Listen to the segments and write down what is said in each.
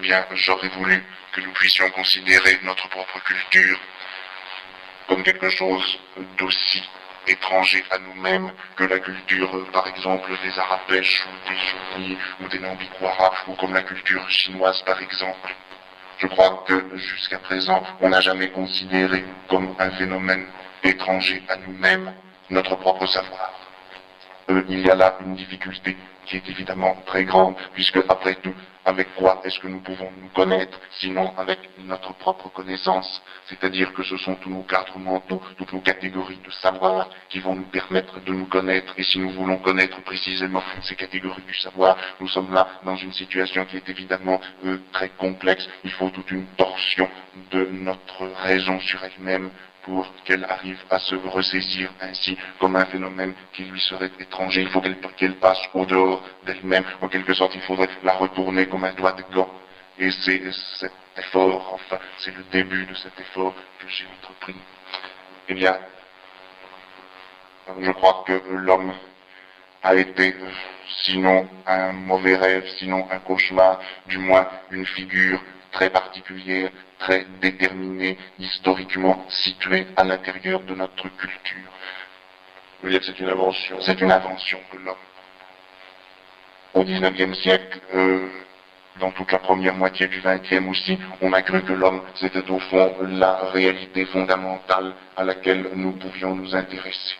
Eh bien, j'aurais voulu que nous puissions considérer notre propre culture comme quelque chose d'aussi étranger à nous-mêmes que la culture, par exemple, des Arabèches ou des Souris ou des Nambiquara, ou comme la culture chinoise, par exemple. Je crois que jusqu'à présent, on n'a jamais considéré comme un phénomène étranger à nous-mêmes notre propre savoir. Il y a là une difficulté qui est évidemment très grande, puisque après tout, avec quoi est-ce que nous pouvons nous connaître, sinon avec notre propre connaissance. C'est-à-dire que ce sont tous nos cadres mentaux, toutes nos catégories de savoir qui vont nous permettre de nous connaître. Et si nous voulons connaître précisément ces catégories du savoir, nous sommes là dans une situation qui est évidemment très complexe. Il faut toute une torsion de notre raison sur elle-même pour qu'elle arrive à se ressaisir ainsi comme un phénomène qui lui serait étranger. Il faut qu'elle passe au dehors d'elle-même. En quelque sorte, il faudrait la retourner comme un doigt de gant. Et c'est cet effort, enfin, c'est le début de cet effort que j'ai entrepris. Eh bien, je crois que l'homme a été, sinon un mauvais rêve, sinon un cauchemar, du moins une figure très particulière, très déterminée, historiquement située à l'intérieur de notre culture. Je veux dire que c'est une invention. C'est une invention de l'homme. Au XIXe siècle, dans toute la première moitié du XXe aussi, on a cru que l'homme, c'était au fond la réalité fondamentale à laquelle nous pouvions nous intéresser.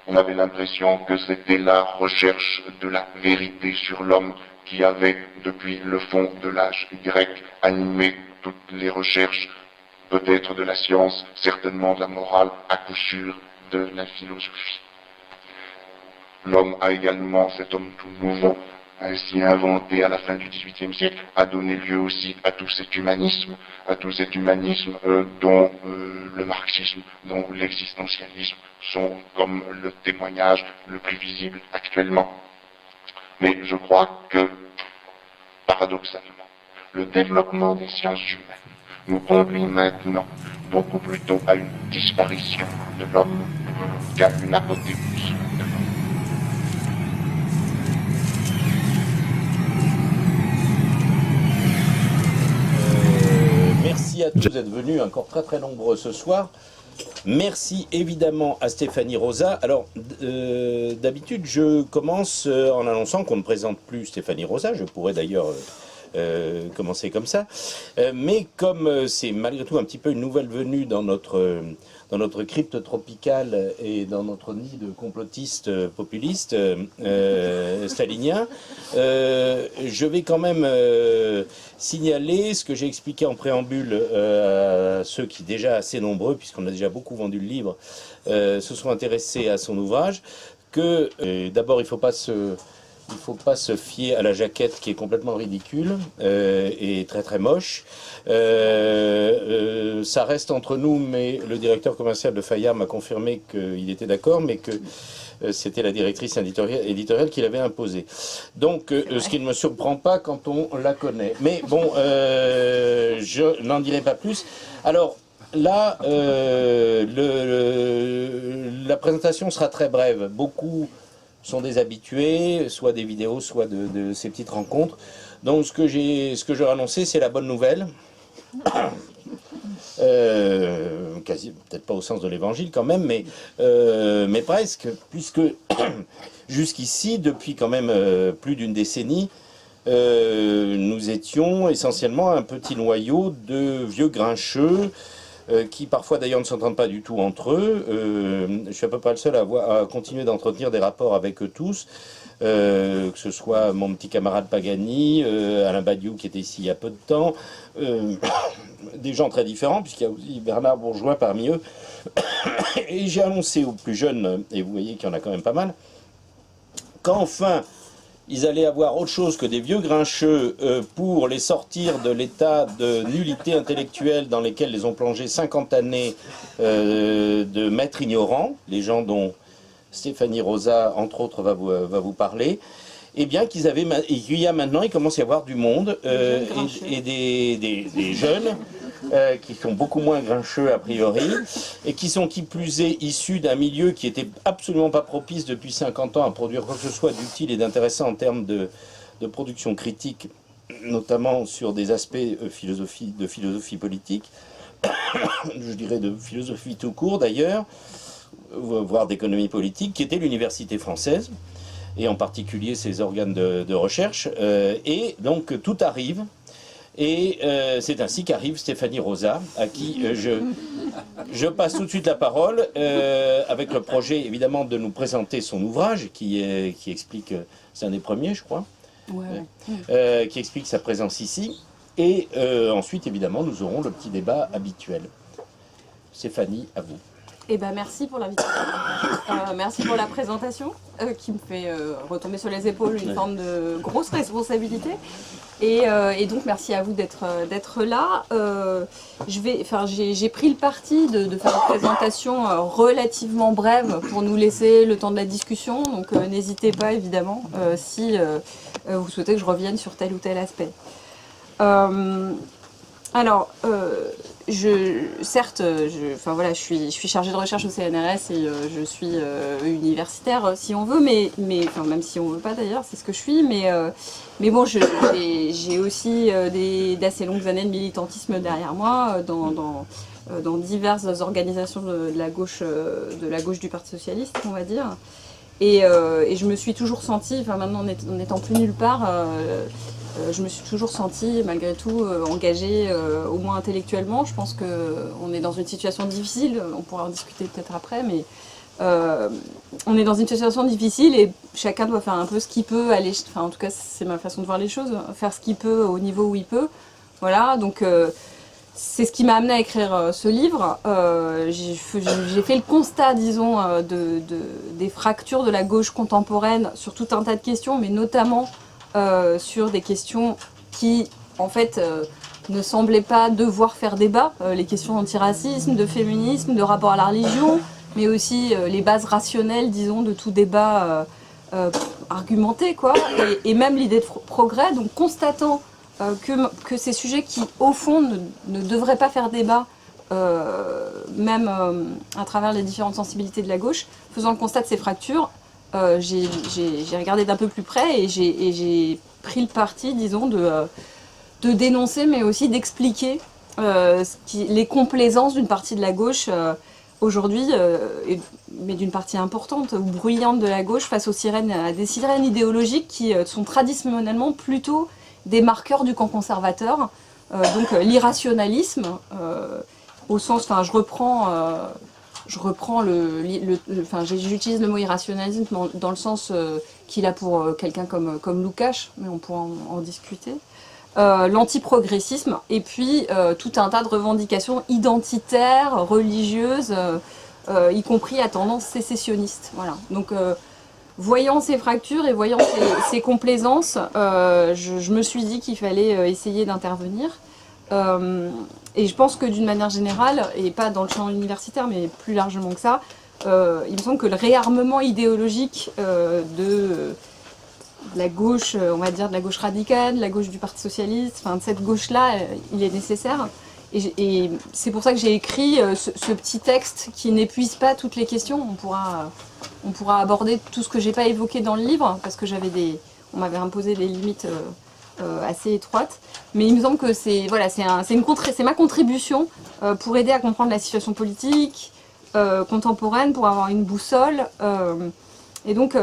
On avait l'impression que c'était la recherche de la vérité sur l'homme qui avait, depuis le fond de l'âge grec, animé toutes les recherches, peut-être de la science, certainement de la morale, à coup sûr de la philosophie. L'homme a également, cet homme tout nouveau, ainsi inventé à la fin du XVIIIe siècle, a donné lieu aussi à tout cet humanisme, dont le marxisme, dont l'existentialisme sont comme le témoignage le plus visible actuellement. Mais je crois que, paradoxalement, le développement des sciences humaines nous conduit maintenant beaucoup plutôt à une disparition de l'homme qu'à une apothéose de l'homme. Merci à tous d'être venus, encore très très nombreux ce soir. Merci évidemment à Stéphanie Rosa. Alors, d'habitude, je commence en annonçant qu'on ne présente plus Stéphanie Rosa. Je pourrais d'ailleurs commencer comme ça. Mais comme c'est malgré tout un petit peu une nouvelle venue dans notre crypte tropicale et dans notre nid de complotistes populistes staliniens, je vais quand même signaler ce que j'ai expliqué en préambule à ceux qui, déjà assez nombreux, puisqu'on a déjà beaucoup vendu le livre, se sont intéressés à son ouvrage, que d'abord il ne faut pas se fier à la jaquette qui est complètement ridicule et très très moche. Ça reste entre nous, mais le directeur commercial de Fayard m'a confirmé qu'il était d'accord, mais que c'était la directrice éditoriale qui l'avait imposé. Donc, ce qui ne me surprend pas quand on la connaît. Mais bon, je n'en dirai pas plus. Alors, là, la présentation sera très brève. Beaucoup sont des habitués, soit des vidéos, soit de ces petites rencontres. Donc, ce que j'aurais annoncé, c'est la bonne nouvelle. Quasi, peut-être pas au sens de l'évangile quand même, mais presque, puisque jusqu'ici, depuis quand même plus d'une décennie, nous étions essentiellement un petit noyau de vieux grincheux qui parfois d'ailleurs ne s'entendent pas du tout entre eux. Je suis à peu près le seul à continuer d'entretenir des rapports avec eux tous, que ce soit mon petit camarade Pagani, Alain Badiou qui était ici il y a peu de temps, des gens très différents, puisqu'il y a aussi Bernard Bourgeois parmi eux. Et j'ai annoncé aux plus jeunes, et vous voyez qu'il y en a quand même pas mal, qu'enfin ils allaient avoir autre chose que des vieux grincheux pour les sortir de l'état de nullité intellectuelle dans lesquels les ont plongés 50 années de maîtres ignorants, les gens dont Stéphanie Rosa, entre autres, va vous parler. Eh bien, qu'il y a maintenant, il commence à y avoir du monde et des jeunes qui sont beaucoup moins grincheux a priori et qui sont qui plus est issus d'un milieu qui était absolument pas propice depuis 50 ans à produire quoi que ce soit d'utile et d'intéressant en termes de production critique notamment sur des aspects de philosophie politique, je dirais de philosophie tout court d'ailleurs, voire d'économie politique, qui était l'université française, et en particulier ses organes de recherche. Et donc tout arrive, et c'est ainsi qu'arrive Stéphanie Rosa, à qui je passe tout de suite la parole, avec le projet évidemment de nous présenter son ouvrage, qui explique, c'est un des premiers je crois, qui explique sa présence ici. Et ensuite évidemment nous aurons le petit débat habituel. Stéphanie, à vous. Eh ben, merci pour l'invitation. Merci pour la présentation qui me fait retomber sur les épaules une forme de grosse responsabilité. Et donc merci à vous d'être là. J'ai pris le parti de faire une présentation relativement brève pour nous laisser le temps de la discussion. Donc n'hésitez pas évidemment si vous souhaitez que je revienne sur tel ou tel aspect. Je suis chargée de recherche au CNRS et je suis universitaire si on veut, mais même si on veut pas d'ailleurs, c'est ce que je suis. Mais bon, j'ai aussi d'assez longues années de militantisme derrière moi dans diverses organisations de la gauche du Parti socialiste, on va dire. Et je me suis toujours sentie, maintenant en n'étant plus nulle part, je me suis toujours sentie malgré tout engagée, au moins intellectuellement. Je pense qu'on est dans une situation difficile, on pourra en discuter peut-être après, mais on est dans une situation difficile et chacun doit faire un peu ce qu'il peut, en tout cas c'est ma façon de voir les choses, faire ce qu'il peut au niveau où il peut. Voilà, donc c'est ce qui m'a amené à écrire ce livre. J'ai fait le constat, disons, des fractures de la gauche contemporaine sur tout un tas de questions, mais notamment sur des questions qui, en fait, ne semblaient pas devoir faire débat. Les questions d'antiracisme, de féminisme, de rapport à la religion, mais aussi les bases rationnelles, disons, de tout débat argumenté, quoi. Et même l'idée de progrès, donc constatant que ces sujets qui, au fond, ne devraient pas faire débat, même à travers les différentes sensibilités de la gauche, faisant le constat de ces fractures, j'ai regardé d'un peu plus près et j'ai pris le parti, disons, de dénoncer, mais aussi d'expliquer les complaisances d'une partie de la gauche aujourd'hui, mais d'une partie importante ou bruyante de la gauche face à des sirènes idéologiques qui sont traditionnellement plutôt des marqueurs du camp conservateur, donc l'irrationalisme, au sens, j'utilise le mot irrationalisme dans le sens qu'il a pour quelqu'un comme Lukács, mais on pourra en discuter. L'antiprogressisme, et puis tout un tas de revendications identitaires, religieuses, y compris à tendance sécessionniste. Voilà. Donc, voyant ces fractures et voyant ces complaisances, je me suis dit qu'il fallait essayer d'intervenir. Et je pense que d'une manière générale, et pas dans le champ universitaire, mais plus largement que ça, il me semble que le réarmement idéologique de la gauche, on va dire de la gauche radicale, de la gauche du Parti socialiste, de cette gauche-là, il est nécessaire. Et c'est pour ça que j'ai écrit ce petit texte qui n'épuise pas toutes les questions. On pourra aborder tout ce que j'ai pas évoqué dans le livre, parce que on m'avait imposé des limites assez étroites. Mais il me semble que c'est ma contribution pour aider à comprendre la situation politique contemporaine, pour avoir une boussole, et donc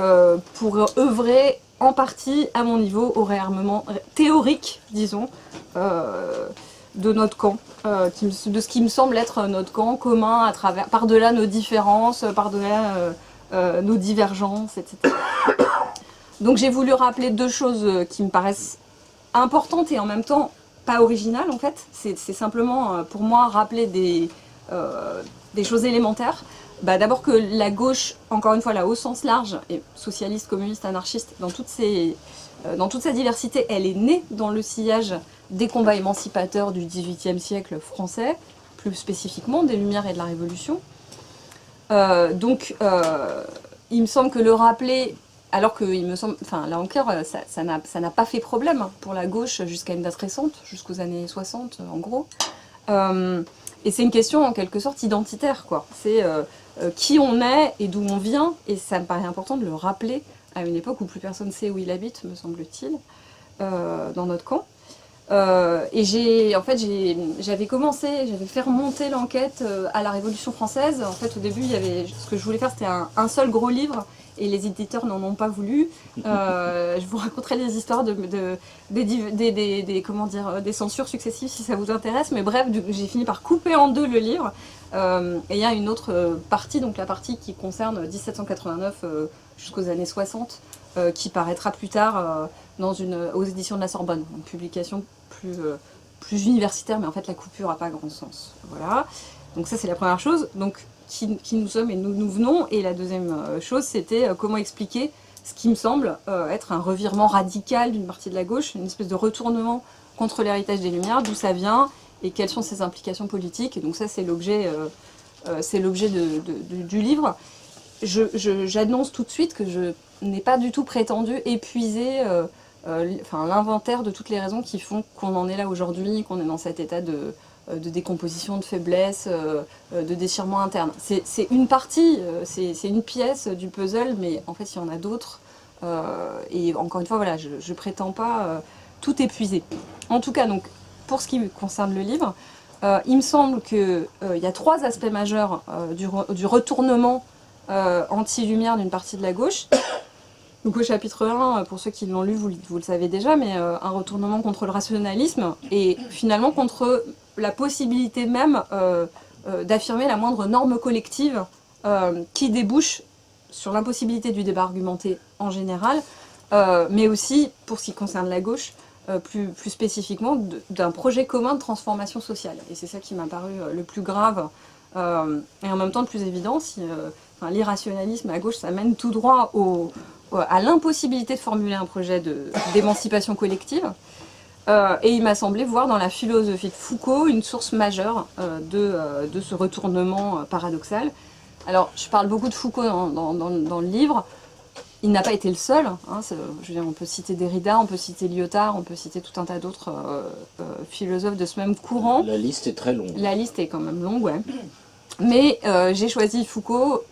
pour œuvrer en partie à mon niveau au réarmement théorique, disons, de notre camp, de ce qui me semble être notre camp commun par-delà nos différences, par-delà nos divergences, etc. Donc j'ai voulu rappeler deux choses qui me paraissent importantes et en même temps pas originales en fait. C'est simplement pour moi rappeler des choses élémentaires. D'abord que la gauche, encore une fois là au sens large, et socialiste, communiste, anarchiste, dans toute sa diversité, elle est née dans le sillage des combats émancipateurs du XVIIIe siècle français, plus spécifiquement des Lumières et de la Révolution. Donc il me semble que le rappeler, alors que il me semble, là encore, ça n'a pas fait problème pour la gauche jusqu'à une date récente, jusqu'aux années 60 en gros. Et c'est une question en quelque sorte identitaire, quoi. C'est qui on est et d'où on vient, et ça me paraît important de le rappeler à une époque où plus personne sait où il habite, me semble-t-il, dans notre camp. Et j'avais fait remonter l'enquête à la Révolution française. En fait, au début, ce que je voulais faire, c'était un seul gros livre, et les éditeurs n'en ont pas voulu. Je vous raconterai des histoires des censures successives si ça vous intéresse. Mais bref, j'ai fini par couper en deux le livre. Et il y a une autre partie, donc la partie qui concerne 1789 jusqu'aux années 60, qui paraîtra plus tard aux éditions de la Sorbonne, une publication plus universitaire, mais en fait la coupure n'a pas grand sens. Voilà. Donc ça c'est la première chose. Donc qui nous sommes et nous venons. Et la deuxième chose, c'était comment expliquer ce qui me semble être un revirement radical d'une partie de la gauche, une espèce de retournement contre l'héritage des Lumières, d'où ça vient et quelles sont ses implications politiques. Et donc ça c'est l'objet du livre. J'annonce tout de suite que je n'ai pas du tout prétendu épuiser l'inventaire de toutes les raisons qui font qu'on en est là aujourd'hui, qu'on est dans cet état de décomposition, de faiblesse, de déchirement interne. C'est une partie, c'est une pièce du puzzle, mais en fait il y en a d'autres. Et encore une fois, voilà, je prétends pas tout épuiser. En tout cas, donc, pour ce qui concerne le livre, il me semble qu'il y a trois aspects majeurs du retournement anti-lumière d'une partie de la gauche. Donc au chapitre 1, pour ceux qui l'ont lu, vous le savez déjà, mais un retournement contre le rationalisme et finalement contre la possibilité même d'affirmer la moindre norme collective qui débouche sur l'impossibilité du débat argumenté en général, mais aussi, pour ce qui concerne la gauche, plus spécifiquement, d'un projet commun de transformation sociale. Et c'est ça qui m'a paru le plus grave et en même temps le plus évident. L'irrationalisme à gauche, ça mène tout droit à l'impossibilité de formuler un projet d'émancipation collective. Et il m'a semblé voir dans la philosophie de Foucault une source majeure de ce retournement paradoxal. Alors, je parle beaucoup de Foucault dans le livre. Il n'a pas été le seul. Hein, je veux dire, on peut citer Derrida, on peut citer Lyotard, on peut citer tout un tas d'autres philosophes de ce même courant. La liste est très longue. La liste est quand même longue, ouais. Mais j'ai choisi Foucault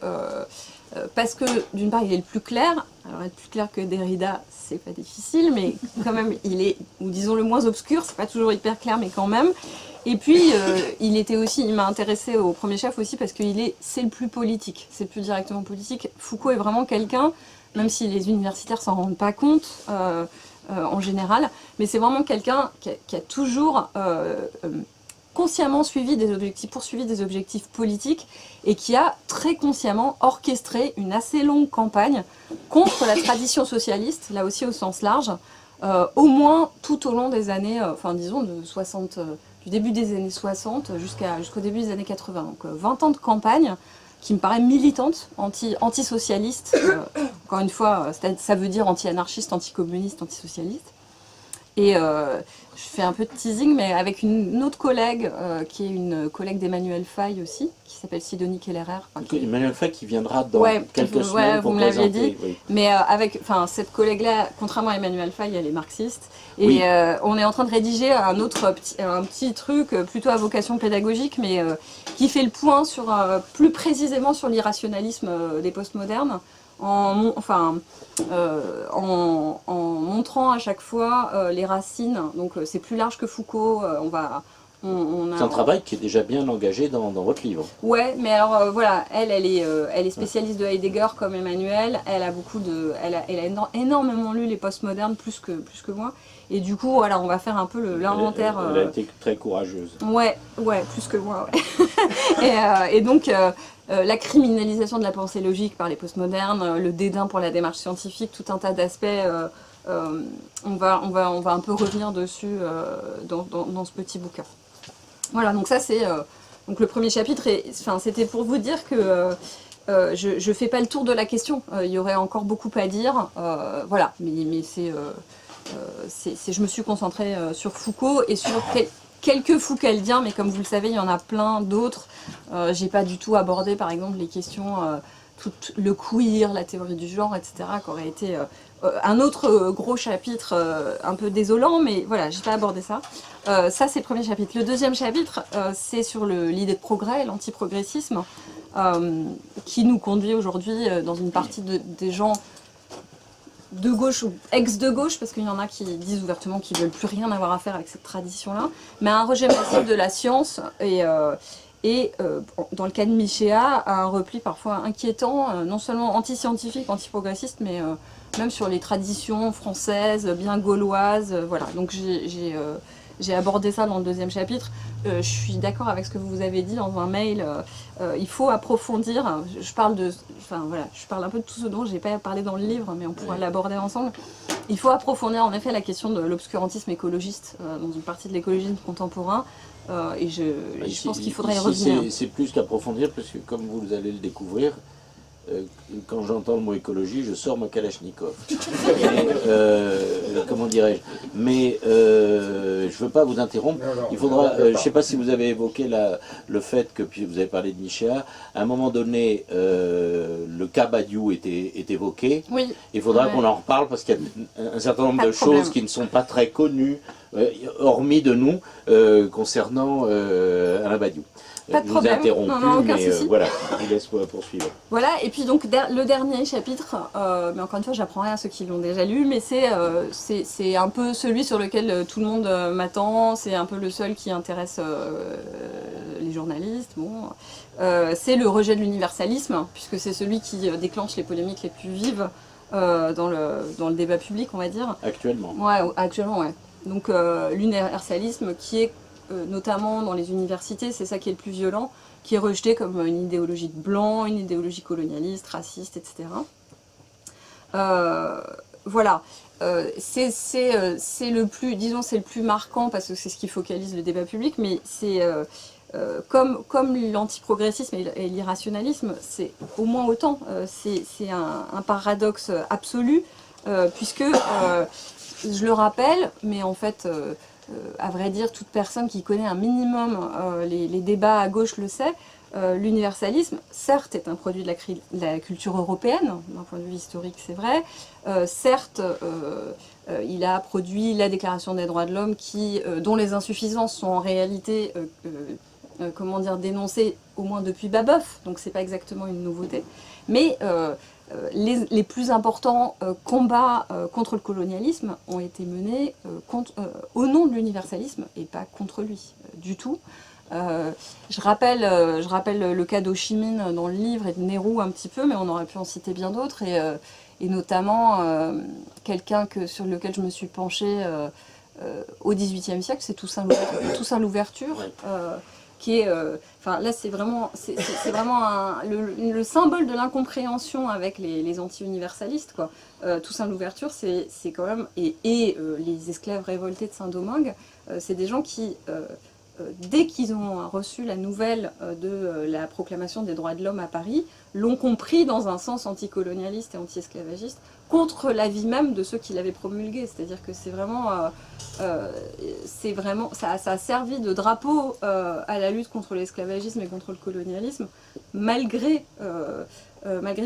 parce que, d'une part, il est le plus clair. Alors, être plus clair que Derrida, c'est pas difficile, mais quand même, il est, ou disons, le moins obscur. C'est pas toujours hyper clair, mais quand même. Et puis, il m'a intéressé au premier chef aussi parce que c'est le plus politique, c'est le plus directement politique. Foucault est vraiment quelqu'un, même si les universitaires s'en rendent pas compte en général, mais c'est vraiment quelqu'un qui a toujours consciemment poursuivi des objectifs politiques et qui a très consciemment orchestré une assez longue campagne contre la tradition socialiste, là aussi au sens large, au moins tout au long des années, disons du début des années 60 jusqu'au début des années 80. Donc 20 ans de campagne qui me paraît militante, anti-socialiste, encore une fois, ça veut dire anti-anarchiste, anti-communiste, anti-socialiste. Et je fais un peu de teasing, mais avec une autre collègue, qui est une collègue d'Emmanuel Faye aussi, qui s'appelle Sidonie Kellerer. Emmanuel Faye qui viendra dans quelques semaines pour vous me l'aviez présenter. dit. Oui. Mais cette collègue-là, contrairement à Emmanuel Faye, elle est marxiste. Et on est en train de rédiger un petit truc plutôt à vocation pédagogique, mais qui fait le point plus précisément sur l'irrationalisme des postmodernes. En montrant à chaque fois les racines, donc c'est plus large que Foucault, C'est un travail qui est déjà bien engagé dans votre livre. Ouais, mais alors voilà, elle est spécialiste de Heidegger comme Emmanuel, elle a énormément lu les postmodernes plus que moi, et du coup voilà, on va faire un peu l'inventaire. Elle a été très courageuse. Ouais, plus que moi, ouais. et donc la criminalisation de la pensée logique par les postmodernes, le dédain pour la démarche scientifique, tout un tas d'aspects, on va un peu revenir dessus dans ce petit bouquin. Voilà, donc ça c'est donc le premier chapitre, c'était pour vous dire que je fais pas le tour de la question, il y aurait encore beaucoup à dire, voilà, mais je me suis concentrée sur Foucault et sur quelques Foucaldiens, mais comme vous le savez, il y en a plein d'autres. J'ai pas du tout abordé, par exemple, les questions, tout le queer, la théorie du genre, etc., qui aurait été un autre gros chapitre un peu désolant, mais voilà, j'ai pas abordé ça. Ça, c'est le premier chapitre. Le deuxième chapitre, c'est sur l'idée de progrès, l'antiprogressisme, qui nous conduit aujourd'hui dans une partie des gens de gauche ou ex-de gauche, parce qu'il y en a qui disent ouvertement qu'ils ne veulent plus rien avoir à faire avec cette tradition-là, mais un rejet massif de la science et dans le cas de Michéa, un repli parfois inquiétant, non seulement anti-scientifique, anti-progressiste, mais même sur les traditions françaises, bien gauloises, voilà. Donc j'ai abordé ça dans le deuxième chapitre. Je suis d'accord avec ce que vous avez dit dans un mail. Il faut approfondir. Je parle un peu de tout ce dont j'ai pas parlé dans le livre, mais on pourra l'aborder ensemble. Il faut approfondir en effet la question de l'obscurantisme écologiste dans une partie de l'écologisme contemporain. Et je pense qu'il faudrait y revenir. C'est plus qu'approfondir, parce que comme vous allez le découvrir, quand j'entends le mot écologie, je sors mon Kalachnikov. Comment dirais-je? Mais je ne veux pas vous interrompre. Il faudra. Je ne sais pas si vous avez évoqué le fait que, puis vous avez parlé de Michéa, à un moment donné, le cas Badiou est évoqué. Oui. Il faudra qu'on en reparle parce qu'il y a un certain nombre de choses qui ne sont pas très connues, hormis de nous, concernant Alain Badiou. Pas de problème. Je vous ai interrompu, aucun mais souci. voilà, je vous laisse poursuivre. Voilà, et puis donc le dernier chapitre, mais encore une fois j'apprends rien à ceux qui l'ont déjà lu, mais c'est un peu celui sur lequel tout le monde m'attend, c'est un peu le seul qui intéresse les journalistes. Bon. C'est le rejet de l'universalisme, puisque c'est celui qui déclenche les polémiques les plus vives dans le débat public, on va dire. Actuellement. Ouais, actuellement, ouais. Donc l'universalisme qui est notamment dans les universités, c'est ça qui est le plus violent, qui est rejeté comme une idéologie de blanc, une idéologie colonialiste, raciste, etc. Voilà, c'est le plus, disons, c'est le plus marquant parce que c'est ce qui focalise le débat public, mais c'est comme l'antiprogressisme et l'irrationalisme, c'est au moins autant, c'est un paradoxe absolu, puisque, je le rappelle, mais en fait, à vrai dire, toute personne qui connaît un minimum les débats à gauche le sait, l'universalisme, certes, est un produit de la culture européenne, d'un point de vue historique, c'est vrai. Certes, il a produit la Déclaration des droits de l'homme dont les insuffisances sont en réalité comment dire, dénoncées au moins depuis Babeuf, donc c'est pas exactement une nouveauté. Mais les plus importants combats contre le colonialisme ont été menés au nom de l'universalisme et pas contre lui du tout. Je rappelle le cas d'Ho Chi Minh dans le livre et de Nehru un petit peu, mais on aurait pu en citer bien d'autres, et notamment quelqu'un sur lequel je me suis penchée au XVIIIe siècle, c'est Toussaint Louverture. Qui est, là c'est vraiment le symbole de l'incompréhension avec les anti-universalistes, quoi. Toussaint Louverture, c'est quand même, et les esclaves révoltés de Saint-Domingue, c'est des gens qui, dès qu'ils ont reçu la nouvelle de la proclamation des droits de l'homme à Paris, l'ont compris dans un sens anticolonialiste et anti-esclavagiste, contre l'avis même de ceux qui l'avaient promulgué. C'est-à-dire que c'est vraiment, ça a servi de drapeau à la lutte contre l'esclavagisme et contre le colonialisme, malgré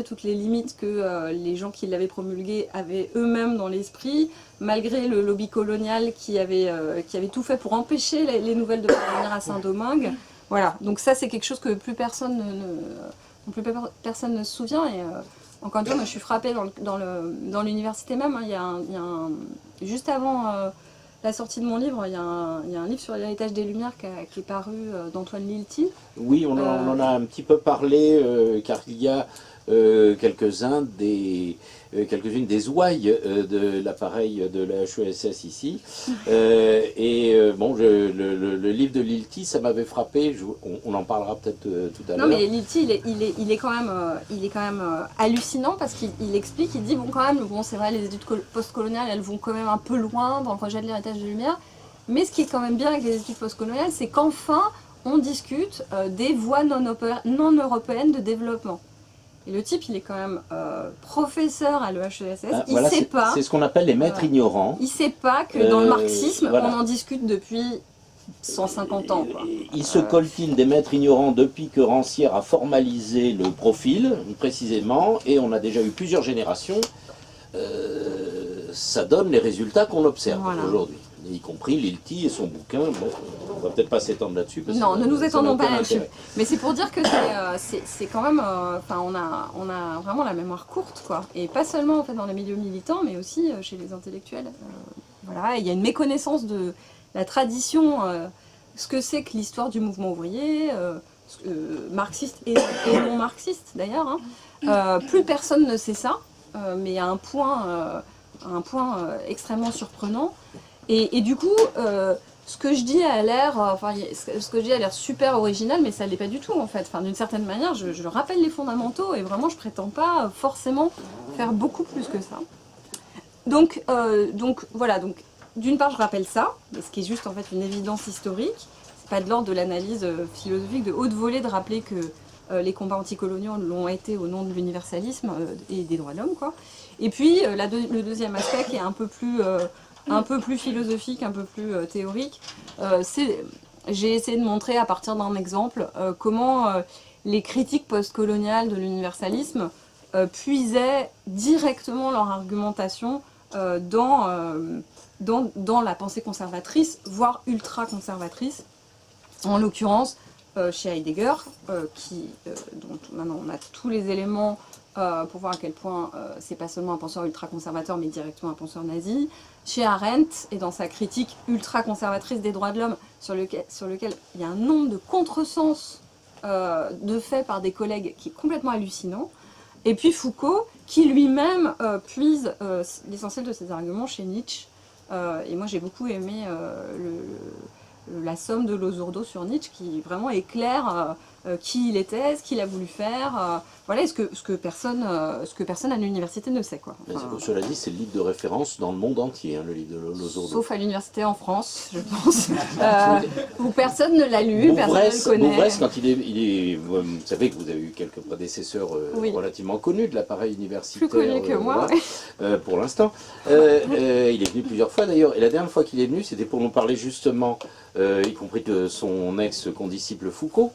toutes les limites que les gens qui l'avaient promulgué avaient eux-mêmes dans l'esprit, malgré le lobby colonial qui avait tout fait pour empêcher les nouvelles de parvenir à Saint-Domingue. Voilà, donc ça c'est quelque chose que plus personne ne se souvient. Et encore une fois, moi, je suis frappée dans l'université même. Hein, juste avant la sortie de mon livre, il y a un livre sur l'héritage des Lumières qui est paru d'Antoine Lilti. Oui, on en a un petit peu parlé, car il y a quelques-unes des ouailles de l'appareil de la HESS ici. Bon, le livre de Lilti, ça m'avait frappé. On en parlera peut-être tout à l'heure. Non, mais Lilti, il est quand même hallucinant parce qu'il explique, il dit bon, quand même, bon, c'est vrai, les études postcoloniales, elles vont quand même un peu loin dans le rejet de l'héritage des Lumières. Mais ce qui est quand même bien avec les études postcoloniales, c'est qu'enfin, on discute des voies non européennes de développement. Et le type, il est quand même professeur à l'EHESS, il voilà, sait pas... C'est ce qu'on appelle les maîtres ignorants. Il sait pas que dans le marxisme, voilà, on en discute depuis 150 ans. Quoi. Il se coltine des maîtres ignorants depuis que Rancière a formalisé le profil, précisément, et on a déjà eu plusieurs générations. Ça donne les résultats qu'on observe aujourd'hui, y compris Lilti et son bouquin. Bon, On va peut-être pas s'étendre là-dessus. Non, ne nous étendons pas là-dessus. Intérêt. Mais c'est pour dire que c'est quand même, enfin, on a vraiment la mémoire courte, quoi. Et pas seulement en fait dans les milieux militants, mais aussi chez les intellectuels. Voilà, il y a une méconnaissance de la tradition, ce que c'est que l'histoire du mouvement ouvrier, marxiste et non marxiste d'ailleurs. Hein. Plus personne ne sait ça, mais à un point extrêmement surprenant. Et du coup. Ce que je dis a l'air, ce que je dis a l'air super original, mais ça l'est pas du tout en fait. Enfin, d'une certaine manière, je rappelle les fondamentaux et vraiment, je prétends pas forcément faire beaucoup plus que ça. Donc voilà. Donc, d'une part, je rappelle ça, ce qui est juste en fait une évidence historique. C'est pas de l'ordre de l'analyse philosophique de haute volée de rappeler que les combats anticoloniaux l'ont été au nom de l'universalisme et des droits de l'homme, quoi. Et puis le deuxième aspect qui est un peu plus philosophique, un peu plus théorique, j'ai essayé de montrer à partir d'un exemple comment les critiques postcoloniales de l'universalisme puisaient directement leur argumentation dans la pensée conservatrice, voire ultra-conservatrice, en l'occurrence chez Heidegger, dont maintenant on a tous les éléments pour voir à quel point c'est pas seulement un penseur ultra-conservateur, mais directement un penseur nazi. Chez Arendt, et dans sa critique ultra-conservatrice des droits de l'homme, sur lequel il y a un nombre de contresens de faits par des collègues qui est complètement hallucinant. Et puis Foucault, qui lui-même puise l'essentiel de ses arguments chez Nietzsche. Et moi j'ai beaucoup aimé la somme de Losurdo sur Nietzsche, qui vraiment éclaire qui il était, ce qu'il a voulu faire, voilà, ce que personne à l'université ne sait, quoi. Enfin, cela dit, c'est le livre de référence dans le monde entier, hein, le livre de Losurdo. Sauf à l'université en France, je pense, où personne ne l'a lu, personne ne le connaît. Bouvresse, quand vous savez que vous avez eu quelques prédécesseurs relativement connus de l'appareil universitaire. Plus connus que moi, pour l'instant. Il est venu plusieurs fois d'ailleurs, et la dernière fois qu'il est venu, c'était pour nous parler justement, y compris de son ex-condisciple Foucault.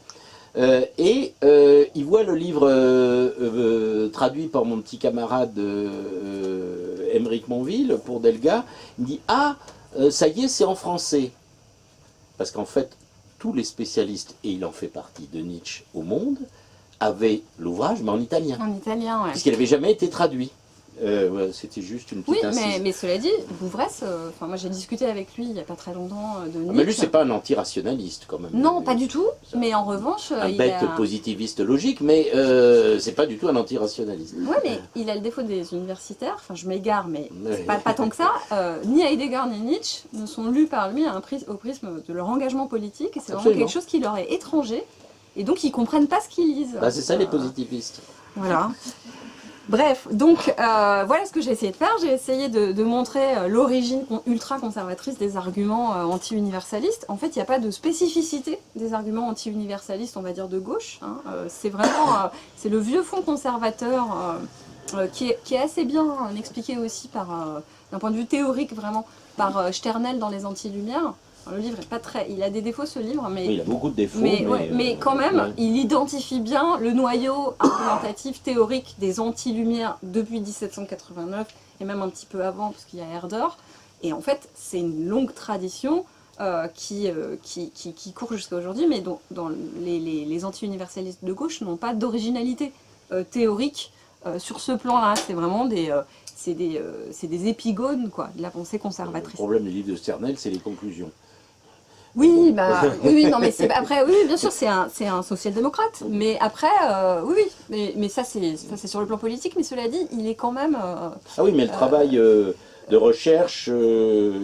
Il voit le livre traduit par mon petit camarade Émeric Monville pour Delga. Il me dit « Ah, ça y est, c'est en français !» Parce qu'en fait, tous les spécialistes, et il en fait partie de Nietzsche au monde, avaient l'ouvrage, mais en italien. En italien, oui. Puisqu'il n'avait jamais été traduit. C'était juste une petite insiste. Mais cela dit, Bouvresse, moi j'ai discuté avec lui il n'y a pas très longtemps de Nietzsche. Mais lui, c'est pas un anti-rationaliste quand même. Non, pas du tout. Mais en revanche, un bête positiviste logique, mais c'est pas du tout un anti-rationaliste. Oui, mais il a le défaut des universitaires. Enfin, je m'égare, mais pas tant que ça. Ni Heidegger ni Nietzsche ne sont lus par lui au prisme de leur engagement politique. Et c'est vraiment quelque chose qui leur est étranger. Et donc ils comprennent pas ce qu'ils lisent. Bah, c'est ça les positivistes. Voilà. Bref, donc voilà ce que j'ai essayé de faire. J'ai essayé de montrer l'origine ultra-conservatrice des arguments anti-universalistes. En fait, il n'y a pas de spécificité des arguments anti-universalistes, on va dire, de gauche. Hein. C'est vraiment c'est le vieux fond conservateur qui est assez bien expliqué aussi d'un point de vue théorique, vraiment, par Sternel dans Les Anti-Lumières. Le livre est pas très... Il a des défauts, ce livre, mais... Oui, il a beaucoup de défauts. Mais quand même, il identifie bien le noyau argumentatif théorique des anti-lumières depuis 1789, et même un petit peu avant, parce qu'il y a Herder. Et en fait, c'est une longue tradition qui court jusqu'à aujourd'hui, mais dont les anti-universalistes de gauche n'ont pas d'originalité théorique sur ce plan-là. C'est vraiment c'est des épigones, quoi, de la pensée conservatrice. Le problème des livres de Sternel, c'est les conclusions. Oui, non, mais après, oui, bien sûr, c'est un social-démocrate, mais après, mais ça c'est sur le plan politique, mais cela dit, il est quand même... Ah oui, mais le travail de recherche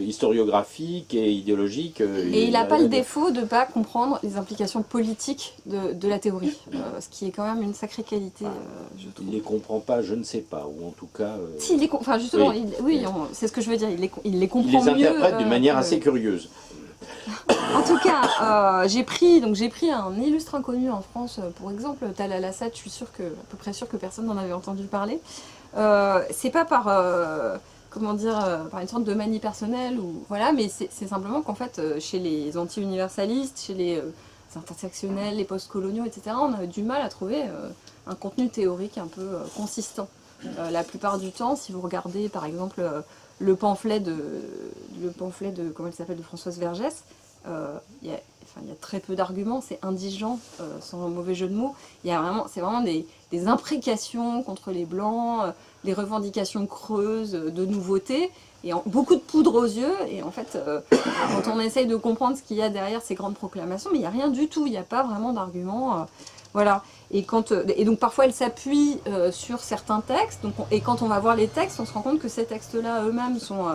historiographique et idéologique... et il n'a pas le défaut de ne pas comprendre les implications politiques de la théorie, ce qui est quand même une sacrée qualité, je trouve. Il ne les comprend pas, je ne sais pas, ou en tout cas... Si, enfin justement, c'est ce que je veux dire, il les comprend mieux... Il les interprète d'une manière assez curieuse. En tout cas, j'ai pris un illustre inconnu en France, pour exemple, Talal Assad. Je suis à peu près sûre que personne n'en avait entendu parler. C'est pas par une sorte de manie personnelle, voilà, mais c'est simplement qu'en fait, chez les anti-universalistes, chez les intersectionnels, les post-coloniaux, etc., on a du mal à trouver un contenu théorique un peu consistant. La plupart du temps, si vous regardez par exemple le pamphlet de comment elle s'appelle, de Françoise Vergès, il y a il y a très peu d'arguments, c'est indigent, sans mauvais jeu de mots. C'est vraiment des imprécations contre les blancs, des revendications creuses de nouveautés, et beaucoup de poudre aux yeux. Et en fait, quand on essaye de comprendre ce qu'il y a derrière ces grandes proclamations, mais il n'y a rien du tout, il n'y a pas vraiment d'arguments. Voilà. Et donc parfois elle s'appuie sur certains textes, et quand on va voir les textes, on se rend compte que ces textes-là eux-mêmes sont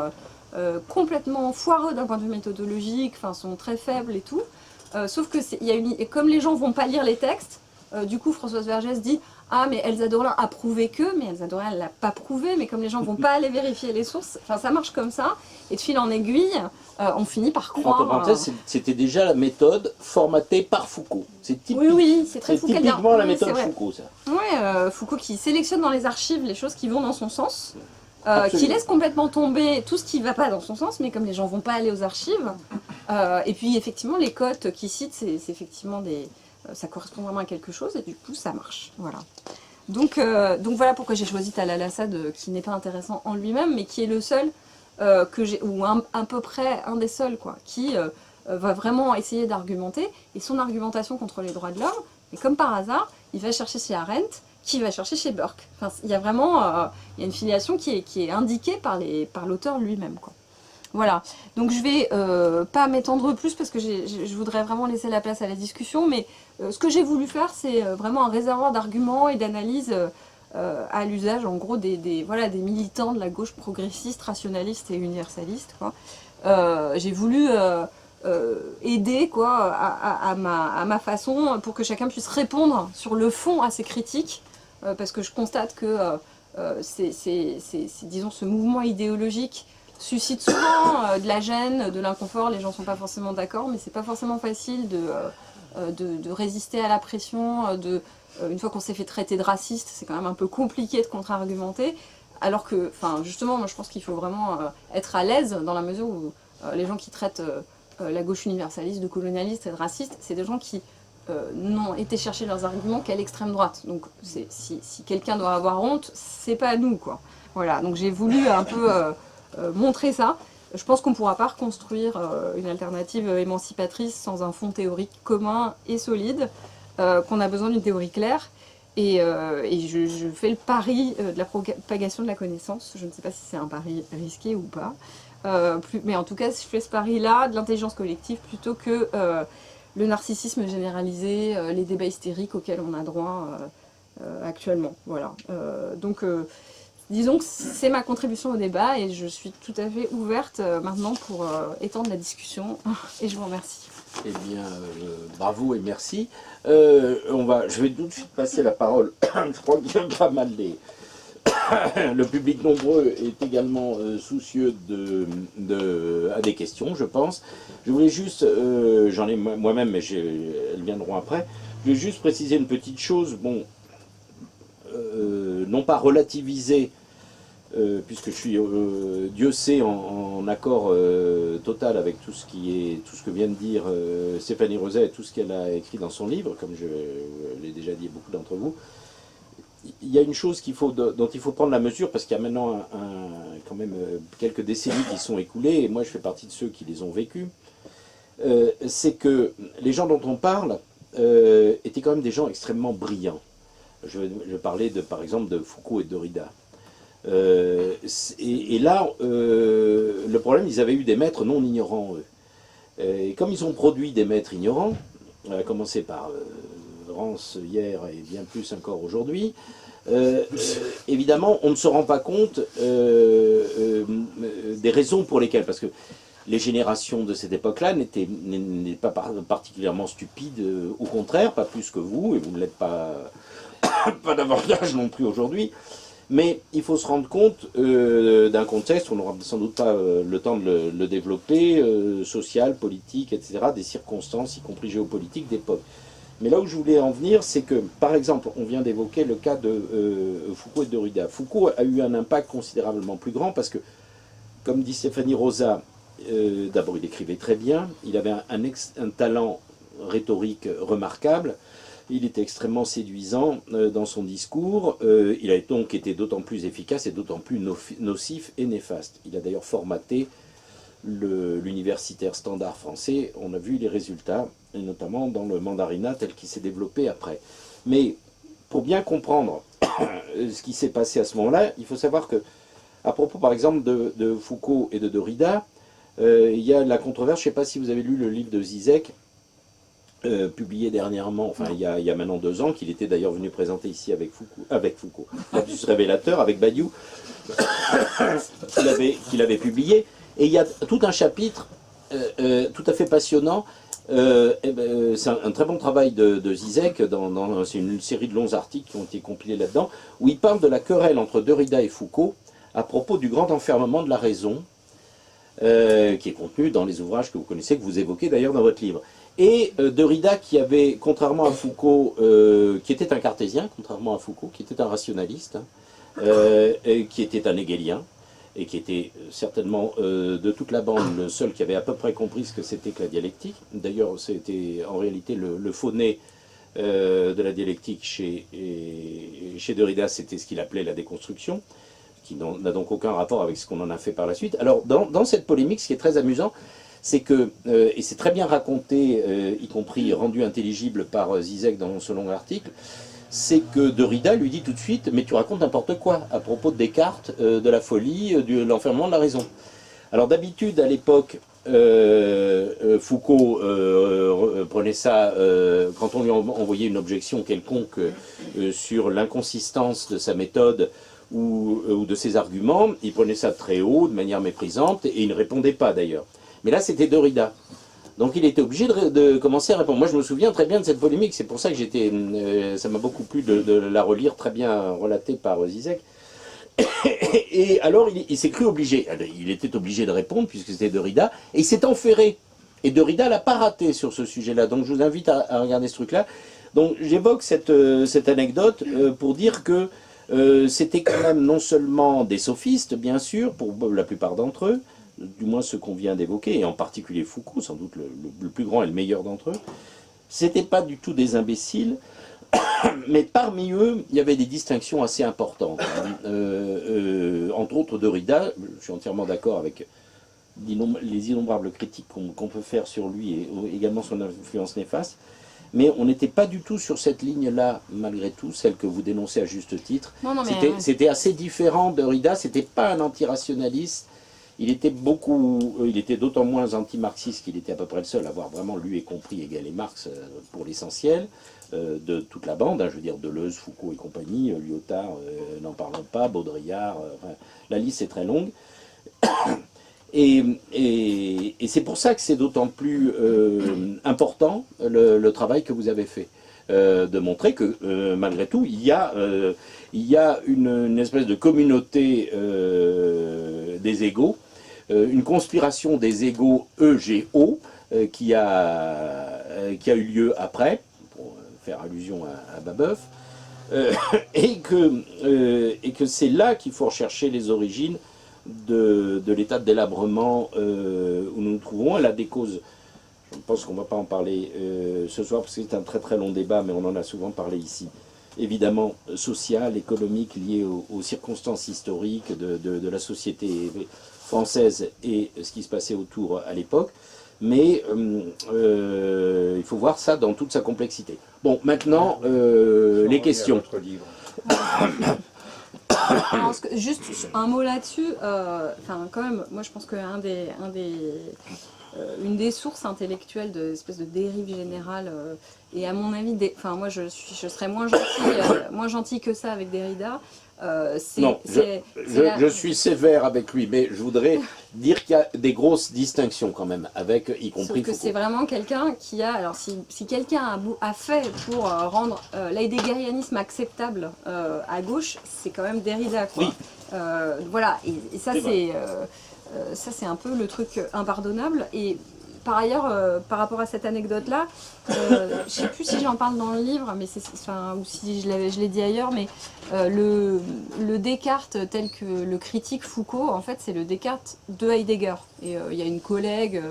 complètement foireux d'un point de vue méthodologique, sont très faibles et tout. Sauf que et comme les gens vont pas lire les textes, du coup Françoise Vergès dit « Ah mais Elsa Dorlin a prouvé que », mais Elsa Dorlin elle l'a pas prouvé, mais comme les gens vont pas aller vérifier les sources, ça marche comme ça, et de fil en aiguille, on finit par croire... Entre parenthèses, c'était déjà la méthode formatée par Foucault. C'est typique, oui, c'est très Foucault. Typiquement la méthode Foucault, ça. Oui, Foucault qui sélectionne dans les archives les choses qui vont dans son sens, qui laisse complètement tomber tout ce qui ne va pas dans son sens, mais comme les gens ne vont pas aller aux archives, et puis effectivement les cotes qu'il cite, c'est effectivement ça correspond vraiment à quelque chose, et du coup ça marche. Voilà. Donc voilà pourquoi j'ai choisi Talal Assad, qui n'est pas intéressant en lui-même, mais qui est le seul ou à peu près un des seuls, qui va vraiment essayer d'argumenter, et son argumentation contre les droits de l'homme, et comme par hasard, il va chercher chez Arendt, qui va chercher chez Burke. Il y a vraiment il y a une filiation qui est indiquée par l'auteur lui-même. Voilà, donc je vais pas m'étendre plus parce que je voudrais vraiment laisser la place à la discussion, mais ce que j'ai voulu faire, c'est vraiment un réservoir d'arguments et d'analyses à l'usage, en gros, des militants de la gauche progressiste, rationaliste et universaliste. J'ai voulu aider à ma façon pour que chacun puisse répondre sur le fond à ces critiques, parce que je constate que disons, ce mouvement idéologique suscite souvent de la gêne, de l'inconfort. Les gens ne sont pas forcément d'accord, mais c'est pas forcément facile de résister à la pression. Une fois qu'on s'est fait traiter de raciste, c'est quand même un peu compliqué de contre-argumenter. Alors que, justement, moi je pense qu'il faut vraiment être à l'aise dans la mesure où les gens qui traitent la gauche universaliste de colonialiste et de raciste, c'est des gens qui n'ont été chercher leurs arguments qu'à l'extrême droite. Donc si quelqu'un doit avoir honte, c'est pas nous, quoi. Voilà, donc j'ai voulu un peu montrer ça. Je pense qu'on ne pourra pas reconstruire une alternative émancipatrice sans un fond théorique commun et solide, qu'on a besoin d'une théorie claire. Et je fais le pari de la propagation de la connaissance. Je ne sais pas si c'est un pari risqué ou pas. Mais en tout cas, je fais ce pari-là de l'intelligence collective plutôt que le narcissisme généralisé, les débats hystériques auxquels on a droit actuellement. Voilà. Donc, disons que c'est ma contribution au débat et je suis tout à fait ouverte maintenant pour étendre la discussion. Et je vous remercie. Eh bien, bravo et merci. Je vais tout de suite passer la parole. Je crois qu'il y a pas mal le public nombreux est également soucieux à des questions, je pense. Je voulais juste, j'en ai moi-même, mais elles viendront après. Je voulais juste préciser une petite chose. Bon, non pas relativiser, puisque je suis, Dieu sait, en accord total avec tout ce que vient de dire Stéphanie Rosset et tout ce qu'elle a écrit dans son livre, comme je l'ai déjà dit à beaucoup d'entre vous. Il y a une chose dont il faut prendre la mesure, parce qu'il y a maintenant quand même quelques décennies qui sont écoulées, et moi je fais partie de ceux qui les ont vécues, c'est que les gens dont on parle étaient quand même des gens extrêmement brillants. Je parlais par exemple de Foucault et de Derrida. Et là, le problème, ils avaient eu des maîtres non ignorants, eux. Et comme ils ont produit des maîtres ignorants, à commencer par Rance hier et bien plus encore aujourd'hui, évidemment, on ne se rend pas compte des raisons pour lesquelles, parce que les générations de cette époque-là n'étaient pas particulièrement stupides, au contraire, pas plus que vous, et vous ne l'êtes pas, pas davantage non plus aujourd'hui. Mais il faut se rendre compte d'un contexte, on n'aura sans doute pas le temps de le développer, social, politique, etc., des circonstances, y compris géopolitiques, d'époque. Mais là où je voulais en venir, c'est que, par exemple, on vient d'évoquer le cas de Foucault et de Derrida. Foucault a eu un impact considérablement plus grand parce que, comme dit Stéphanie Rosat, d'abord il écrivait très bien, il avait un talent rhétorique remarquable, il était extrêmement séduisant dans son discours, il a donc été d'autant plus efficace et d'autant plus nocif et néfaste. Il a d'ailleurs formaté l'universitaire standard français, on a vu les résultats, et notamment dans le mandarinat tel qu'il s'est développé après. Mais pour bien comprendre ce qui s'est passé à ce moment-là, il faut savoir que, à propos par exemple de Foucault et de Derrida, il y a la controverse, je ne sais pas si vous avez lu le livre de Zizek, publié dernièrement, enfin il y a maintenant 2 ans, qu'il était d'ailleurs venu présenter ici avec Foucault, l'abus révélateur, avec Badiou, qu'il avait publié. Et il y a tout un chapitre tout à fait passionnant. C'est un très bon travail de Zizek, c'est une série de longs articles qui ont été compilés là-dedans, où il parle de la querelle entre Derrida et Foucault à propos du grand enfermement de la raison, qui est contenu dans les ouvrages que vous connaissez, que vous évoquez d'ailleurs dans votre livre. Et Derrida, qui avait, contrairement à Foucault, qui était un cartésien, contrairement à Foucault, qui était un rationaliste, qui était un hegelien, et qui était certainement de toute la bande le seul qui avait à peu près compris ce que c'était que la dialectique. D'ailleurs, c'était en réalité le faux-né de la dialectique chez Derrida, c'était ce qu'il appelait la déconstruction, qui n'a donc aucun rapport avec ce qu'on en a fait par la suite. Alors, dans cette polémique, ce qui est très amusant, c'est que, et c'est très bien raconté, y compris rendu intelligible par Zizek dans ce long article, c'est que Derrida lui dit tout de suite « mais tu racontes n'importe quoi à propos de Descartes, de la folie, de l'enfermement de la raison ». Alors d'habitude, à l'époque, Foucault prenait ça, quand on lui envoyait une objection quelconque sur l'inconsistance de sa méthode ou de ses arguments, il prenait ça très haut, de manière méprisante, et il ne répondait pas d'ailleurs. Mais là, c'était Derrida. Donc il était obligé de commencer à répondre. Moi, je me souviens très bien de cette polémique. C'est pour ça que ça m'a beaucoup plu de la relire, très bien relatée par Zizek. Et alors, il s'est cru obligé. Il était obligé de répondre, puisque c'était Derrida, et il s'est enferré. Et Derrida l'a pas raté sur ce sujet-là. Donc je vous invite à regarder ce truc-là. Donc j'évoque cette anecdote pour dire que c'était quand même non seulement des sophistes, bien sûr, pour la plupart d'entre eux, du moins ceux qu'on vient d'évoquer, et en particulier Foucault, sans doute le plus grand et le meilleur d'entre eux, c'était pas du tout des imbéciles, mais parmi eux, il y avait des distinctions assez importantes. Entre autres, Derrida, je suis entièrement d'accord avec les innombrables critiques qu'on peut faire sur lui et également son influence néfaste, mais on n'était pas du tout sur cette ligne-là, malgré tout, celle que vous dénoncez à juste titre. C'était assez différent. Derrida, c'était pas un antirationaliste. Il était d'autant moins anti-marxiste qu'il était à peu près le seul à avoir vraiment lu et compris Hegel et Marx pour l'essentiel, de toute la bande, je veux dire Deleuze, Foucault et compagnie, Lyotard, n'en parlons pas, Baudrillard, la liste est très longue. Et c'est pour ça que c'est d'autant plus important le travail que vous avez fait, de montrer que malgré tout, il y a une espèce de communauté des égaux, une conspiration des égaux EGO qui a eu lieu après, pour faire allusion à Babeuf, et que c'est là qu'il faut rechercher les origines de l'état de délabrement où nous nous trouvons. Elle a des causes, je pense qu'on ne va pas en parler ce soir parce que c'est un très très long débat, mais on en a souvent parlé ici, évidemment sociales, économiques, liées aux circonstances historiques de la société française et ce qui se passait autour à l'époque, mais il faut voir ça dans toute sa complexité. Bon, maintenant, les questions. Alors, juste un mot là-dessus, quand même, moi je pense une des sources intellectuelles de l'espèce de dérive générale, et à mon avis, moi je serais moins gentil que ça avec Derrida. Je suis sévère avec lui, mais je voudrais dire qu'il y a des grosses distinctions quand même, y compris Foucault. C'est vraiment quelqu'un qui a, alors si quelqu'un a fait pour rendre l'heidegerianisme acceptable à gauche, c'est quand même Derrida, quoi. Oui. Voilà, et ça c'est un peu le truc impardonnable. Et par ailleurs, par rapport à cette anecdote-là, je ne sais plus si j'en parle dans le livre, mais ou si je l'ai dit ailleurs, mais le Descartes tel que le critique Foucault, en fait, c'est le Descartes de Heidegger. Et il y a une collègue,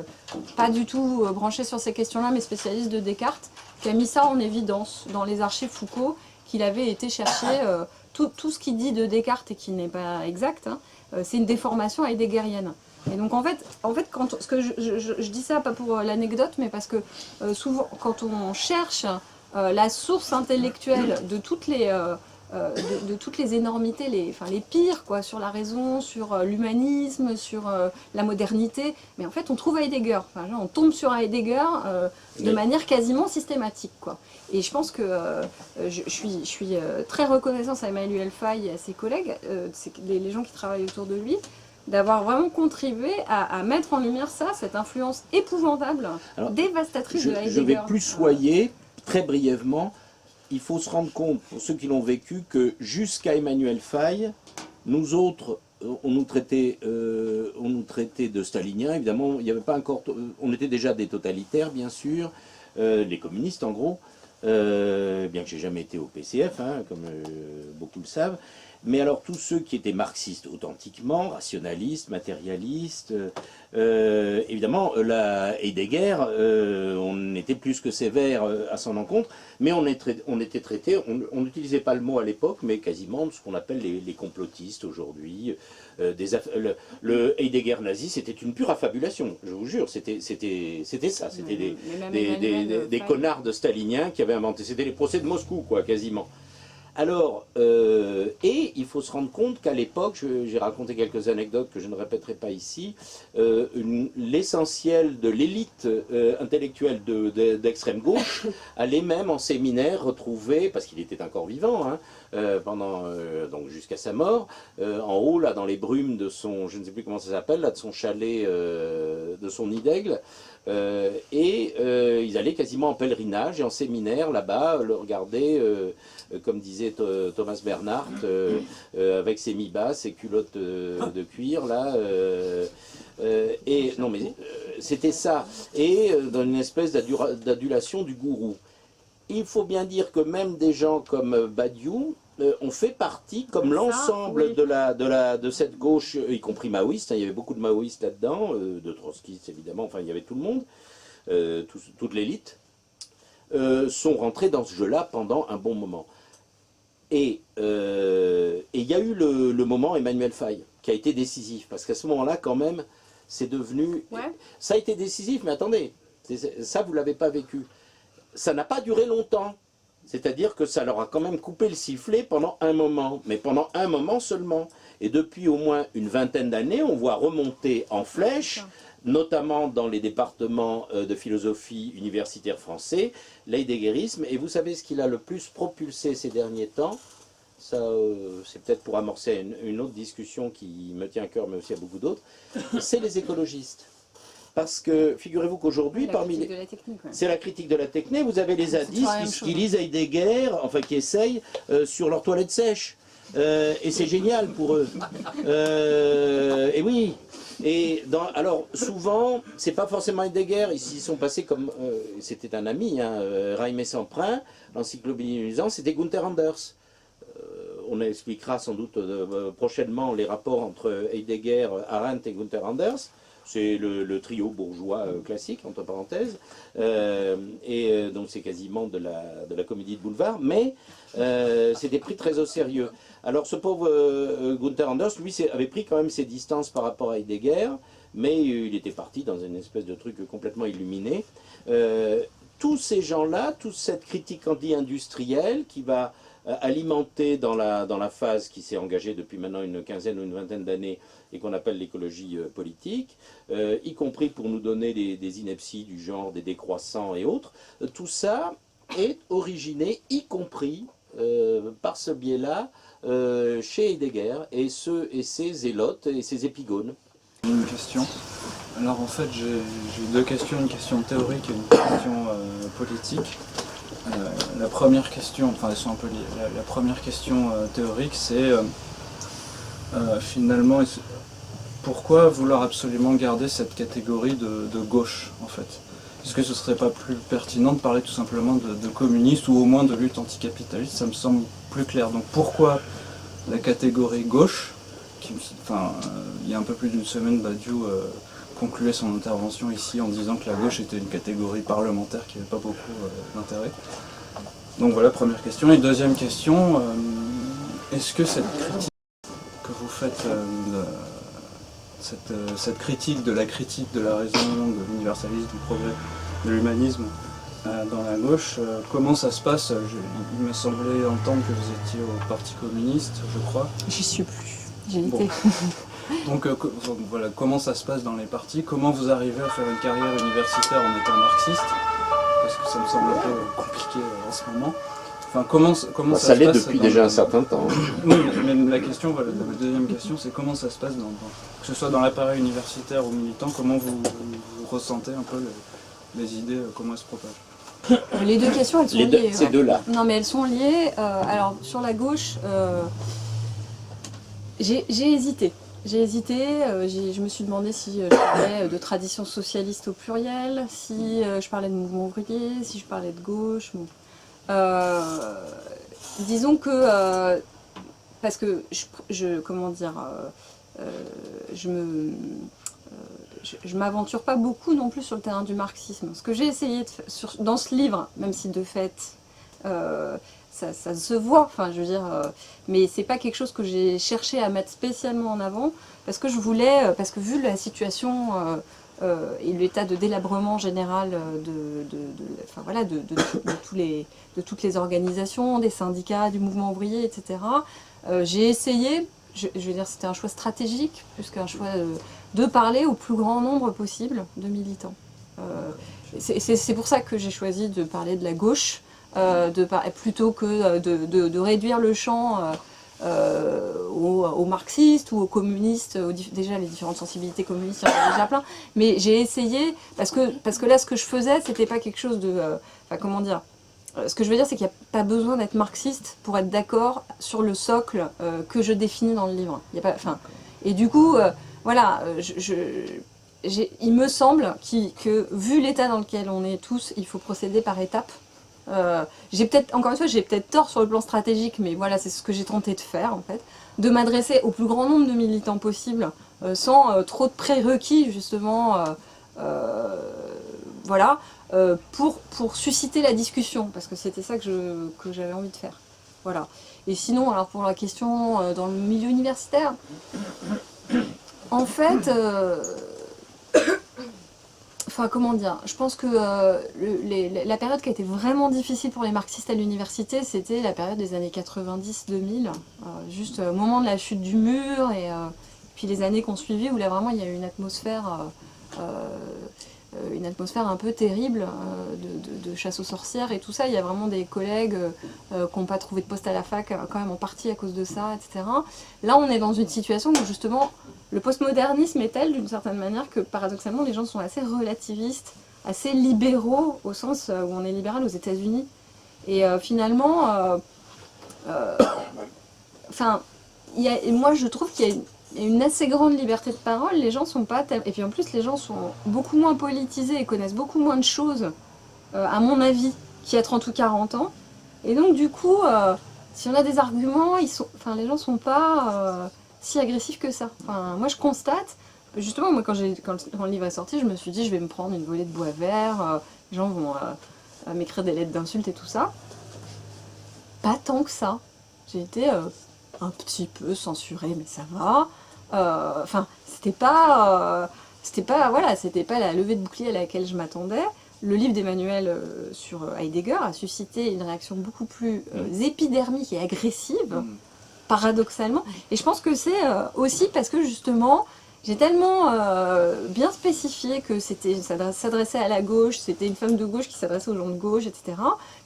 pas du tout branchée sur ces questions-là, mais spécialiste de Descartes, qui a mis ça en évidence dans les archives Foucault, qu'il avait été chercher tout ce qu'il dit de Descartes et qui n'est pas exact, hein, c'est une déformation heideggerienne. Et donc en fait ce que je dis ça pas pour l'anecdote, mais parce que souvent quand on cherche la source intellectuelle de toutes les énormités, les pires quoi, sur la raison, sur l'humanisme, sur la modernité, mais en fait on trouve Heidegger, enfin, genre, on tombe sur Heidegger de manière quasiment systématique quoi. Et je pense que je suis très reconnaissante à Emmanuel Faye et à ses collègues, les gens qui travaillent autour de lui, d'avoir vraiment contribué à mettre en lumière ça, cette influence épouvantable, dévastatrice de Heidegger. Je vais plus soyer, très brièvement. Il faut se rendre compte, pour ceux qui l'ont vécu, que jusqu'à Emmanuel Faye, nous autres, on nous traitait de staliniens, évidemment, il n'y avait pas encore, on était déjà des totalitaires, bien sûr, les communistes en gros, bien que j'ai jamais été au PCF, hein, comme beaucoup le savent. Mais alors tous ceux qui étaient marxistes authentiquement, rationalistes, matérialistes, évidemment, Heidegger, on était plus que sévère à son encontre, mais on était traité, on n'utilisait pas le mot à l'époque, mais quasiment ce qu'on appelle les complotistes aujourd'hui. Le Heidegger nazi, c'était une pure affabulation, je vous jure, c'était ça, c'était des connards de staliniens qui avaient inventé, c'était les procès de Moscou, quoi, quasiment. Alors, et il faut se rendre compte qu'à l'époque, j'ai raconté quelques anecdotes que je ne répéterai pas ici, l'essentiel de l'élite intellectuelle d'extrême gauche allait même en séminaire retrouver, parce qu'il était encore vivant, hein, donc jusqu'à sa mort, en haut, là, dans les brumes de son, je ne sais plus comment ça s'appelle, là, de son chalet, de son nid d'aigle, ils allaient quasiment en pèlerinage et en séminaire là-bas, le regarder, comme disait Thomas Bernhardt, avec ses mi-bas, ses culottes de cuir, là, non mais c'était ça, et dans une espèce d'adulation du gourou. Il faut bien dire que même des gens comme Badiou ont fait partie, comme l'ensemble de cette gauche, y compris maoïste, hein, il y avait beaucoup de maoïstes là-dedans, de trotskistes évidemment, enfin il y avait tout le monde, toute l'élite, sont rentrés dans ce jeu-là pendant un bon moment. Et il y a eu le moment Emmanuel Faye, qui a été décisif, parce qu'à ce moment-là, quand même, c'est devenu... Ouais. Ça a été décisif, mais attendez, ça, vous ne l'avez pas vécu. Ça n'a pas duré longtemps. C'est-à-dire que ça leur a quand même coupé le sifflet pendant un moment, mais pendant un moment seulement. Et depuis au moins une vingtaine d'années, on voit remonter en flèche, notamment dans les départements de philosophie universitaire français, l'heideggerisme. Et vous savez ce qu'il a le plus propulsé ces derniers temps? Ça, c'est peut-être pour amorcer une autre discussion qui me tient à cœur, mais aussi à beaucoup d'autres. C'est les écologistes. Parce que, figurez-vous qu'aujourd'hui, parmi les... C'est la critique de la technique. Vous avez les zadistes qui lisent Heidegger, enfin qui essayent sur leur toilette sèche. Et c'est génial pour eux. Et oui. Alors, souvent, c'est pas forcément Heidegger. Ils s'y sont passés comme... c'était un ami, hein, Raimé Semprin, l'encyclopédie musant, c'était Gunther Anders. On expliquera sans doute prochainement les rapports entre Heidegger, Arendt et Gunther Anders. C'est le trio bourgeois classique, entre parenthèses, donc c'est quasiment de la comédie de boulevard, mais c'était pris très au sérieux. Alors ce pauvre Gunther Anders, lui, avait pris quand même ses distances par rapport à Heidegger, mais il était parti dans une espèce de truc complètement illuminé. Tous ces gens-là, toute cette critique anti-industrielle qui va alimenter dans la phase qui s'est engagée depuis maintenant une quinzaine ou une vingtaine d'années et qu'on appelle l'écologie politique, y compris pour nous donner des inepties du genre des décroissants et autres, tout ça est originé, y compris par ce biais-là, chez Heidegger et ses zélotes et ses épigones. Une question. Alors en fait j'ai deux questions, une question théorique et une question politique. La première question, enfin elles sont un peu liées. La première question théorique, c'est finalement pourquoi vouloir absolument garder cette catégorie de gauche en fait? Est-ce que ce ne serait pas plus pertinent de parler tout simplement de communistes ou au moins de lutte anticapitaliste? Ça me semble plus clair. Donc pourquoi la catégorie gauche il y a un peu plus d'une semaine, Badiou concluait son intervention ici en disant que la gauche était une catégorie parlementaire qui n'avait pas beaucoup d'intérêt. Donc voilà, première question. Et deuxième question, est-ce que cette critique que vous faites de cette critique de la raison, de l'universalisme, du progrès, de l'humanisme dans la gauche. Comment ça se passe? Il me semblait entendre que vous étiez au Parti communiste, je crois. J'y suis plus, j'ai Bon. été. Donc voilà, comment ça se passe dans les partis? Comment vous arrivez à faire une carrière universitaire en étant marxiste? Parce que ça me semble un peu compliqué en ce moment. Enfin, comment Ça ça se l'est passe depuis dans déjà un certain temps. Oui, mais la question, voilà, la deuxième question, c'est comment ça se passe, que ce soit dans l'appareil universitaire ou militant, comment vous ressentez un peu les idées, comment elles se propagent? Les deux questions, elles sont liées. Ces ouais. deux-là. Non, mais elles sont liées. Alors, sur la gauche, j'ai hésité. Je me suis demandé si je parlais de tradition socialiste au pluriel, si je parlais de mouvement ouvrier, si je parlais de gauche. Bon. Disons que, parce que je m'aventure pas beaucoup non plus sur le terrain du marxisme. Ce que j'ai essayé de faire dans ce livre, même si de fait ça se voit, enfin je veux dire, mais c'est pas quelque chose que j'ai cherché à mettre spécialement en avant, parce que parce que vu la situation et l'état de délabrement général de toutes les organisations, des syndicats, du mouvement ouvrier, etc., j'ai essayé, je veux dire c'était un choix stratégique, plus qu'un choix de parler au plus grand nombre possible de militants. C'est pour ça que j'ai choisi de parler de la gauche, plutôt que de réduire le champ aux marxistes ou aux communistes. Déjà les différentes sensibilités communistes, il y en a déjà plein, mais j'ai essayé, parce que là ce que je faisais, c'était pas quelque chose de... comment dire, ce que je veux dire, c'est qu'il n'y a pas besoin d'être marxiste pour être d'accord sur le socle que je définis dans le livre. Il y a pas, et du coup, voilà, il me semble que vu l'état dans lequel on est tous, il faut procéder par étapes. Encore une fois, j'ai peut-être tort sur le plan stratégique, mais voilà, c'est ce que j'ai tenté de faire en fait, de m'adresser au plus grand nombre de militants possible, sans trop de prérequis justement, voilà, pour susciter la discussion, parce que c'était ça que j'avais envie de faire. Voilà. Et sinon, alors pour la question dans le milieu universitaire, en fait, comment dire, je pense que la période qui a été vraiment difficile pour les marxistes à l'université, c'était la période des années 90-2000, juste au moment de la chute du mur, et puis les années qu'on suivit, où là vraiment il y a eu une atmosphère un peu terrible de chasse aux sorcières et tout ça. Il y a vraiment des collègues qui n'ont pas trouvé de poste à la fac, quand même en partie à cause de ça, etc. Là, on est dans une situation où justement le postmodernisme est tel, d'une certaine manière, que paradoxalement, les gens sont assez relativistes, assez libéraux, au sens où on est libéral aux États-Unis. Et finalement, moi je trouve qu'il y a une assez grande liberté de parole, les gens sont pas... Et puis en plus, les gens sont beaucoup moins politisés et connaissent beaucoup moins de choses, à mon avis, qu'il y a 30 ou 40 ans. Et donc du coup, si on a des arguments, les gens sont pas si agressifs que ça. Moi je constate, justement, moi quand le livre est sorti, je me suis dit je vais me prendre une volée de bois vert, les gens vont m'écrire des lettres d'insultes et tout ça. Pas tant que ça. J'ai été un petit peu censurée, mais ça va. C'était pas la levée de bouclier à laquelle je m'attendais. Le livre d'Emmanuel sur Heidegger a suscité une réaction beaucoup plus épidermique et agressive, paradoxalement. Et je pense que c'est aussi parce que justement, j'ai tellement bien spécifié que ça s'adressait à la gauche, c'était une femme de gauche qui s'adressait aux gens de gauche, etc.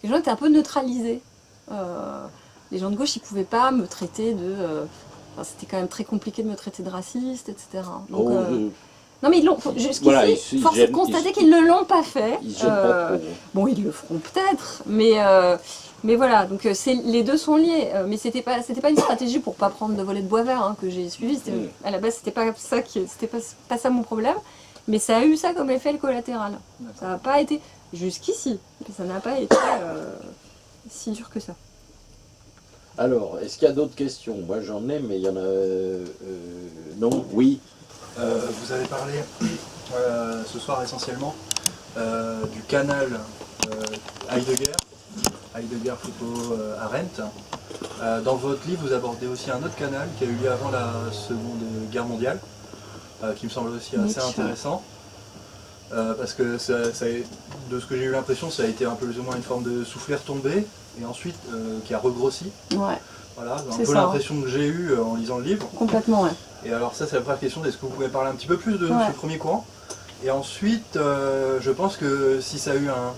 Les gens étaient un peu neutralisés. Les gens de gauche, ils pouvaient pas me traiter de... c'était quand même très compliqué de me traiter de raciste, etc. Donc, non mais ils l'ont... Jusqu'ici, Voilà, force est de constater qu'ils ne l'ont pas fait. Ils pas trop. Bon, ils le feront peut-être, mais voilà, donc les deux sont liés. Mais c'était pas une stratégie pour pas prendre de volet de bois vert que j'ai suivi. À la base, c'était pas ça mon problème. Mais ça a eu ça comme effet collatéral. Ça n'a pas été jusqu'ici, mais ça n'a pas été si dur que ça. Alors, est-ce qu'il y a d'autres questions? Moi j'en ai, mais il y en a... non? Oui? Vous avez parlé ce soir essentiellement du canal Heidegger plutôt Arendt. Dans votre livre, vous abordez aussi un autre canal qui a eu lieu avant la Seconde Guerre mondiale, qui me semble aussi assez intéressant. Parce que de ce que j'ai eu l'impression, ça a été un peu plus ou moins une forme de soufflet retombé, et ensuite qui a regrossi. Ouais. Voilà, un C'est peu ça, l'impression que j'ai eue en lisant le livre. Complètement, ouais. Et alors ça, c'est la première question, est-ce que vous pouvez parler un petit peu plus de ce premier courant? Et ensuite, je pense que si ça a eu un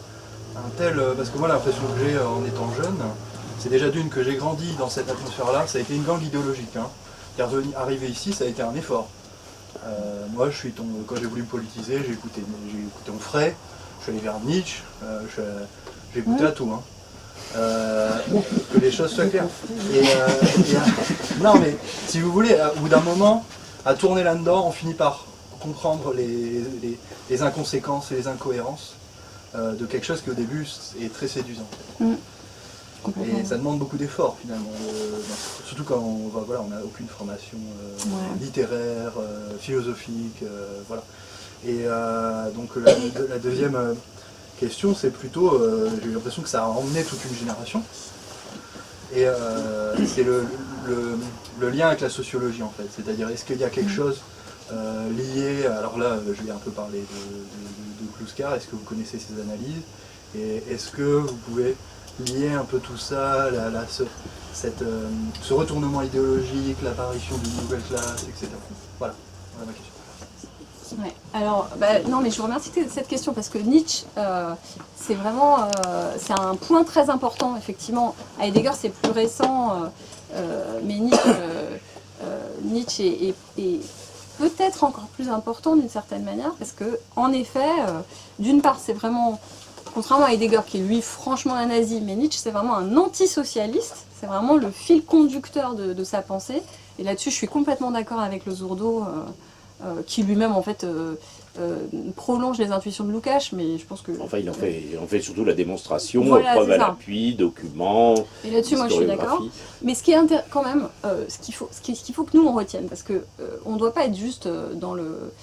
tel... Parce que moi, l'impression que j'ai en étant jeune, c'est déjà d'une que j'ai grandi dans cette atmosphère-là, ça a été une gangue idéologique. Hein. Arriver ici, ça a été un effort. Moi, quand j'ai voulu me politiser, j'ai écouté Onfray, je suis allé vers Nietzsche, j'ai écouté à tout. Hein. Que les choses soient claires. Non, mais si vous voulez, au bout d'un moment, à tourner là-dedans, on finit par comprendre les inconséquences et les incohérences de quelque chose qui au début est très séduisant. Et ça demande beaucoup d'efforts finalement, surtout quand on n'a aucune formation littéraire, philosophique, voilà. Et donc la deuxième question, c'est plutôt, j'ai eu l'impression que ça a emmené toute une génération. Et c'est le lien avec la sociologie en fait, c'est-à-dire est-ce qu'il y a quelque chose lié, alors là je vais un peu parler de Kluskar, est-ce que vous connaissez ses analyses, et est-ce que vous pouvez lier un peu tout ça, ce retournement idéologique, l'apparition d'une nouvelle classe, etc. Voilà ma question. Ouais. Alors, non, mais je vous remercie de cette question parce que Nietzsche, c'est vraiment, c'est un point très important, effectivement. Heidegger, c'est plus récent, mais Nietzsche est peut-être encore plus important d'une certaine manière parce que, en effet, d'une part, c'est vraiment, contrairement à Heidegger, qui est lui franchement un nazi, mais Nietzsche, c'est vraiment un antisocialiste, c'est vraiment le fil conducteur de sa pensée. Et là-dessus, je suis complètement d'accord avec le Zurdo. Qui lui-même en fait prolonge les intuitions de Lukács, mais je pense que... Enfin, il en fait surtout la démonstration, voilà, preuve à l'appui, documents, et là-dessus, moi je suis d'accord. Mais ce qui est quand même, ce qu'il faut que nous on retienne, parce que on ne doit pas être juste dans le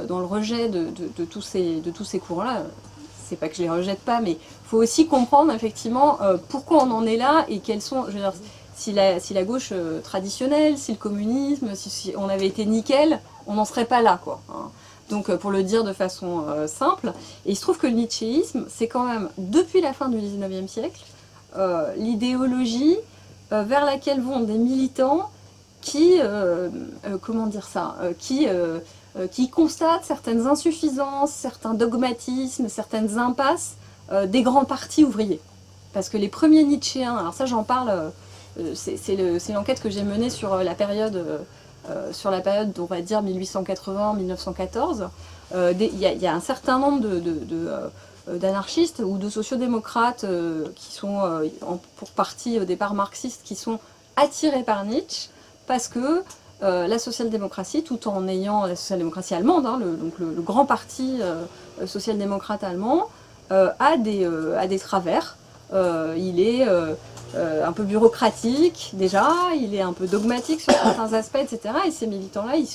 rejet de tous ces courants-là. C'est pas que je les rejette pas, mais il faut aussi comprendre effectivement pourquoi on en est là et quels sont... Je veux dire, si la gauche traditionnelle, si le communisme, si on avait été nickel, on n'en serait pas là, quoi. Hein. Donc, pour le dire de façon simple, et il se trouve que le nietzschéisme, c'est quand même, depuis la fin du 19e siècle, l'idéologie vers laquelle vont des militants qui, qui constatent certaines insuffisances, certains dogmatismes, certaines impasses des grands partis ouvriers. Parce que les premiers Nietzschéens, alors ça j'en parle... c'est l'enquête que j'ai menée sur la période, on va dire 1880-1914. Il y a un certain nombre d'anarchistes ou de sociodémocrates qui sont pour partie au départ marxistes, qui sont attirés par Nietzsche parce que la social-démocratie, tout en ayant la social-démocratie allemande, hein, le grand parti social-démocrate allemand, a des travers. Il est un peu bureaucratique déjà, il est un peu dogmatique sur certains aspects, etc. Et ces militants-là, ils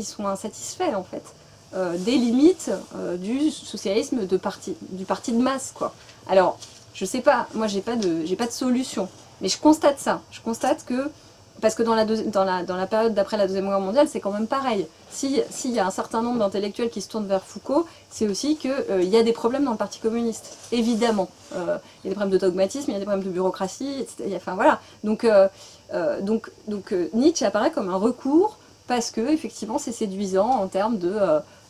sont insatisfaits en fait des limites du socialisme du parti de masse, quoi. Alors, je sais pas, moi j'ai pas de solution, mais je constate ça. Je constate que parce que dans la période d'après la Deuxième Guerre mondiale, c'est quand même pareil. S'il y a un certain nombre d'intellectuels qui se tournent vers Foucault, c'est aussi qu'il y a des problèmes dans le Parti communiste, évidemment. Il y a des problèmes de dogmatisme, il y a des problèmes de bureaucratie, etc. Enfin voilà. Donc Nietzsche apparaît comme un recours parce que effectivement c'est séduisant en termes de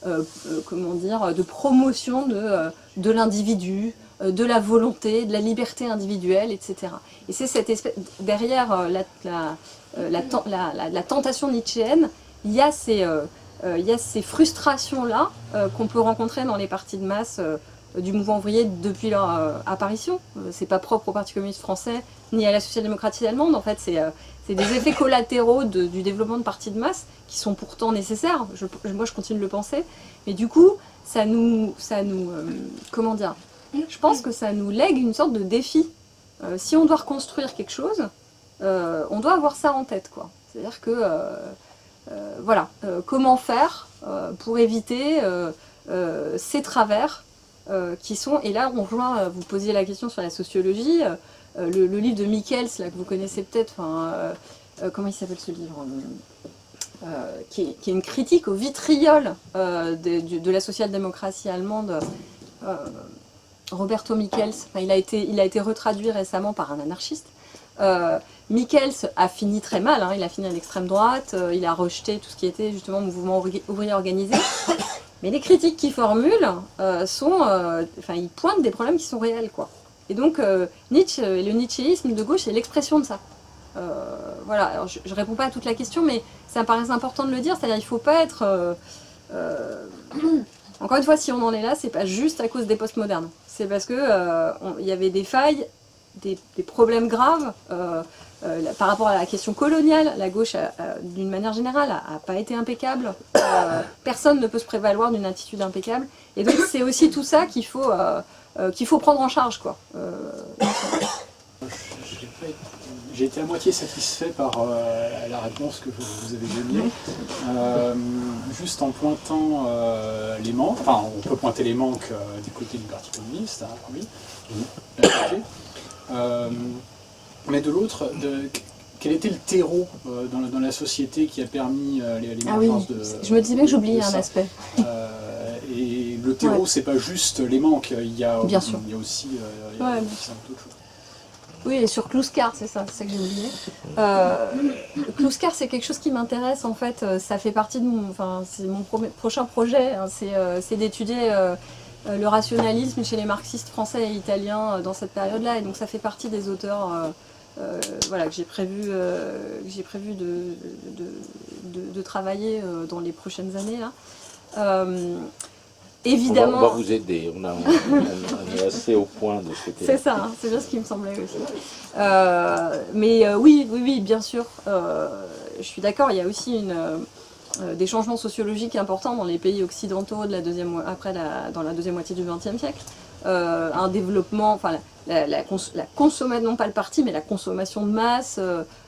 de promotion de l'individu, de la volonté, de la liberté individuelle, etc. Et c'est cette espèce derrière la tentation nietzschéenne, il y a ces frustrations-là qu'on peut rencontrer dans les partis de masse du mouvement ouvrier depuis leur apparition. C'est pas propre au Parti communiste français ni à la social-démocratie allemande. En fait, c'est des effets collatéraux du développement de partis de masse qui sont pourtant nécessaires. Moi, je continue de le penser. Mais du coup, ça nous comment dire ? Je pense que ça nous lègue une sorte de défi. Si on doit reconstruire quelque chose, on doit avoir ça en tête, quoi. C'est-à-dire que voilà, comment faire pour éviter ces travers qui sont, et là on rejoint, vous posiez la question sur la sociologie, le livre de Michels, là, que vous connaissez peut-être, comment il s'appelle ce livre qui est une critique au vitriol de la social-démocratie allemande, Roberto Michels. Enfin, il a été retraduit récemment par un anarchiste. Michels a fini très mal, hein, il a fini à l'extrême droite, il a rejeté tout ce qui était justement mouvement ouvrier organisé. Mais les critiques qu'il formule ils pointent des problèmes qui sont réels, quoi. Et donc Nietzsche et le nietzschéisme de gauche, c'est l'expression de ça. Voilà, alors je ne réponds pas à toute la question, mais ça me paraît important de le dire, c'est-à-dire qu'il ne faut pas être... Encore une fois, si on en est là, c'est pas juste à cause des postmodernes. C'est parce que il y avait des failles, des problèmes graves par rapport à la question coloniale. La gauche, d'une manière générale, n'a pas été impeccable. Personne ne peut se prévaloir d'une attitude impeccable. Et donc c'est aussi tout ça qu'il faut prendre en charge, quoi. J'ai été à moitié satisfait par la réponse que vous avez donnée, juste en pointant les manques. Enfin, on peut pointer les manques du côté du Parti communiste, hein, oui, d'un côté. Mais de l'autre, quel était le terreau dans la société qui a permis l'émergence de... Je me disais bien que j'oubliais un aspect. Et le terreau, c'est pas juste les manques, il y a aussi d'autres choses. Oui, et sur Kluskar, c'est ça que j'ai oublié. Kluskar, c'est quelque chose qui m'intéresse, en fait. Ça fait partie de c'est mon prochain projet, hein, c'est d'étudier le rationalisme chez les marxistes français et italiens dans cette période-là. Et donc ça fait partie des auteurs que j'ai prévu de travailler dans les prochaines années, là. Évidemment. On va vous aider, on est assez au point de ce côté. C'est ça, hein, c'est bien ce qui me semblait aussi. Oui, bien sûr, je suis d'accord, il y a aussi des changements sociologiques importants dans les pays occidentaux dans la deuxième moitié du XXe siècle. Un développement, la consommation, non pas le parti, mais la consommation de masse,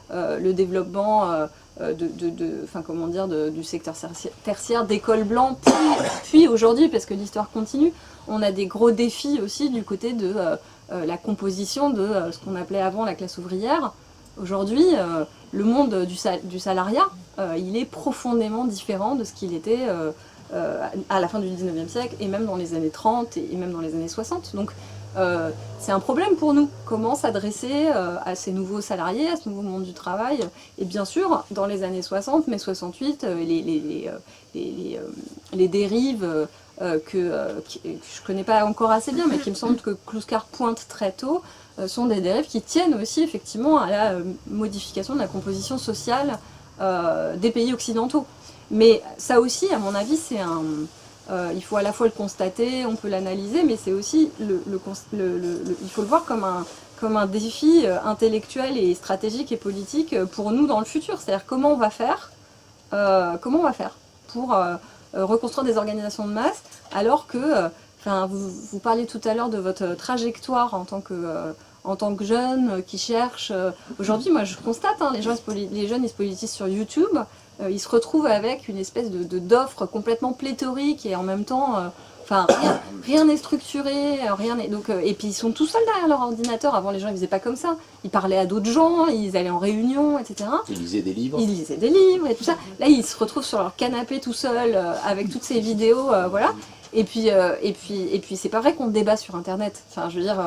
le développement du secteur tertiaire, d'écoles blancs, puis aujourd'hui, parce que l'histoire continue, on a des gros défis aussi du côté de la composition de ce qu'on appelait avant la classe ouvrière. Aujourd'hui, le monde du salariat, il est profondément différent de ce qu'il était à la fin du 19e siècle, et même dans les années 30 et même dans les années 60. Donc c'est un problème pour nous, comment s'adresser à ces nouveaux salariés, à ce nouveau monde du travail. Et bien sûr, dans les années 60, mai 68, les dérives que je ne connais pas encore assez bien, mais qui me semble que Kluskar pointe très tôt, sont des dérives qui tiennent aussi effectivement à la modification de la composition sociale des pays occidentaux. Mais ça aussi, à mon avis, il faut à la fois le constater, on peut l'analyser, mais c'est aussi il faut le voir comme un défi intellectuel et stratégique et politique pour nous dans le futur. C'est-à-dire comment on va faire pour reconstruire des organisations de masse, alors que, vous parliez tout à l'heure de votre trajectoire en tant que jeune qui cherche. Aujourd'hui, moi je constate, hein, les jeunes ils se politisent sur YouTube. Ils se retrouvent avec une espèce d'offre complètement pléthorique et en même temps, rien n'est structuré, et puis ils sont tout seuls derrière leur ordinateur. Avant, les gens ils faisaient pas comme ça. Ils parlaient à d'autres gens, ils allaient en réunion, etc. Ils lisaient des livres. Et tout ça. Là, ils se retrouvent sur leur canapé tout seuls avec toutes ces vidéos, voilà. Et puis c'est pas vrai qu'on débat sur Internet. Enfin, je veux dire,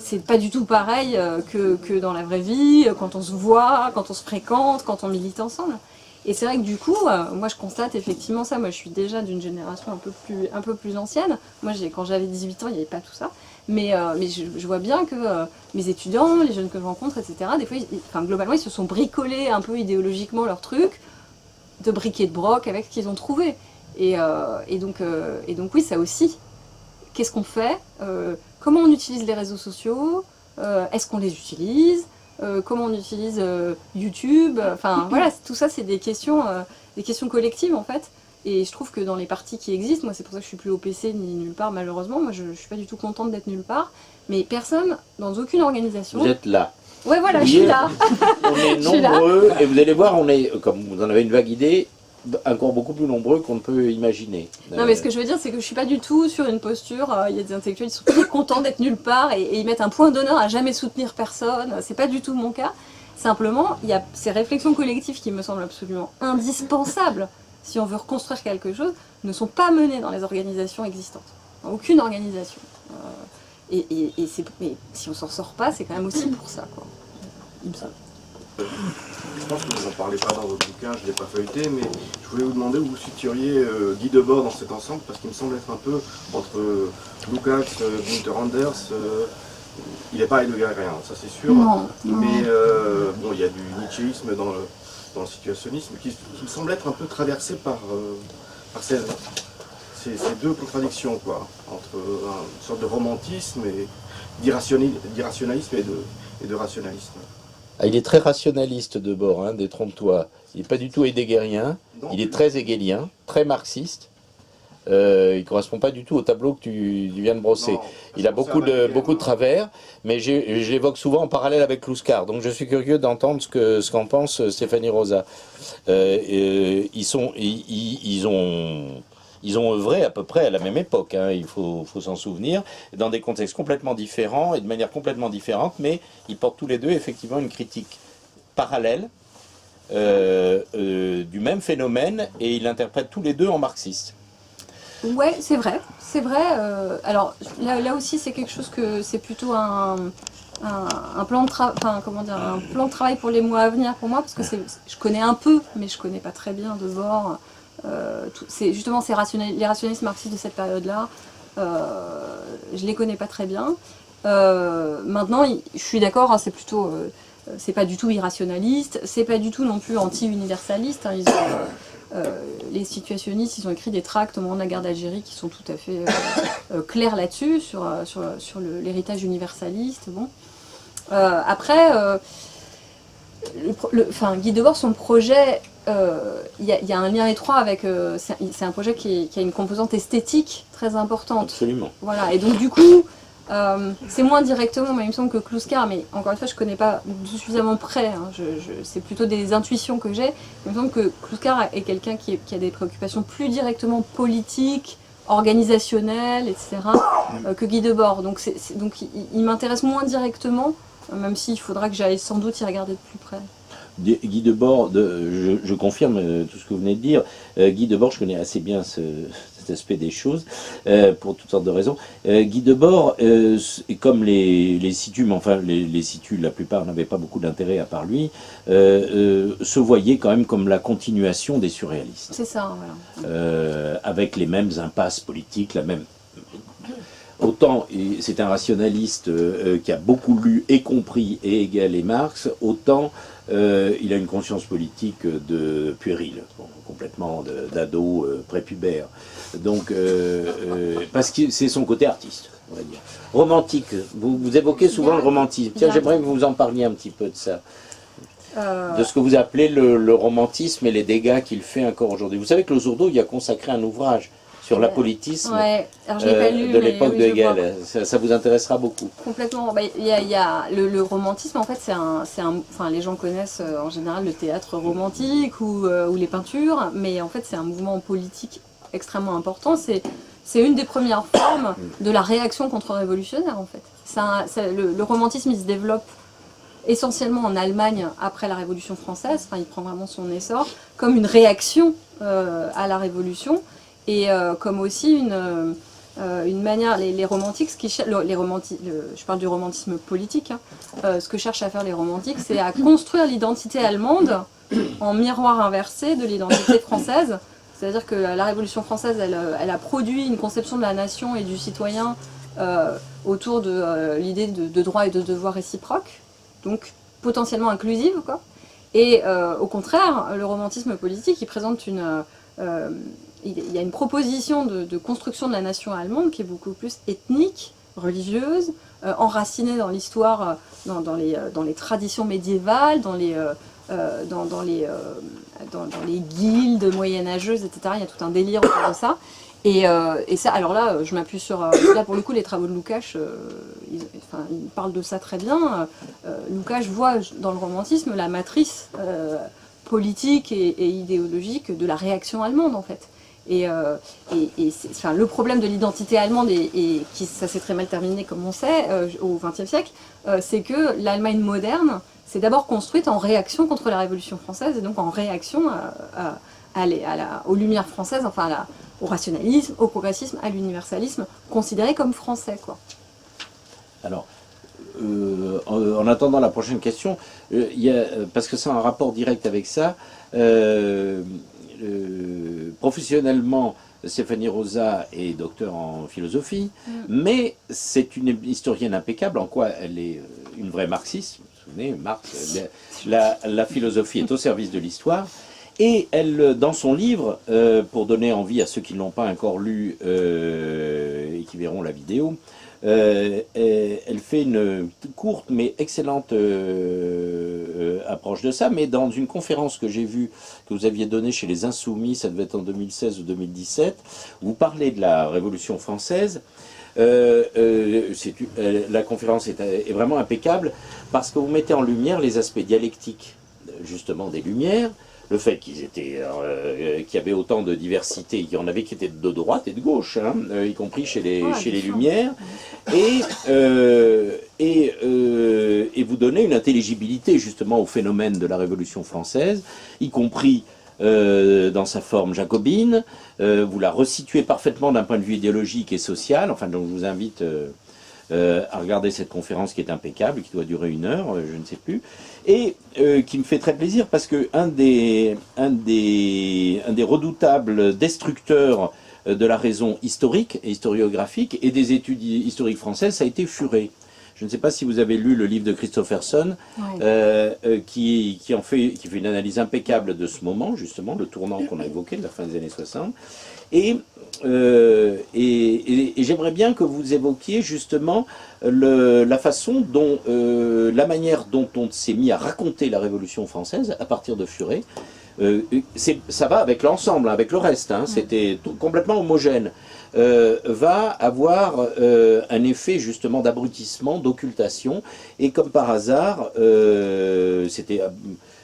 c'est pas du tout pareil que dans la vraie vie, quand on se voit, quand on se fréquente, quand on milite ensemble. Et c'est vrai que du coup, moi je constate effectivement ça. Moi je suis déjà d'une génération un peu plus ancienne. Moi quand j'avais 18 ans, il n'y avait pas tout ça. Mais je vois bien que mes étudiants, les jeunes que je rencontre, etc., des fois, globalement, ils se sont bricolés un peu idéologiquement leur truc, de briques et de broc avec ce qu'ils ont trouvé. Et donc oui, ça aussi. Qu'est-ce qu'on fait? Comment on utilise les réseaux sociaux? Est-ce qu'on les utilise? Comment on utilise YouTube? Voilà, tout ça, c'est des questions collectives en fait. Et je trouve que dans les partis qui existent, moi c'est pour ça que je suis plus au PC ni nulle part malheureusement. Moi je suis pas du tout contente d'être nulle part. Mais personne, dans aucune organisation. Vous êtes là. Ouais, voilà, je suis là. On est nombreux et vous allez voir, on est, comme vous en avez une vague idée, encore beaucoup plus nombreux qu'on ne peut imaginer. Non mais ce que je veux dire c'est que je suis pas du tout sur une posture, il y a des intellectuels qui sont très contents d'être nulle part et ils mettent un point d'honneur à jamais soutenir personne, c'est pas du tout mon cas. Simplement, il y a ces réflexions collectives qui me semblent absolument indispensables si on veut reconstruire quelque chose, ne sont pas menées dans les organisations existantes. Dans aucune organisation. Et si on s'en sort pas, c'est quand même aussi pour ça, quoi. Il me semble. Je pense que vous n'en parlez pas dans votre bouquin, je ne l'ai pas feuilleté, mais je voulais vous demander où vous situeriez Guy Debord dans cet ensemble, parce qu'il me semble être un peu entre Lukács, Günther Anders. Il n'est pas heideggerien, ça c'est sûr. Non. Mais bon, il y a du nietzschéisme dans le situationnisme qui me semble être un peu traversé par ces deux contradictions, quoi, entre une sorte de romantisme et d'irrationalisme et de rationalisme. Ah, il est très rationaliste Debord, hein, détrompe-toi. Il n'est pas du tout heideggerien, il est très hegelien, très marxiste. Il ne correspond pas du tout au tableau que tu viens de brosser. Non, il a beaucoup de travers, mais je l'évoque souvent en parallèle avec Kluskar. Donc je suis curieux d'entendre ce qu'en pense Stéphanie Rosa. Ils ont œuvré à peu près à la même époque, hein, il faut s'en souvenir, dans des contextes complètement différents et de manière complètement différente, mais ils portent tous les deux effectivement une critique parallèle du même phénomène et ils l'interprètent tous les deux en marxiste. Ouais, c'est vrai. Alors là aussi, c'est quelque chose que c'est plutôt un plan de un plan de travail pour les mois à venir pour moi, parce que je connais un peu, mais je connais pas très bien Debord. C'est justement les rationalistes marxistes de cette période-là. Je les connais pas très bien. Maintenant, je suis d'accord, hein, c'est plutôt, c'est pas du tout irrationaliste, c'est pas du tout non plus anti-universaliste. Hein, les situationnistes, ils ont écrit des tracts au moment de la guerre d'Algérie qui sont tout à fait clairs là-dessus, sur l'héritage universaliste. Bon. Après, Guy Debord, son projet, il y a un lien étroit avec. C'est un projet qui a une composante esthétique très importante. Absolument. Voilà, et donc du coup, c'est moins directement, mais il me semble que Kluskar, mais encore une fois, je ne connais pas suffisamment près, hein, c'est plutôt des intuitions que j'ai. Il me semble que Kluskar est quelqu'un qui a des préoccupations plus directement politiques, organisationnelles, etc., que Guy Debord. Donc il m'intéresse moins directement, même s'il faudra que j'aille sans doute y regarder de plus près. Guy Debord, je confirme tout ce que vous venez de dire. Guy Debord, je connais assez bien cet aspect des choses, pour toutes sortes de raisons. Guy Debord, comme les situs, mais enfin les situs, la plupart n'avaient pas beaucoup d'intérêt à part lui, se voyaient quand même comme la continuation des surréalistes. C'est ça, voilà. Avec les mêmes impasses politiques, la même... Autant c'est un rationaliste qui a beaucoup lu et compris et Hegel et Marx, autant il a une conscience politique de puéril, complètement d'ado prépubère. Donc, parce que c'est son côté artiste, on va dire. Romantique, vous évoquez souvent le romantisme. Tiens, j'aimerais que vous en parliez un petit peu de ça. De ce que vous appelez le romantisme et les dégâts qu'il fait encore aujourd'hui. Vous savez que Losurdo y a consacré un ouvrage sur l'apolitisme de l'époque de Hegel. Ça vous intéressera beaucoup. Complètement. Il y a le romantisme, en fait, enfin, les gens connaissent en général le théâtre romantique ou les peintures, mais en fait, c'est un mouvement politique extrêmement important. C'est une des premières formes de la réaction contre-révolutionnaire, en fait. Le romantisme, il se développe essentiellement en Allemagne après la Révolution française. Enfin, il prend vraiment son essor comme une réaction à la Révolution. Et comme aussi une manière, les romantiques, je parle du romantisme politique, hein, ce que cherchent à faire les romantiques, c'est à construire l'identité allemande en miroir inversé de l'identité française. C'est-à-dire que la Révolution française, elle a produit une conception de la nation et du citoyen autour de l'idée de droits et de devoirs réciproques, donc potentiellement inclusive, quoi. Et au contraire, le romantisme politique, il présente il y a une proposition de construction de la nation allemande qui est beaucoup plus ethnique, religieuse, enracinée dans l'histoire, dans les traditions médiévales, dans les guildes moyenâgeuses, etc. Il y a tout un délire autour de ça. Et ça, alors là, je m'appuie sur... là, pour le coup, les travaux de Lukács, ils parlent de ça très bien. Lukács voit dans le romantisme la matrice politique et idéologique de la réaction allemande, en fait. Le problème de l'identité allemande, ça s'est très mal terminé, comme on sait, au XXe siècle, c'est que l'Allemagne moderne, c'est d'abord construite en réaction contre la Révolution française, et donc en réaction aux Lumières françaises, enfin au rationalisme, au progressisme, à l'universalisme, considéré comme français, quoi. Alors, en attendant la prochaine question, parce que c'est un rapport direct avec ça, professionnellement, Stéphanie Rosa est docteur en philosophie, mais c'est une historienne impeccable, en quoi elle est une vraie marxiste. Vous vous souvenez, Marx, la philosophie est au service de l'histoire. Et elle, dans son livre, pour donner envie à ceux qui ne l'ont pas encore lu et qui verront la vidéo, elle fait une courte mais excellente approche de ça, mais dans une conférence que j'ai vue, que vous aviez donnée chez les Insoumis, ça devait être en 2016 ou 2017, vous parlez de la Révolution française. La conférence est vraiment impeccable parce que vous mettez en lumière les aspects dialectiques justement des Lumières, le fait qu'il y avait autant de diversité, il y en avait qui étaient de droite et de gauche, hein, y compris chez les Lumières, et vous donnez une intelligibilité justement au phénomène de la Révolution française, y compris dans sa forme jacobine, vous la resituez parfaitement d'un point de vue idéologique et social, enfin donc je vous invite à regarder cette conférence qui est impeccable, qui doit durer 1 heure, je ne sais plus, et qui me fait très plaisir parce que un des redoutables destructeurs de la raison historique et historiographique et des études historiques françaises, ça a été Furet. Je ne sais pas si vous avez lu le livre de Christopherson, qui fait une analyse impeccable de ce moment, justement, le tournant qu'on a évoqué de la fin des années 60. Et j'aimerais bien que vous évoquiez justement la façon dont, la manière dont on s'est mis à raconter la Révolution française à partir de Furet. Ça va avec l'ensemble, avec le reste, hein, c'était complètement homogène. Va avoir un effet justement d'abrutissement, d'occultation, et comme par hasard,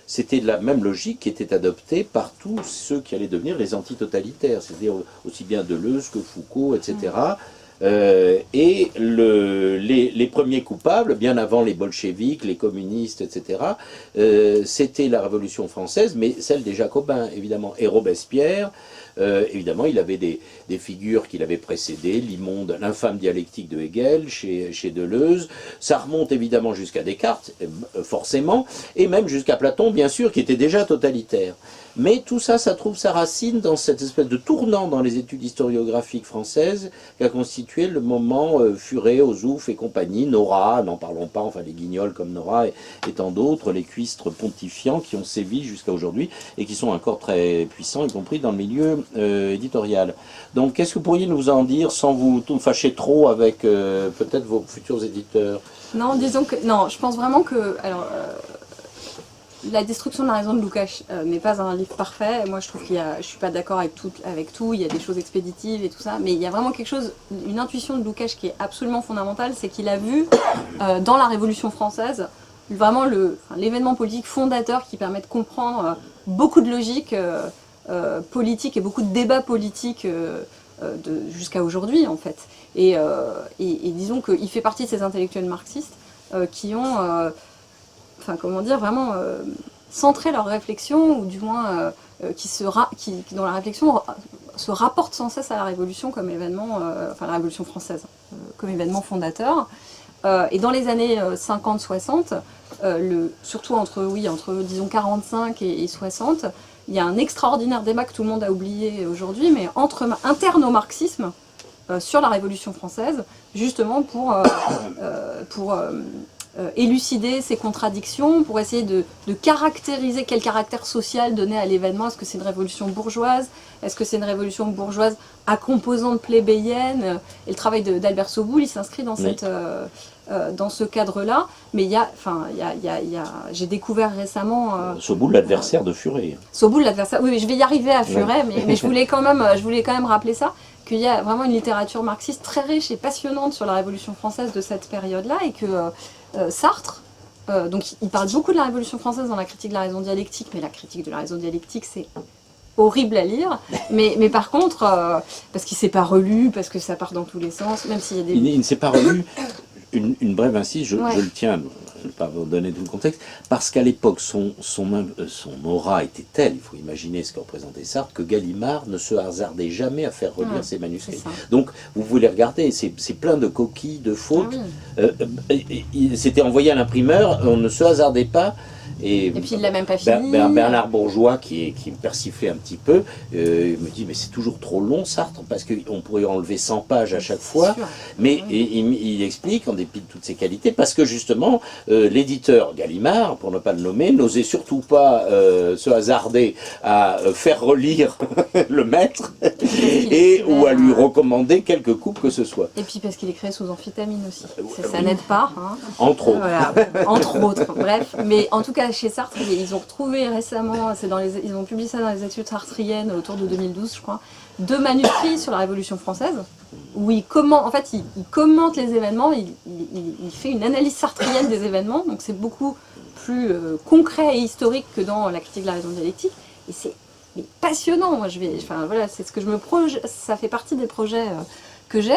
c'était la même logique qui était adoptée par tous ceux qui allaient devenir les antitotalitaires, c'est-à-dire aussi bien Deleuze que Foucault, etc. Et les premiers coupables, bien avant les bolcheviks, les communistes, etc., c'était la Révolution française, mais celle des Jacobins, évidemment, et Robespierre. Évidemment, il avait des figures qui l'avaient précédé, l'infâme dialectique de Hegel chez Deleuze. Ça remonte évidemment jusqu'à Descartes, forcément, et même jusqu'à Platon, bien sûr, qui était déjà totalitaire. Mais tout ça, ça trouve sa racine dans cette espèce de tournant dans les études historiographiques françaises qu'a constitué le moment Furet, Ozouf et compagnie, Nora, n'en parlons pas, enfin les guignols comme Nora et tant d'autres, les cuistres pontifiants qui ont sévi jusqu'à aujourd'hui et qui sont encore très puissants, y compris dans le milieu éditorial. Donc qu'est-ce que vous pourriez nous en dire sans vous fâcher trop avec peut-être vos futurs éditeurs? Non, disons que... Non, je pense vraiment que... Alors, La destruction de la raison de Lukács n'est pas un livre parfait. Moi, je trouve je suis pas d'accord avec tout. Il y a des choses expéditives et tout ça, mais il y a vraiment quelque chose, une intuition de Lukács qui est absolument fondamentale, c'est qu'il a vu dans la Révolution française vraiment l'événement politique fondateur qui permet de comprendre beaucoup de logique politique et beaucoup de débats politiques jusqu'à aujourd'hui, en fait. Et disons qu'il fait partie de ces intellectuels marxistes qui ont vraiment centrer leur réflexion, ou du moins qui dans la réflexion se rapportent sans cesse à la Révolution comme événement, la Révolution française, comme événement fondateur. Et dans les années 50-60, surtout entre disons 45 et 60, il y a un extraordinaire débat que tout le monde a oublié aujourd'hui, mais interne au marxisme, sur la Révolution française, justement pour élucider ces contradictions, pour essayer de caractériser quel caractère social donner à l'événement. Est-ce que c'est une révolution bourgeoise? Est-ce que c'est une révolution bourgeoise à composante plébéienne? Et le travail d'Albert Soboul, il s'inscrit dans dans ce cadre-là. Mais j'ai découvert récemment... Soboul, l'adversaire de Furet. Soboul, l'adversaire... Oui, mais je vais y arriver à Furet, mais je voulais quand même rappeler ça, qu'il y a vraiment une littérature marxiste très riche et passionnante sur la Révolution française de cette période-là, et que Sartre, donc il parle beaucoup de la Révolution française dans la critique de la raison dialectique, mais la critique de la raison dialectique, c'est horrible à lire, mais par contre, parce qu'il ne s'est pas relu, parce que ça part dans tous les sens, même s'il y a des... Il ne s'est pas relu, une brève incise, je le tiens ne pas vous donner tout le contexte, parce qu'à l'époque, son aura était telle, il faut imaginer ce que représentait Sartre, que Gallimard ne se hasardait jamais à faire relire ses manuscrits. Donc, vous pouvez les regarder, c'est plein de coquilles, de fautes. C'était envoyé à l'imprimeur, on ne se hasardait pas. Et puis il l'a même pas fini. Bernard Bourgeois, qui me persiflait un petit peu, me dit mais c'est toujours trop long Sartre, parce qu'on pourrait enlever 100 pages à chaque fois. Mais il explique, en dépit de toutes ses qualités, parce que justement, l'éditeur Gallimard, pour ne pas le nommer, n'osait surtout pas se hasarder à faire relire le maître, ou à lui recommander quelques coupes que ce soit. Et puis parce qu'il est créé sous amphétamine aussi. Ça n'aide pas. Hein. Entre autres. Voilà, entre autres, bref. Mais en tout cas, chez Sartre, ils ont retrouvé récemment, ils ont publié ça dans les études sartriennes autour de 2012, je crois, 2 manuscrits sur la Révolution française, où il commente les événements, il fait une analyse sartrienne des événements, donc c'est beaucoup plus concret et historique que dans la critique de la raison dialectique, et c'est passionnant. Moi, voilà, c'est ce que je me projette, ça fait partie des projets que j'ai.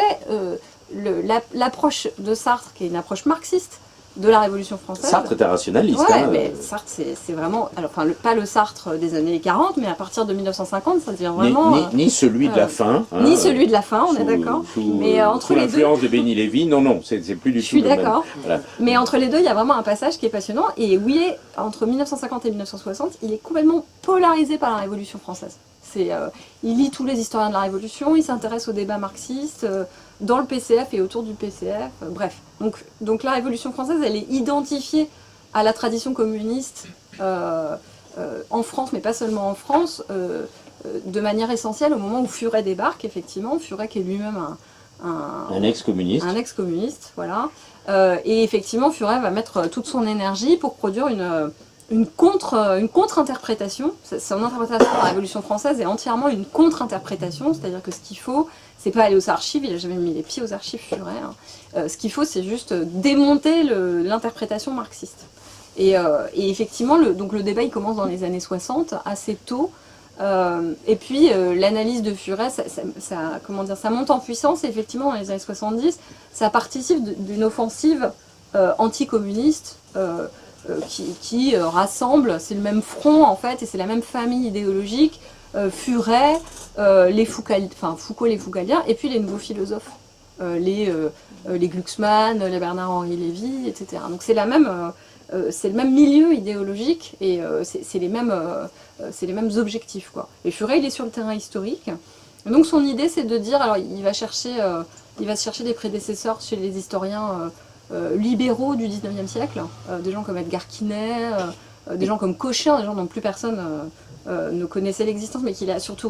L'approche de Sartre, qui est une approche marxiste, de la Révolution française. Sartre est un rationaliste. Ouais, mais Sartre, c'est vraiment... Alors, pas le Sartre des années 40, mais à partir de 1950, ça devient vraiment... Ni celui de la fin. Ni celui de la fin, on est d'accord. Mais sous l'influence de Béni Lévy, non, c'est plus du tout. Je suis d'accord. Voilà. Mais entre les deux, il y a vraiment un passage qui est passionnant. Et où il est, entre 1950 et 1960, il est complètement polarisé par la Révolution française. Il lit tous les historiens de la Révolution, il s'intéresse au débat marxiste, dans le PCF et autour du PCF, bref. Donc la Révolution française, elle est identifiée à la tradition communiste en France, mais pas seulement en France, de manière essentielle au moment où Furet débarque, effectivement. Furet qui est lui-même un ex-communiste. Un ex-communiste, voilà. Et effectivement, Furet va mettre toute son énergie pour produire une contre-interprétation. Son interprétation de la Révolution française est entièrement une contre-interprétation, c'est-à-dire que ce qu'il faut, c'est pas aller aux archives, il n'a jamais mis les pieds aux archives Furet. Ce qu'il faut, c'est juste démonter l'interprétation marxiste. Et effectivement, donc le débat il commence dans les années 60, assez tôt. Et puis l'analyse de Furet, ça monte en puissance, et effectivement dans les années 70, ça participe d'une offensive anticommuniste qui rassemble, c'est le même front en fait, et c'est la même famille idéologique, Furet, Foucault, les Foucauldiens, et puis les nouveaux philosophes, les Glucksmann, les Bernard-Henri Lévy, etc. Donc c'est le même milieu idéologique, et c'est les mêmes objectifs, quoi. Et Furet, il est sur le terrain historique. Et donc son idée, c'est de dire, alors il va chercher des prédécesseurs chez les historiens libéraux du 19e siècle, des gens comme Edgar Quinet, des gens comme Cochin, des gens dont plus personne ne connaissait l'existence, mais qu'il a surtout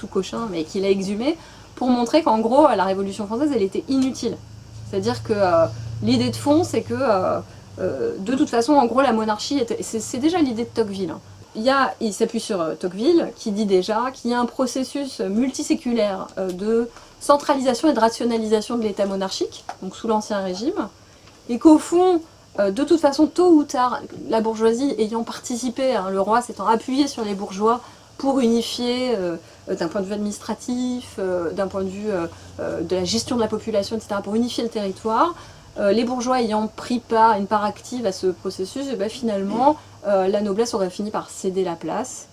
Cochin, mais qu'il a exhumé, pour montrer qu'en gros, la Révolution française, elle était inutile. C'est-à-dire que l'idée de fond, c'est que de toute façon, en gros, la monarchie, c'est déjà l'idée de Tocqueville. Il s'appuie sur Tocqueville, qui dit déjà qu'il y a un processus multiséculaire de centralisation et de rationalisation de l'État monarchique, donc sous l'Ancien Régime, et qu'au fond, de toute façon, tôt ou tard, la bourgeoisie ayant participé, le roi s'étant appuyé sur les bourgeois pour unifier, d'un point de vue administratif, d'un point de vue de la gestion de la population, etc., pour unifier le territoire, les bourgeois ayant pris une part active à ce processus, et finalement, la noblesse aurait fini par céder la place,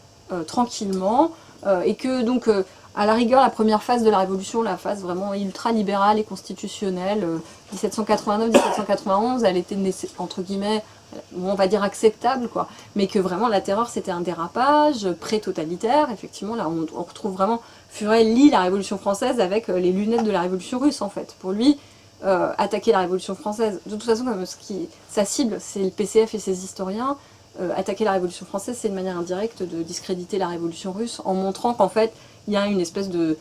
tranquillement, et que donc, à la rigueur, la première phase de la Révolution, la phase vraiment ultra-libérale et constitutionnelle, 1789-1791, elle était, entre guillemets, on va dire acceptable, quoi. Mais que vraiment la terreur, c'était un dérapage pré-totalitaire. Effectivement, là, on retrouve vraiment... Furet lit la Révolution française avec les lunettes de la Révolution russe, en fait. Pour lui, attaquer la Révolution française, de toute façon, comme sa cible, c'est le PCF et ses historiens, attaquer la Révolution française, c'est une manière indirecte de discréditer la Révolution russe, en montrant qu'en fait, il y a une espèce de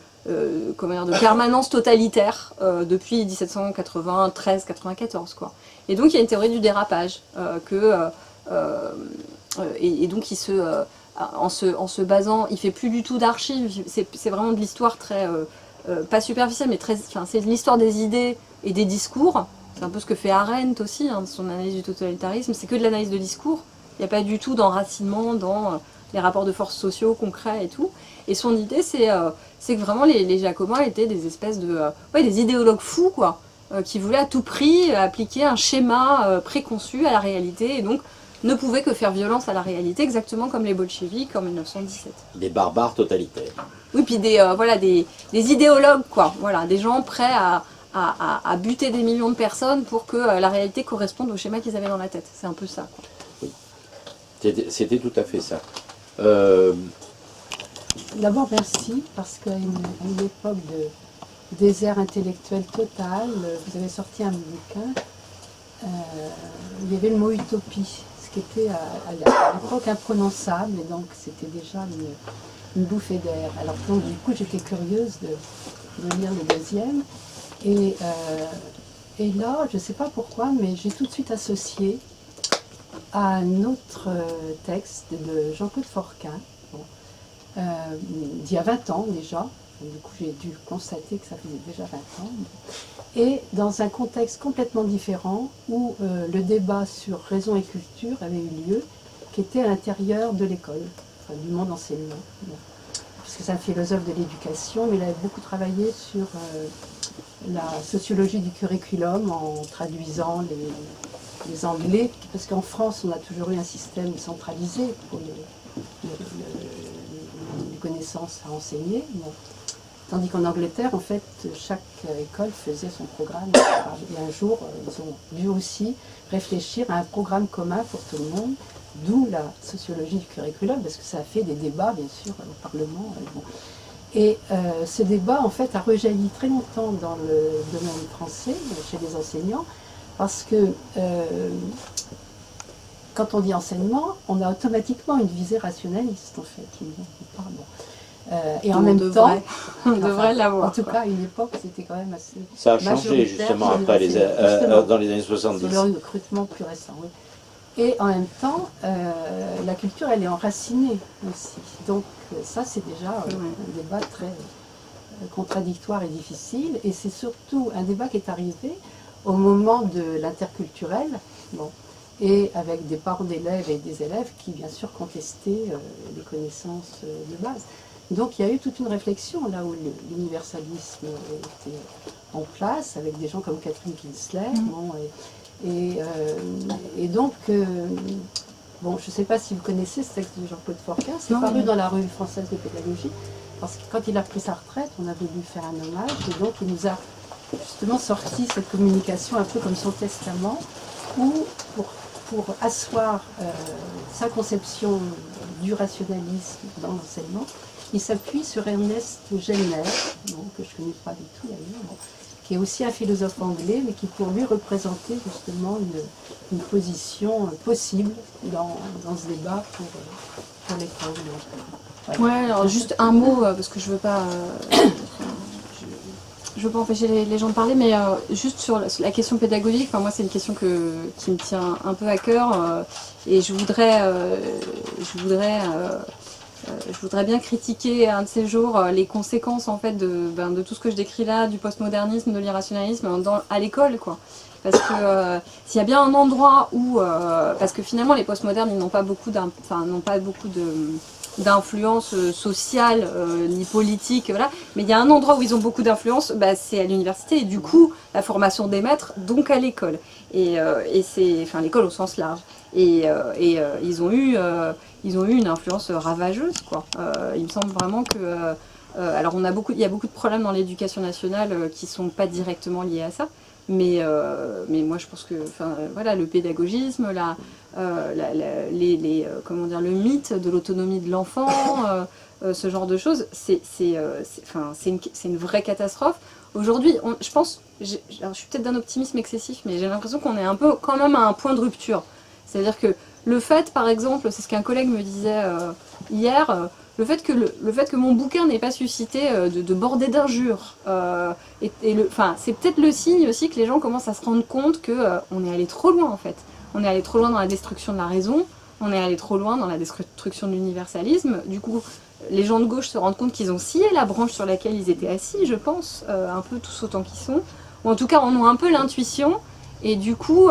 permanence totalitaire depuis 1793-94, quoi. Et donc il y a une théorie du dérapage, et donc en se basant, il fait plus du tout d'archives, c'est vraiment de l'histoire très, pas superficielle, mais c'est de l'histoire des idées et des discours. C'est un peu ce que fait Arendt aussi, son analyse du totalitarisme, c'est que de l'analyse de discours, il n'y a pas du tout d'enracinement dans les rapports de force sociaux concrets et tout. Et son idée, c'est que vraiment les Jacobins étaient des espèces de... des idéologues fous, quoi, qui voulait à tout prix appliquer un schéma préconçu à la réalité, et donc ne pouvait que faire violence à la réalité, exactement comme les bolcheviks en 1917. Des barbares totalitaires. Oui, puis des idéologues, quoi. Voilà, des gens prêts à buter des millions de personnes pour que la réalité corresponde au schéma qu'ils avaient dans la tête. C'est un peu ça, quoi. C'était tout à fait ça. D'abord, merci, parce qu'à une époque de désert intellectuel total, vous avez sorti un bouquin, il y avait le mot utopie, ce qui était à l'époque imprononçable, et donc c'était déjà une bouffée d'air. Alors donc du coup j'étais curieuse de lire le deuxième, et là, je ne sais pas pourquoi, mais j'ai tout de suite associé à un autre texte de Jean-Claude Forquin, d'il y a 20 ans déjà. Du coup, j'ai dû constater que ça faisait déjà 20 ans. Et dans un contexte complètement différent, où le débat sur raison et culture avait eu lieu, qui était à l'intérieur de l'école, enfin, du monde enseignement. Parce que c'est un philosophe de l'éducation, mais il avait beaucoup travaillé sur la sociologie du curriculum en traduisant les Anglais, parce qu'en France, on a toujours eu un système centralisé pour les connaissances à enseigner. Bon. Tandis qu'en Angleterre, en fait, chaque école faisait son programme. Et un jour, ils ont dû aussi réfléchir à un programme commun pour tout le monde, d'où la sociologie du curriculum, parce que ça a fait des débats, bien sûr, au Parlement. Bon. Et ce débat, en fait, a rejailli très longtemps dans le domaine français, chez les enseignants, parce que quand on dit enseignement, on a automatiquement une visée rationaliste, en fait. Et en même temps, on devrait l'avoir. En tout cas, à une époque, c'était quand même assez. Ça a changé justement après dans les années 70. C'est le recrutement plus récent, oui. Et en même temps, la culture, elle est enracinée aussi. Donc ça, c'est déjà un débat très contradictoire et difficile. Et c'est surtout un débat qui est arrivé au moment de l'interculturel, bon, et avec des parents d'élèves et des élèves qui, bien sûr, contestaient les connaissances de base. Donc il y a eu toute une réflexion là où l'universalisme était en place, avec des gens comme Catherine Kinsler. Bon, et donc, bon, je ne sais pas si vous connaissez ce texte de Jean-Claude Forquin, c'est paru dans la Revue française de pédagogie, parce que quand il a pris sa retraite, on a voulu faire un hommage, et donc il nous a justement sorti cette communication un peu comme son testament, où pour asseoir sa conception du rationalisme dans l'enseignement, il s'appuie sur Ernest Jellner, que je ne connais pas du tout d'ailleurs, qui est aussi un philosophe anglais, mais qui pour lui représentait justement une position possible dans ce débat pour l'école. Voilà. Ouais, alors juste un mot, parce que je veux pas empêcher les gens de parler, mais juste sur la question pédagogique, moi c'est une question qui me tient un peu à cœur, et je voudrais bien critiquer un de ces jours les conséquences en fait de tout ce que je décris là, du postmodernisme, de l'irrationalisme à l'école, quoi. Parce que s'il y a bien un endroit où, parce que finalement les postmodernes ils n'ont pas beaucoup d'influence sociale ni politique, voilà. Mais il y a un endroit où ils ont beaucoup d'influence, c'est à l'université, et du coup la formation des maîtres, donc à l'école. Et c'est, enfin l'école au sens large. Et ils ont eu une influence ravageuse, quoi. Il me semble vraiment que, alors il y a beaucoup de problèmes dans l'éducation nationale qui sont pas directement liés à ça. Mais moi je pense que, voilà, le pédagogisme, le mythe de l'autonomie de l'enfant, ce genre de choses, c'est une vraie catastrophe. Aujourd'hui, je pense, alors je suis peut-être d'un optimisme excessif, mais j'ai l'impression qu'on est un peu quand même à un point de rupture. C'est-à-dire que le fait, par exemple, c'est ce qu'un collègue me disait hier, le fait que mon bouquin n'ait pas suscité de bordées d'injures, c'est peut-être le signe aussi que les gens commencent à se rendre compte qu'on est allé trop loin en fait. On est allé trop loin dans la destruction de la raison, on est allé trop loin dans la destruction de l'universalisme. Du coup, les gens de gauche se rendent compte qu'ils ont scié la branche sur laquelle ils étaient assis, je pense, un peu tous autant qu'ils sont. Ou en tout cas, on a un peu l'intuition, et du coup...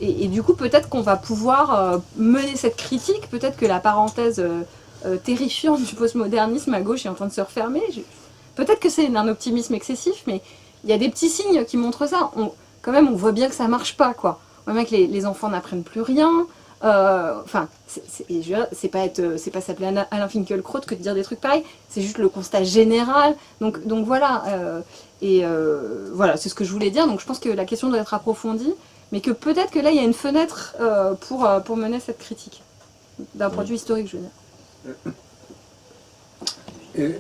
du coup, peut-être qu'on va pouvoir mener cette critique, peut-être que la parenthèse terrifiante du postmodernisme à gauche est en train de se refermer. Peut-être que c'est un optimisme excessif, mais il y a des petits signes qui montrent ça. Quand même, on voit bien que ça marche pas, quoi. On voit bien que les enfants n'apprennent plus rien. Enfin, c'est pas s'appeler Alain Finkielkraut que de dire des trucs pareils. C'est juste le constat général. Donc voilà. Voilà, c'est ce que je voulais dire. Donc je pense que la question doit être approfondie, mais que peut-être que là, il y a une fenêtre pour mener cette critique. D'un point de vue historique, je veux dire.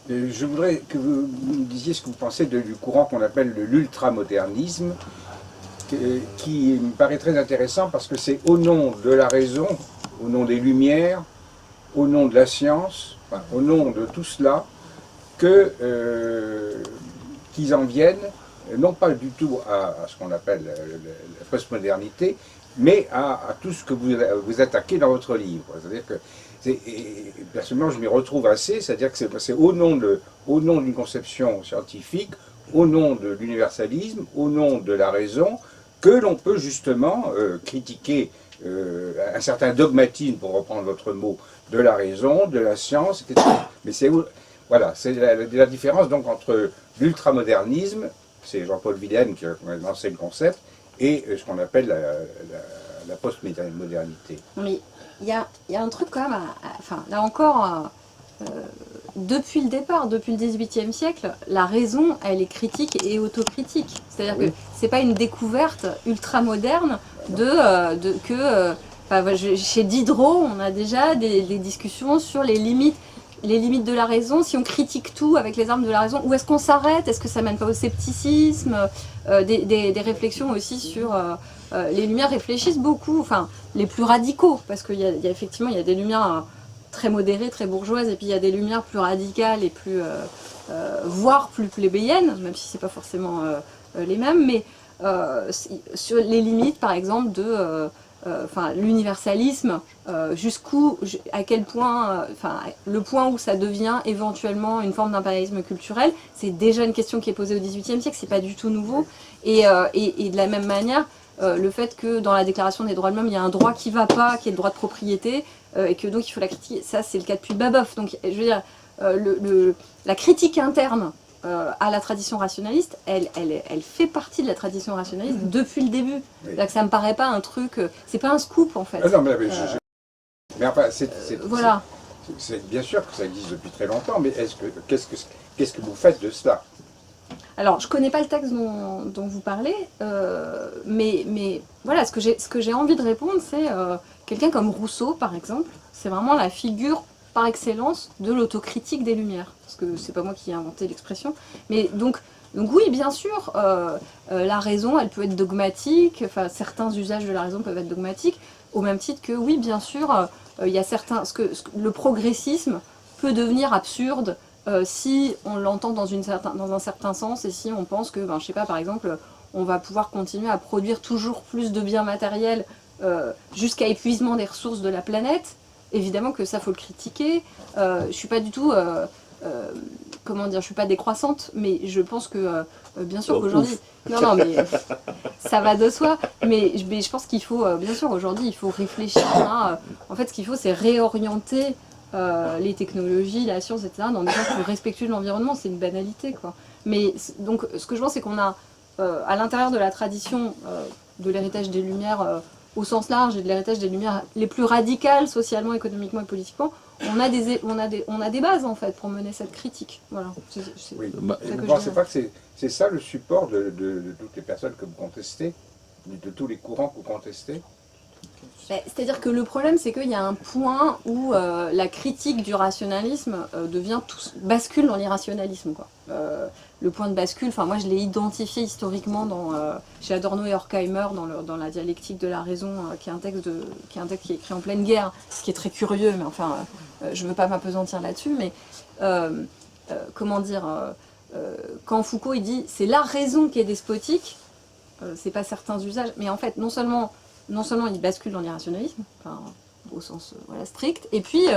Je voudrais que vous me disiez ce que vous pensez du courant qu'on appelle l'ultramodernisme, qui me paraît très intéressant parce que c'est au nom de la raison, au nom des Lumières, au nom de la science, enfin, au nom de tout cela, qu'ils en viennent, non pas du tout à ce qu'on appelle la postmodernité, mais à tout ce que vous attaquez dans votre livre. C'est-à-dire que, personnellement, je m'y retrouve assez, c'est-à-dire que c'est au nom d'une conception scientifique, au nom de l'universalisme, au nom de la raison, que l'on peut justement critiquer un certain dogmatisme, pour reprendre votre mot, de la raison, de la science, etc. Mais c'est la différence donc entre l'ultramodernisme, c'est Jean-Paul Villene qui a lancé le concept, et ce qu'on appelle la postmodernité. Mais il y a un truc quand même, enfin là encore, depuis le départ, depuis le XVIIIe siècle, la raison, elle est critique et autocritique. C'est-à-dire que c'est pas une découverte ultra-moderne chez Diderot, on a déjà des discussions sur les limites de la raison. Si on critique tout avec les armes de la raison, où est-ce qu'on s'arrête? Est-ce que ça mène pas au scepticisme? Des réflexions aussi sur... les Lumières réfléchissent beaucoup, enfin les plus radicaux, parce qu'il y a effectivement il y a des Lumières très modérées, très bourgeoises, et puis il y a des Lumières plus radicales et plus, voire plus plébéiennes, même si c'est pas forcément les mêmes, mais sur les limites par exemple de l'universalisme, à quel point, le point où ça devient éventuellement une forme d'impérialisme culturel, c'est déjà une question qui est posée au XVIIIe siècle, c'est pas du tout nouveau, et de la même manière, le fait que dans la Déclaration des droits de l'homme, il y a un droit qui ne va pas, qui est le droit de propriété, et que donc il faut la critiquer. Ça, c'est le cas depuis Babeuf. Donc, je veux dire, la critique interne à la tradition rationaliste, elle fait partie de la tradition rationaliste depuis le début. Oui. Ça ne me paraît pas un truc... c'est pas un scoop, en fait. Non, mais enfin, voilà. C'est bien sûr que ça existe depuis très longtemps, mais qu'est-ce que vous faites de cela? Alors, je ne connais pas le texte dont vous parlez, mais voilà, ce que j'ai envie de répondre, c'est quelqu'un comme Rousseau, par exemple, c'est vraiment la figure par excellence de l'autocritique des Lumières. Parce que c'est pas moi qui ai inventé l'expression. Mais donc oui, bien sûr, la raison, elle peut être dogmatique, enfin, certains usages de la raison peuvent être dogmatiques, au même titre que, oui, bien sûr, il y a certains... le progressisme peut devenir absurde, si on l'entend dans un certain sens et si on pense que, je sais pas, par exemple, on va pouvoir continuer à produire toujours plus de biens matériels jusqu'à épuisement des ressources de la planète, évidemment que ça faut le critiquer. Je suis pas du tout, je suis pas décroissante, mais je pense que, bien sûr qu'aujourd'hui... Non, mais ça va de soi, mais je pense qu'il faut, bien sûr, aujourd'hui, il faut réfléchir à... En fait, ce qu'il faut, c'est réorienter les technologies, la science, etc., dans des sens plus respectueux de l'environnement. C'est une banalité, quoi. Mais donc, ce que je pense, c'est qu'on a, à l'intérieur de la tradition de l'héritage des Lumières au sens large et de l'héritage des Lumières les plus radicales, socialement, économiquement et politiquement, on a des bases, en fait, pour mener cette critique. Voilà. Oui. Vous ne pensez pas que c'est ça le support de toutes les personnes que vous contestez, de tous les courants que vous contestez? C'est-à-dire que le problème, c'est qu'il y a un point où la critique du rationalisme bascule dans l'irrationalisme, quoi. Le point de bascule, moi je l'ai identifié historiquement chez Adorno et Horkheimer dans la dialectique de la raison, qui est un texte qui est écrit en pleine guerre, ce qui est très curieux, mais enfin, je ne veux pas m'apesantir là-dessus, mais quand Foucault il dit c'est la raison qui est despotique, c'est pas certains usages, mais en fait non seulement il bascule dans l'irrationalisme, au sens strict, et puis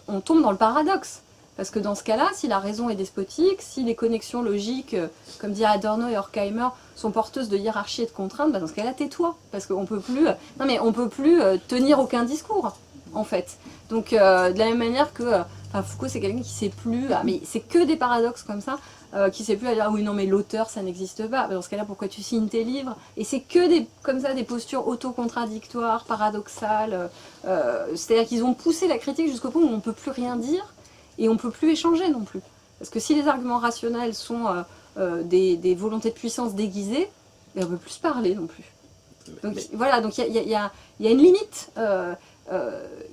on tombe dans le paradoxe. Parce que dans ce cas-là, si la raison est despotique, si les connexions logiques, comme dit Adorno et Horkheimer, sont porteuses de hiérarchie et de contraintes, dans ce cas-là, tais-toi. Parce qu'on peut plus, tenir aucun discours, en fait. Donc, de la même manière que, Enfin, Foucault, c'est quelqu'un qui sait plus, mais c'est que des paradoxes comme ça, qui sait plus à dire, ah oui, non, mais l'auteur, ça n'existe pas. Dans ce cas-là, pourquoi tu signes tes livres? Et c'est que comme ça, des postures auto-contradictoires, paradoxales. C'est-à-dire qu'ils ont poussé la critique jusqu'au point où on ne peut plus rien dire et on ne peut plus échanger non plus. Parce que si les arguments rationnels sont des volontés de puissance déguisées, on ne peut plus se parler non plus. Donc voilà, donc il y a une limite.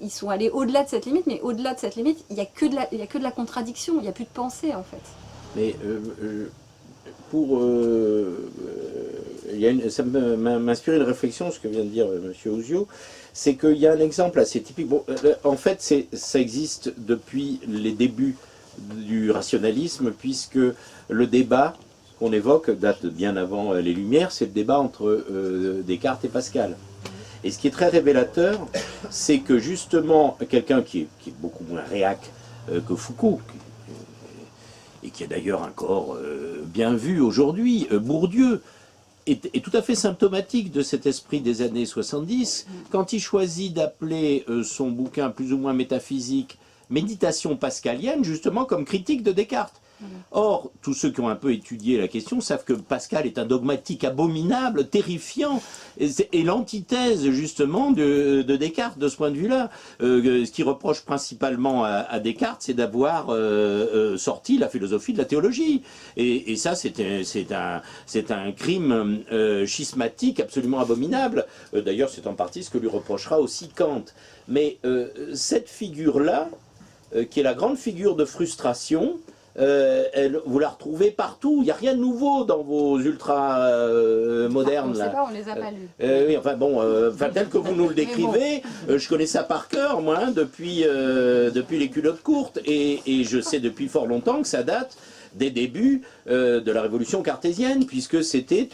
Ils sont allés au-delà de cette limite, mais au-delà de cette limite, il n'y a que de la contradiction, il n'y a plus de pensée en fait. Mais ça m'inspire une réflexion, ce que vient de dire M. Ouzio, c'est qu'il y a un exemple assez typique. Bon, en fait, ça existe depuis les débuts du rationalisme, puisque le débat qu'on évoque date bien avant les Lumières, c'est le débat entre Descartes et Pascal. Et ce qui est très révélateur, c'est que justement, quelqu'un qui est beaucoup moins réac que Foucault, et qui a d'ailleurs un corps bien vu aujourd'hui, Bourdieu, est tout à fait symptomatique de cet esprit des années 70, quand il choisit d'appeler son bouquin plus ou moins métaphysique « Méditation pascalienne », justement comme critique de Descartes. Or, tous ceux qui ont un peu étudié la question savent que Pascal est un dogmatique abominable, terrifiant, et l'antithèse justement de Descartes de ce point de vue-là. Ce qu'il reproche principalement à Descartes, c'est d'avoir sorti la philosophie de la théologie. Et ça, c'est un crime schismatique absolument abominable. D'ailleurs, c'est en partie ce que lui reprochera aussi Kant. Mais cette figure-là, qui est la grande figure de frustration, vous la retrouvez partout, il n'y a rien de nouveau dans vos ultra modernes. On ne sait pas, on les a pas lus. Oui, enfin bon, tel que vous nous le décrivez, je connais ça par cœur, moi, depuis les culottes courtes, et je sais depuis fort longtemps que ça date des débuts de la révolution cartésienne, puisque c'était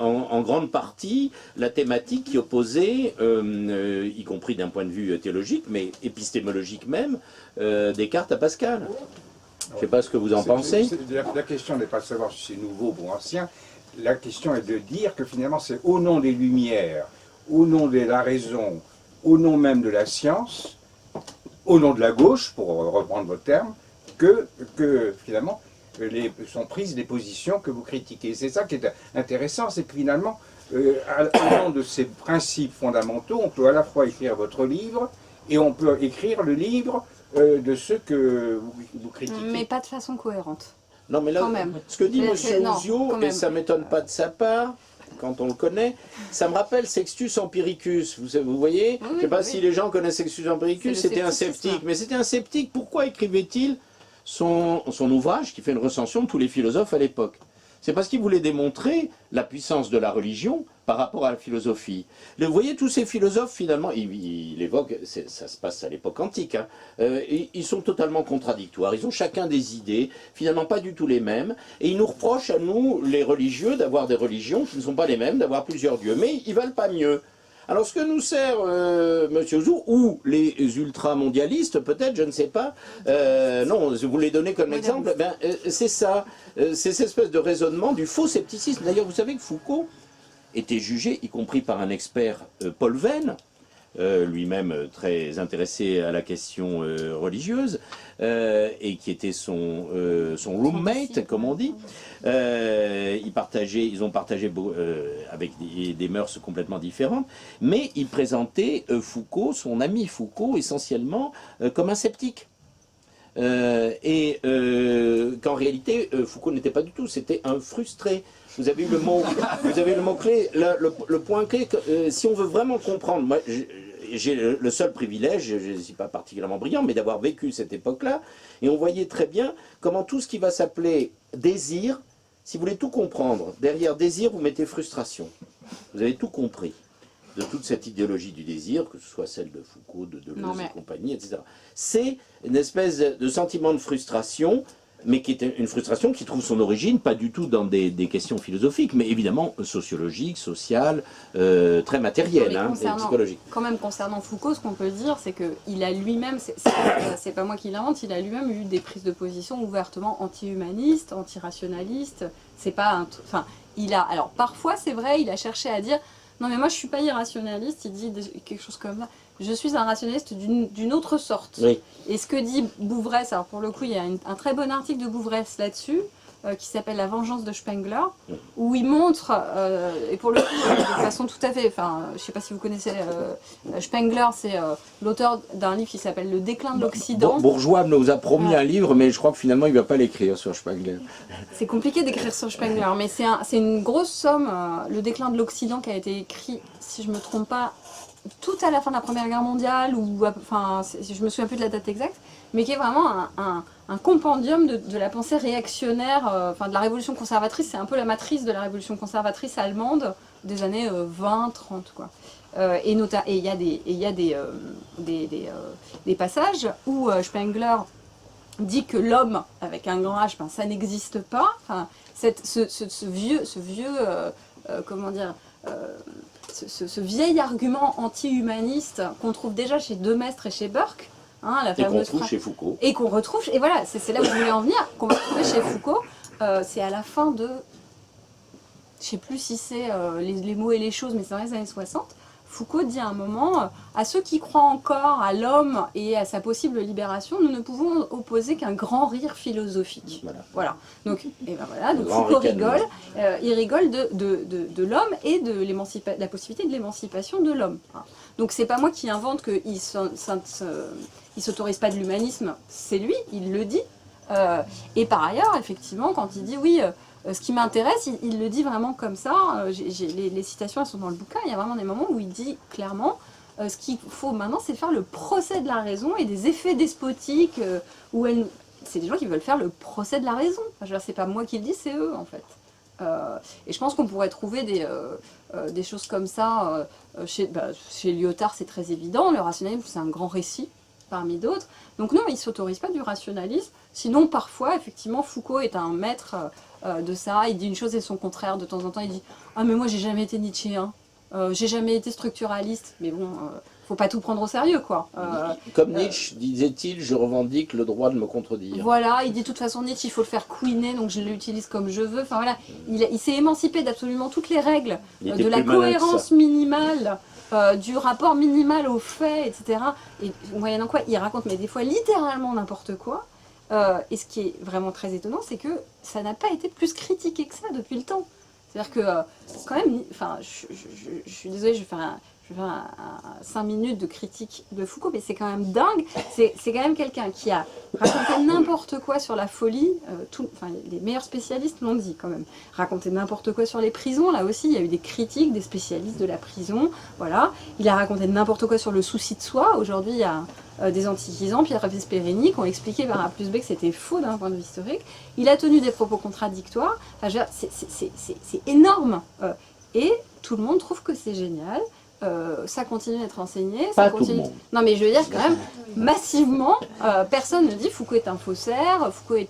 en grande partie la thématique qui opposait, y compris d'un point de vue théologique, mais épistémologique même, Descartes à Pascal. Je ne sais pas ce que vous en pensez. La question n'est pas de savoir si c'est nouveau ou ancien. La question est de dire que finalement c'est au nom des Lumières, au nom de la raison, au nom même de la science, au nom de la gauche, pour reprendre votre terme, que finalement sont prises les positions que vous critiquez. C'est ça qui est intéressant, c'est que finalement, au nom de ces principes fondamentaux, on peut à la fois écrire votre livre et on peut écrire le livre de ceux que vous critiquez. Mais pas de façon cohérente. Non, mais là, ce que dit M. Ouzio, et ça ne m'étonne pas de sa part, quand on le connaît, ça me rappelle Sextus Empiricus. Vous voyez, je ne sais pas si les gens connaissent Sextus Empiricus, c'était un sceptique. Mais c'était un sceptique, pourquoi écrivait-il son ouvrage qui fait une recension de tous les philosophes à l'époque? C'est parce qu'il voulait démontrer la puissance de la religion par rapport à la philosophie. Vous voyez, tous ces philosophes, finalement, il évoque, ça se passe à l'époque antique, hein, ils sont totalement contradictoires, ils ont chacun des idées, finalement pas du tout les mêmes, et ils nous reprochent à nous, les religieux, d'avoir des religions qui ne sont pas les mêmes, d'avoir plusieurs dieux, mais ils valent pas mieux. Alors ce que nous sert M. Ouzio, ou les ultramondialistes peut-être, je ne sais pas, non, je vous l'ai donné comme exemple, c'est ça, c'est cette espèce de raisonnement du faux scepticisme. D'ailleurs, vous savez que Foucault était jugé, y compris par un expert, Paul Venn, lui-même très intéressé à la question religieuse, et qui était son roommate, comme on dit. Ils ont partagé avec des mœurs complètement différentes, mais il présentait Foucault, son ami Foucault, essentiellement comme un sceptique. Qu'en réalité, Foucault n'était pas du tout, c'était un frustré. Vous avez eu le mot clé, le point clé. Si on veut vraiment comprendre, moi, j'ai le seul privilège, je ne suis pas particulièrement brillant, mais d'avoir vécu cette époque-là, et on voyait très bien comment tout ce qui va s'appeler désir, si vous voulez tout comprendre, derrière désir, vous mettez frustration. Vous avez tout compris de toute cette idéologie du désir, que ce soit celle de Foucault, de Deleuze et compagnie, etc. C'est une espèce de sentiment de frustration, mais qui est une frustration qui trouve son origine pas du tout dans des questions philosophiques, mais évidemment sociologiques, sociales, très matérielles, et psychologiques. Quand même, concernant Foucault, ce qu'on peut dire, c'est qu'il a lui-même, c'est pas moi qui l'invente, il a lui-même eu des prises de position ouvertement anti-humanistes, anti-rationalistes. C'est pas un... Enfin, alors parfois, c'est vrai, il a cherché à dire... Non mais moi je suis pas irrationaliste, il dit quelque chose comme ça. Je suis un rationaliste d'une autre sorte. Oui. Et ce que dit Bouvresse, alors pour le coup il y a un très bon article de Bouvresse là-dessus, qui s'appelle La vengeance de Spengler, où il montre, et pour le coup de façon tout à fait, enfin je sais pas si vous connaissez Spengler, c'est l'auteur d'un livre qui s'appelle Le déclin de l'Occident. Bourgeois nous a promis un livre, mais je crois que finalement il ne va pas l'écrire sur Spengler. C'est compliqué d'écrire sur Spengler, mais c'est une grosse somme, Le déclin de l'Occident, qui a été écrit, si je me trompe pas, tout à la fin de la Première Guerre mondiale, ou enfin, je me souviens plus de la date exacte, mais qui est vraiment un compendium de la pensée réactionnaire, enfin de la révolution conservatrice. C'est un peu la matrice de la révolution conservatrice allemande des années 20-30, quoi. Et il y a des passages où Spengler dit que l'homme avec un grand H, ben, ça n'existe pas. Enfin, ce vieil argument anti-humaniste qu'on trouve déjà chez Demestre et chez Burke, hein, la Et qu'on fameuse trouve chez Foucault. et qu'on retrouve, et voilà, c'est là où je voulais en venir, qu'on va retrouver chez Foucault. C'est à la fin de, je sais plus si c'est les mots et les choses, mais c'est dans les années 60. Foucault dit à un moment, à ceux qui croient encore à l'homme et à sa possible libération, nous ne pouvons opposer qu'un grand rire philosophique. Voilà. Donc, et ben voilà, donc Foucault rigole, il rigole de l'homme et de la possibilité de l'émancipation de l'homme. Donc c'est pas moi qui invente qu'il s'autorise pas de l'humanisme, c'est lui, il le dit. Et par ailleurs, effectivement, quand il dit oui, ce qui m'intéresse, il le dit vraiment comme ça. Les citations, elles sont dans le bouquin. Il y a vraiment des moments où il dit clairement ce qu'il faut maintenant, c'est faire le procès de la raison et des effets despotiques. C'est des gens qui veulent faire le procès de la raison. Enfin, c'est pas moi qui le dis, c'est eux en fait. Et je pense qu'on pourrait trouver des choses comme ça chez Lyotard, c'est très évident. Le rationalisme, c'est un grand récit parmi d'autres. Donc non, il ne s'autorise pas du rationalisme. Sinon, parfois, effectivement, Foucault est un maître de ça. Il dit une chose et son contraire. De temps en temps, il dit « Ah, mais moi, j'ai jamais été nietzschéen. J'ai jamais été structuraliste. » Mais bon, faut pas tout prendre au sérieux, quoi. Comme Nietzsche, disait-il, je revendique le droit de me contredire. Voilà, il dit de toute façon, Nietzsche, il faut le faire couiner, donc je l'utilise comme je veux. Enfin voilà, il s'est émancipé d'absolument toutes les règles, de la cohérence minimale, du rapport minimal aux faits, etc. Et moyennant quoi, il raconte, mais des fois littéralement n'importe quoi. Et ce qui est vraiment très étonnant, c'est que ça n'a pas été plus critiqué que ça depuis le temps. C'est-à-dire que, quand même, enfin, je suis désolée, je vais faire 5 minutes de critique de Foucault, mais c'est quand même dingue. C'est quand même quelqu'un qui a raconté n'importe quoi sur la folie. Les meilleurs spécialistes l'ont dit quand même. Raconté n'importe quoi sur les prisons, là aussi, il y a eu des critiques des spécialistes de la prison. Voilà. Il a raconté n'importe quoi sur le souci de soi. Aujourd'hui, il y a des antiquisants, Pierre Vesperini, qui ont expliqué par A plus B que c'était faux d'un point de vue historique. Il a tenu des propos contradictoires. Enfin, c'est énorme. Et tout le monde trouve que c'est génial. Ça continue d'être enseigné. Pas ça tout continue... le monde. Non mais je veux dire quand même, massivement, personne ne dit Foucault est un faussaire, Foucault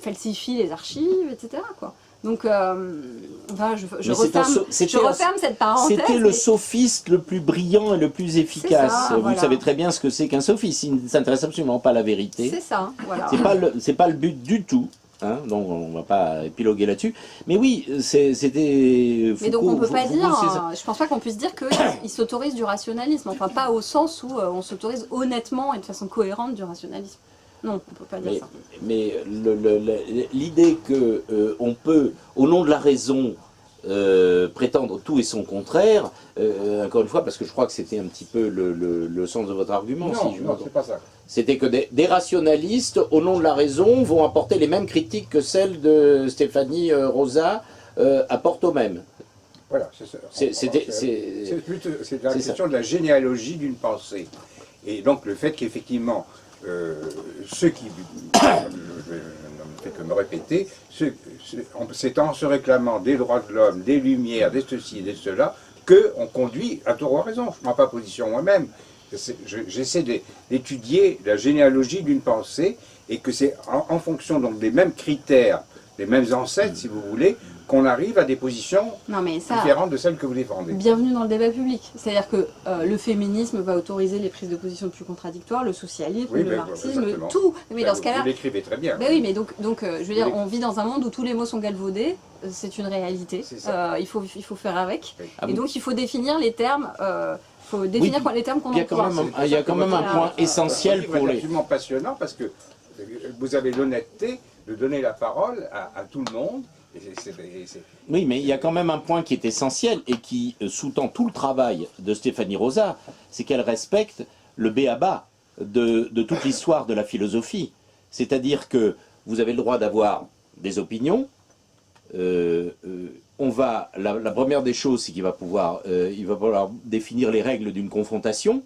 falsifie les archives, etc. quoi. Donc, je referme cette parenthèse. C'était le sophiste le plus brillant et le plus efficace. Ça, Vous voilà. savez très bien ce que c'est qu'un sophiste. Il ne s'intéresse absolument pas à la vérité. C'est ça, voilà. C'est pas le but du tout. Hein, donc on ne va pas épiloguer là-dessus. Mais oui, c'était Foucault. Mais donc on peut pas dire, ça. je pense pas qu'on puisse dire qu'il s'autorise du rationalisme. Enfin, pas au sens où on s'autorise honnêtement et de façon cohérente du rationalisme. Non, on peut pas dire ça. Mais l'idée que on peut, au nom de la raison, prétendre tout et son contraire, encore une fois, parce que je crois que c'était un petit peu le sens de votre argument. Non, non, c'est pas ça. C'était que des rationalistes, au nom de la raison, vont apporter les mêmes critiques que celles de Stéphanie Rosa apportent aux mêmes. Voilà, c'est ça. C'est la question de la généalogie d'une pensée. Et donc le fait qu'effectivement, ceux qui, je ne fais que me répéter, c'est en se réclamant des droits de l'homme, des lumières, des ceci, des cela, qu'on conduit à tort ou à raison. Je ne prends pas position moi-même. J'essaie d'étudier la généalogie d'une pensée et que c'est en fonction donc des mêmes critères les mêmes ancêtres, si vous voulez, qu'on arrive à des positions Non, mais ça, différentes de celles que vous défendez. bienvenue dans le débat public. C'est-à-dire que le féminisme va autoriser les prises de position plus contradictoires, le socialisme, Oui, le ben, marxisme, exactement. tout. Mais dans ce Vous cas-là, l'écrivez très bien. ben oui, mais donc je veux dire, Oui. on vit dans un monde où tous les mots sont galvaudés. C'est une réalité. C'est ça. Il faut faire avec. Oui. Et donc il faut définir les termes. Faut définir les termes qu'on Il y a quand emploie. même, il y a quand même un point essentiel Votre livre pour est les... absolument passionnant parce que vous avez l'honnêteté de donner la parole à tout le monde. Oui, mais il y a quand même un point qui est essentiel et qui sous-tend tout le travail de Stéphanie Rosa, c'est qu'elle respecte le b.a.-ba de toute l'histoire de la philosophie. C'est-à-dire que vous avez le droit d'avoir des opinions. La première des choses, c'est qu'il va pouvoir définir les règles d'une confrontation.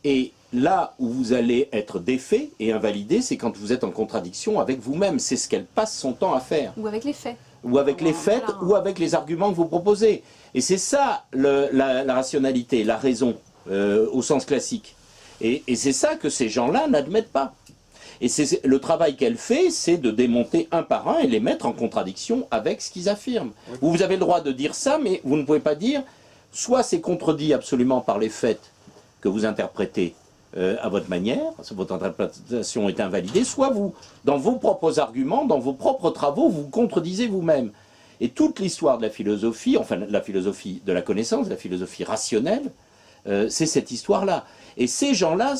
Et là où vous allez être défait et invalidé, c'est quand vous êtes en contradiction avec vous-même. C'est ce qu'elle passe son temps à faire. Ou avec les faits. Ou avec les faits, Voilà. ou avec les arguments que vous proposez. Et c'est ça la rationalité, la raison, au sens classique. Et c'est ça que ces gens-là n'admettent pas. Et le travail qu'elle fait, c'est de démonter un par un et les mettre en contradiction avec ce qu'ils affirment. Oui. Vous avez le droit de dire ça, mais vous ne pouvez pas dire, soit c'est contredit absolument par les faits que vous interprétez à votre manière, votre interprétation est invalidée, soit vous, dans vos propres arguments, dans vos propres travaux, vous contredisez vous-même. Et toute l'histoire de la philosophie, enfin la philosophie de la connaissance, la philosophie rationnelle, c'est cette histoire-là. Et ces gens-là,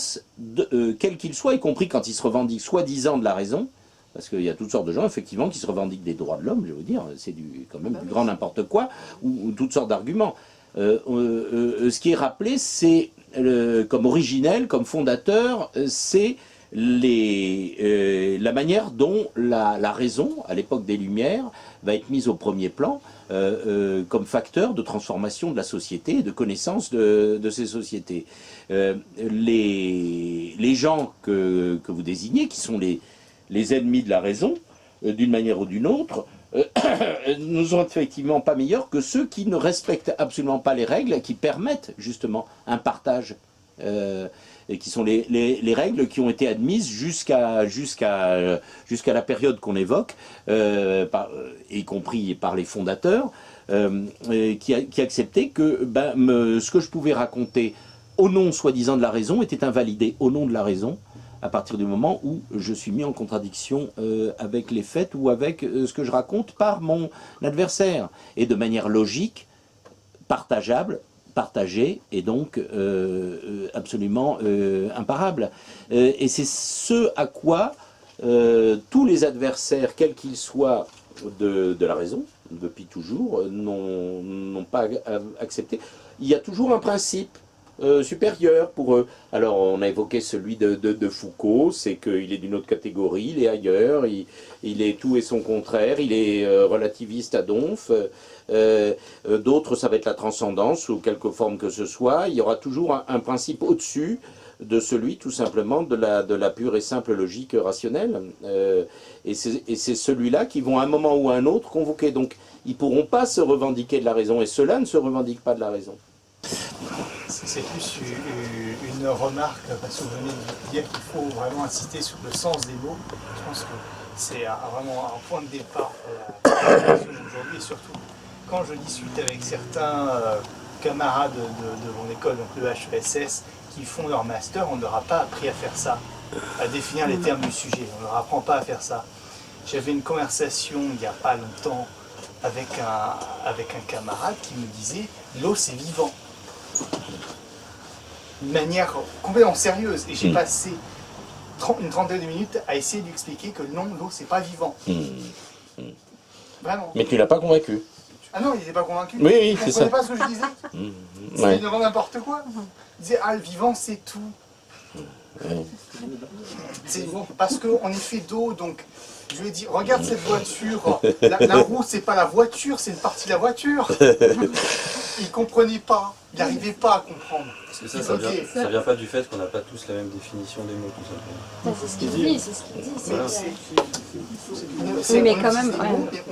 quels qu'ils soient, y compris quand ils se revendiquent soi-disant de la raison, parce qu'il y a toutes sortes de gens, effectivement, qui se revendiquent des droits de l'homme, je veux dire, c'est quand même du grand n'importe quoi, ou toutes sortes d'arguments. Ce qui est rappelé, c'est, comme originel, comme fondateur, c'est la manière dont la raison, à l'époque des Lumières, va être mise au premier plan comme facteur de transformation de la société et de connaissance de ces sociétés. Les gens que vous désignez, qui sont les ennemis de la raison, d'une manière ou d'une autre, ne sont effectivement pas meilleurs que ceux qui ne respectent absolument pas les règles qui permettent justement un partage, et qui sont les règles qui ont été admises jusqu'à la période qu'on évoque, y compris par les fondateurs, qui acceptaient que ce que je pouvais raconter au nom soi-disant de la raison était invalidé au nom de la raison, à partir du moment où je suis mis en contradiction avec les faits ou avec ce que je raconte par mon adversaire. Et de manière logique, partageable, partagée et donc absolument imparable. Et c'est ce à quoi tous les adversaires, quels qu'ils soient de la raison, depuis toujours, n'ont pas accepté. Il y a toujours un principe supérieur pour eux. Alors on a évoqué celui de Foucault, c'est qu'il est d'une autre catégorie, il est ailleurs, il est tout et son contraire, il est relativiste à donf. D'autres, ça va être la transcendance sous quelque forme que ce soit. Il y aura toujours un principe au-dessus de celui tout simplement de la pure et simple logique rationnelle. Et c'est celui-là qui vont à un moment ou à un autre convoquer. Donc ils ne pourront pas se revendiquer de la raison, et ceux-là ne se revendiquent pas de la raison. C'est plus une remarque, parce que vous venez de dire qu'il faut vraiment insister sur le sens des mots. Je pense que c'est vraiment un point de départ pour la discussion d'aujourd'hui, et surtout quand je discute avec certains camarades de mon école, donc le HESS, qui font leur master, on ne leur a pas appris à faire ça, à définir les termes du sujet, on ne leur apprend pas à faire ça. J'avais une conversation il n'y a pas longtemps avec un camarade qui me disait « l'eau c'est vivant ». De manière complètement sérieuse, et j'ai passé une trentaine de minutes à essayer de lui expliquer que non, l'eau c'est pas vivant. Vraiment. Mais tu l'as pas convaincu. Ah non, il n'était pas convaincu. Oui, c'est ça. Il ne comprenait pas ce que je disais. C'était n'importe quoi. Il disait, ah, le vivant, c'est tout. Parce qu'on est fait d'eau, donc je lui ai dit, regarde cette voiture. La roue, c'est pas la voiture, c'est une partie de la voiture. Il ne comprenait pas. il n'arrivait pas à comprendre. Parce que ça vient pas du fait qu'on n'a pas tous la même définition des mots, tout simplement. C'est ce qu'il dit, c'est ce qu'il dit. Voilà. Oui, mais quand même,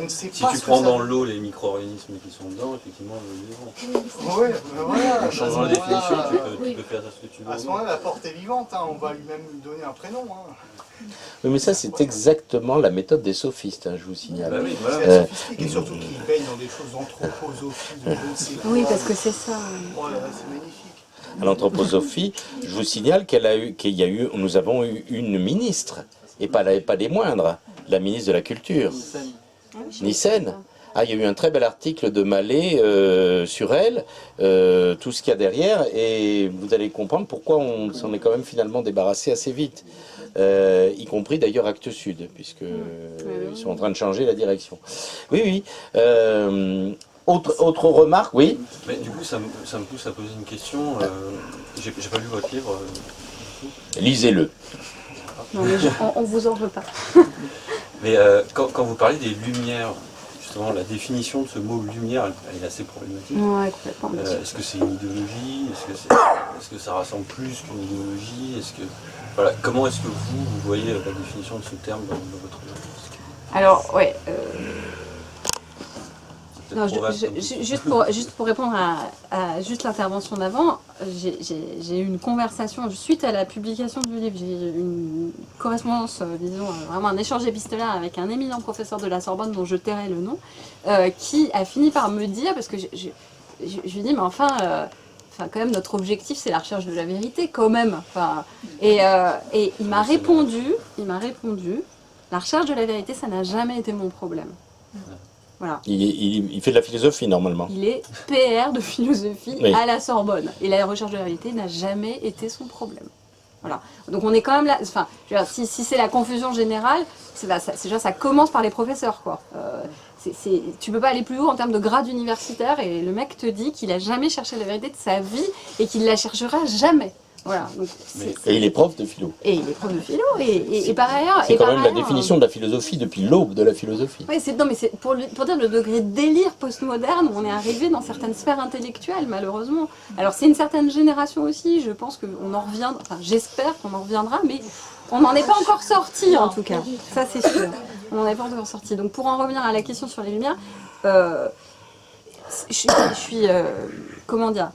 Si tu prends dans l'eau les micro-organismes qui sont dedans, effectivement, le vivant. Ouais, voilà. En changeant la définition, tu peux faire ce que tu veux. À ce moment-là, la porte est vivante, hein, on va lui-même lui donner un prénom. Hein. Oui, mais ça, c'est exactement la méthode des sophistes, hein, je vous signale. Bah oui, voilà, sophistique, et surtout qu'ils baignent dans des choses d'anthroposophie, de je ne sais quoi. Oui, parce que c'est ça. Oh là là, c'est magnifique. À l'anthroposophie, je vous signale nous avons eu une ministre, et pas des moindres, la ministre de la Culture, Nyssen. Ah, il y a eu un très bel article de Mallet sur elle, tout ce qu'il y a derrière, et vous allez comprendre pourquoi on s'en est quand même finalement débarrassé assez vite. Y compris d'ailleurs Actes Sud, puisque ils sont en train de changer la direction. Oui. Autre remarque, oui. Mais du coup, ça me pousse à poser une question. J'ai pas lu votre livre. Lisez-le. Non, mais on vous en veut pas. Mais quand vous parlez des lumières, justement, la définition de ce mot lumière, elle est assez problématique. Ouais, complètement. Est-ce que c'est une idéologie? Est-ce que ça rassemble plus qu'une idéologie? Voilà, comment est-ce que vous voyez la définition de ce terme dans votre livre? Alors, ouais. Non, juste pour répondre à juste l'intervention d'avant, j'ai eu une conversation suite à la publication du livre. J'ai eu une correspondance, disons, vraiment un échange épistolaire avec un éminent professeur de la Sorbonne dont je tairai le nom, qui a fini par me dire, parce que je lui dis, mais enfin, quand même, notre objectif, c'est la recherche de la vérité, quand même. Enfin, et il m'a répondu, la recherche de la vérité, ça n'a jamais été mon problème. Voilà. Il fait de la philosophie, normalement. Il est PR de philosophie oui. à la Sorbonne. Et la recherche de la vérité n'a jamais été son problème. Voilà. Donc on est quand même là, enfin, je veux dire, si c'est la confusion générale, ça commence par les professeurs, quoi. Tu peux pas aller plus haut en termes de grade universitaire, et le mec te dit qu'il a jamais cherché la vérité de sa vie et qu'il la cherchera jamais. Voilà. Donc, et il est prof de philo. Et il est prof de philo, et par ailleurs... C'est quand même la définition de la philosophie depuis l'aube de la philosophie. Oui, c'est pour dire le degré de délire postmoderne où on est arrivé dans certaines sphères intellectuelles, malheureusement. Alors c'est une certaine génération aussi, je pense qu'on en reviendra, enfin j'espère qu'on en reviendra, mais on n'en est pas encore sorti en tout cas, ça c'est sûr. On n'en est pas encore sorti. Donc pour en revenir à la question sur les lumières, je suis comment dire,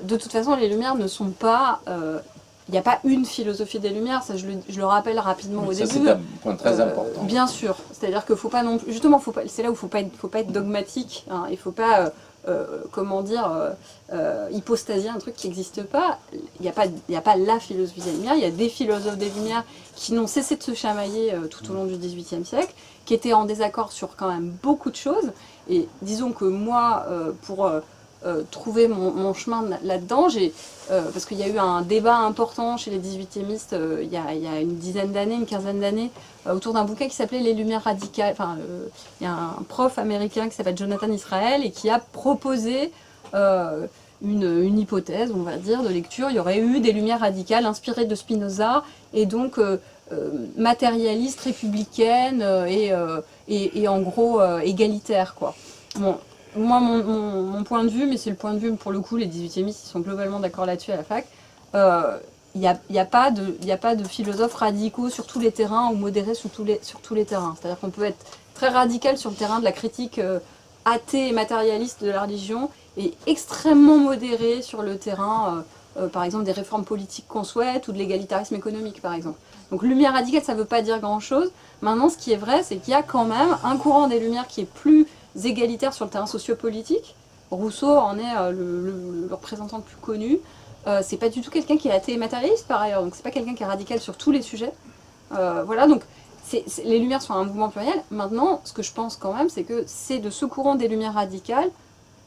de toute façon, les Lumières ne sont pas... Il n'y a pas une philosophie des Lumières, ça je le rappelle rapidement au début. C'est un point très important. Bien sûr, c'est-à-dire qu'il ne faut pas non plus... Justement, c'est là où il ne faut pas être dogmatique, hein, il ne faut pas, comment dire, hypostasier un truc qui n'existe pas. Il n'y a pas la philosophie des Lumières, il y a des philosophes des Lumières qui n'ont cessé de se chamailler tout au long du XVIIIe siècle, qui étaient en désaccord sur quand même beaucoup de choses. Et disons que moi, pour... trouver mon chemin là-dedans, parce qu'il y a eu un débat important chez les 18e il y a une dizaine d'années, une quinzaine d'années, autour d'un bouquin qui s'appelait Les Lumières radicales. Enfin, il y a un prof américain qui s'appelle Jonathan Israel et qui a proposé une hypothèse, on va dire, de lecture. Il y aurait eu des lumières radicales inspirées de Spinoza et donc matérialistes, républicaines et en gros égalitaires, quoi. Bon. Moi, mon point de vue, mais c'est le point de vue, pour le coup, les 18e, ils sont globalement d'accord là-dessus à la fac, il n'y a pas de philosophes radicaux sur tous les terrains ou modérés sur tous les terrains. C'est-à-dire qu'on peut être très radical sur le terrain de la critique athée et matérialiste de la religion et extrêmement modéré sur le terrain, par exemple, des réformes politiques qu'on souhaite ou de l'égalitarisme économique, par exemple. Donc lumière radicale, ça ne veut pas dire grand-chose. Maintenant, ce qui est vrai, c'est qu'il y a quand même un courant des Lumières qui est plus égalitaire sur le terrain sociopolitique. Rousseau en est le représentant le plus connu. C'est pas du tout quelqu'un qui est athée et matérialiste par ailleurs, donc c'est pas quelqu'un qui est radical sur tous les sujets. Voilà, donc les Lumières sont un mouvement pluriel. Maintenant, ce que je pense quand même, c'est que c'est de ce courant des Lumières radicales,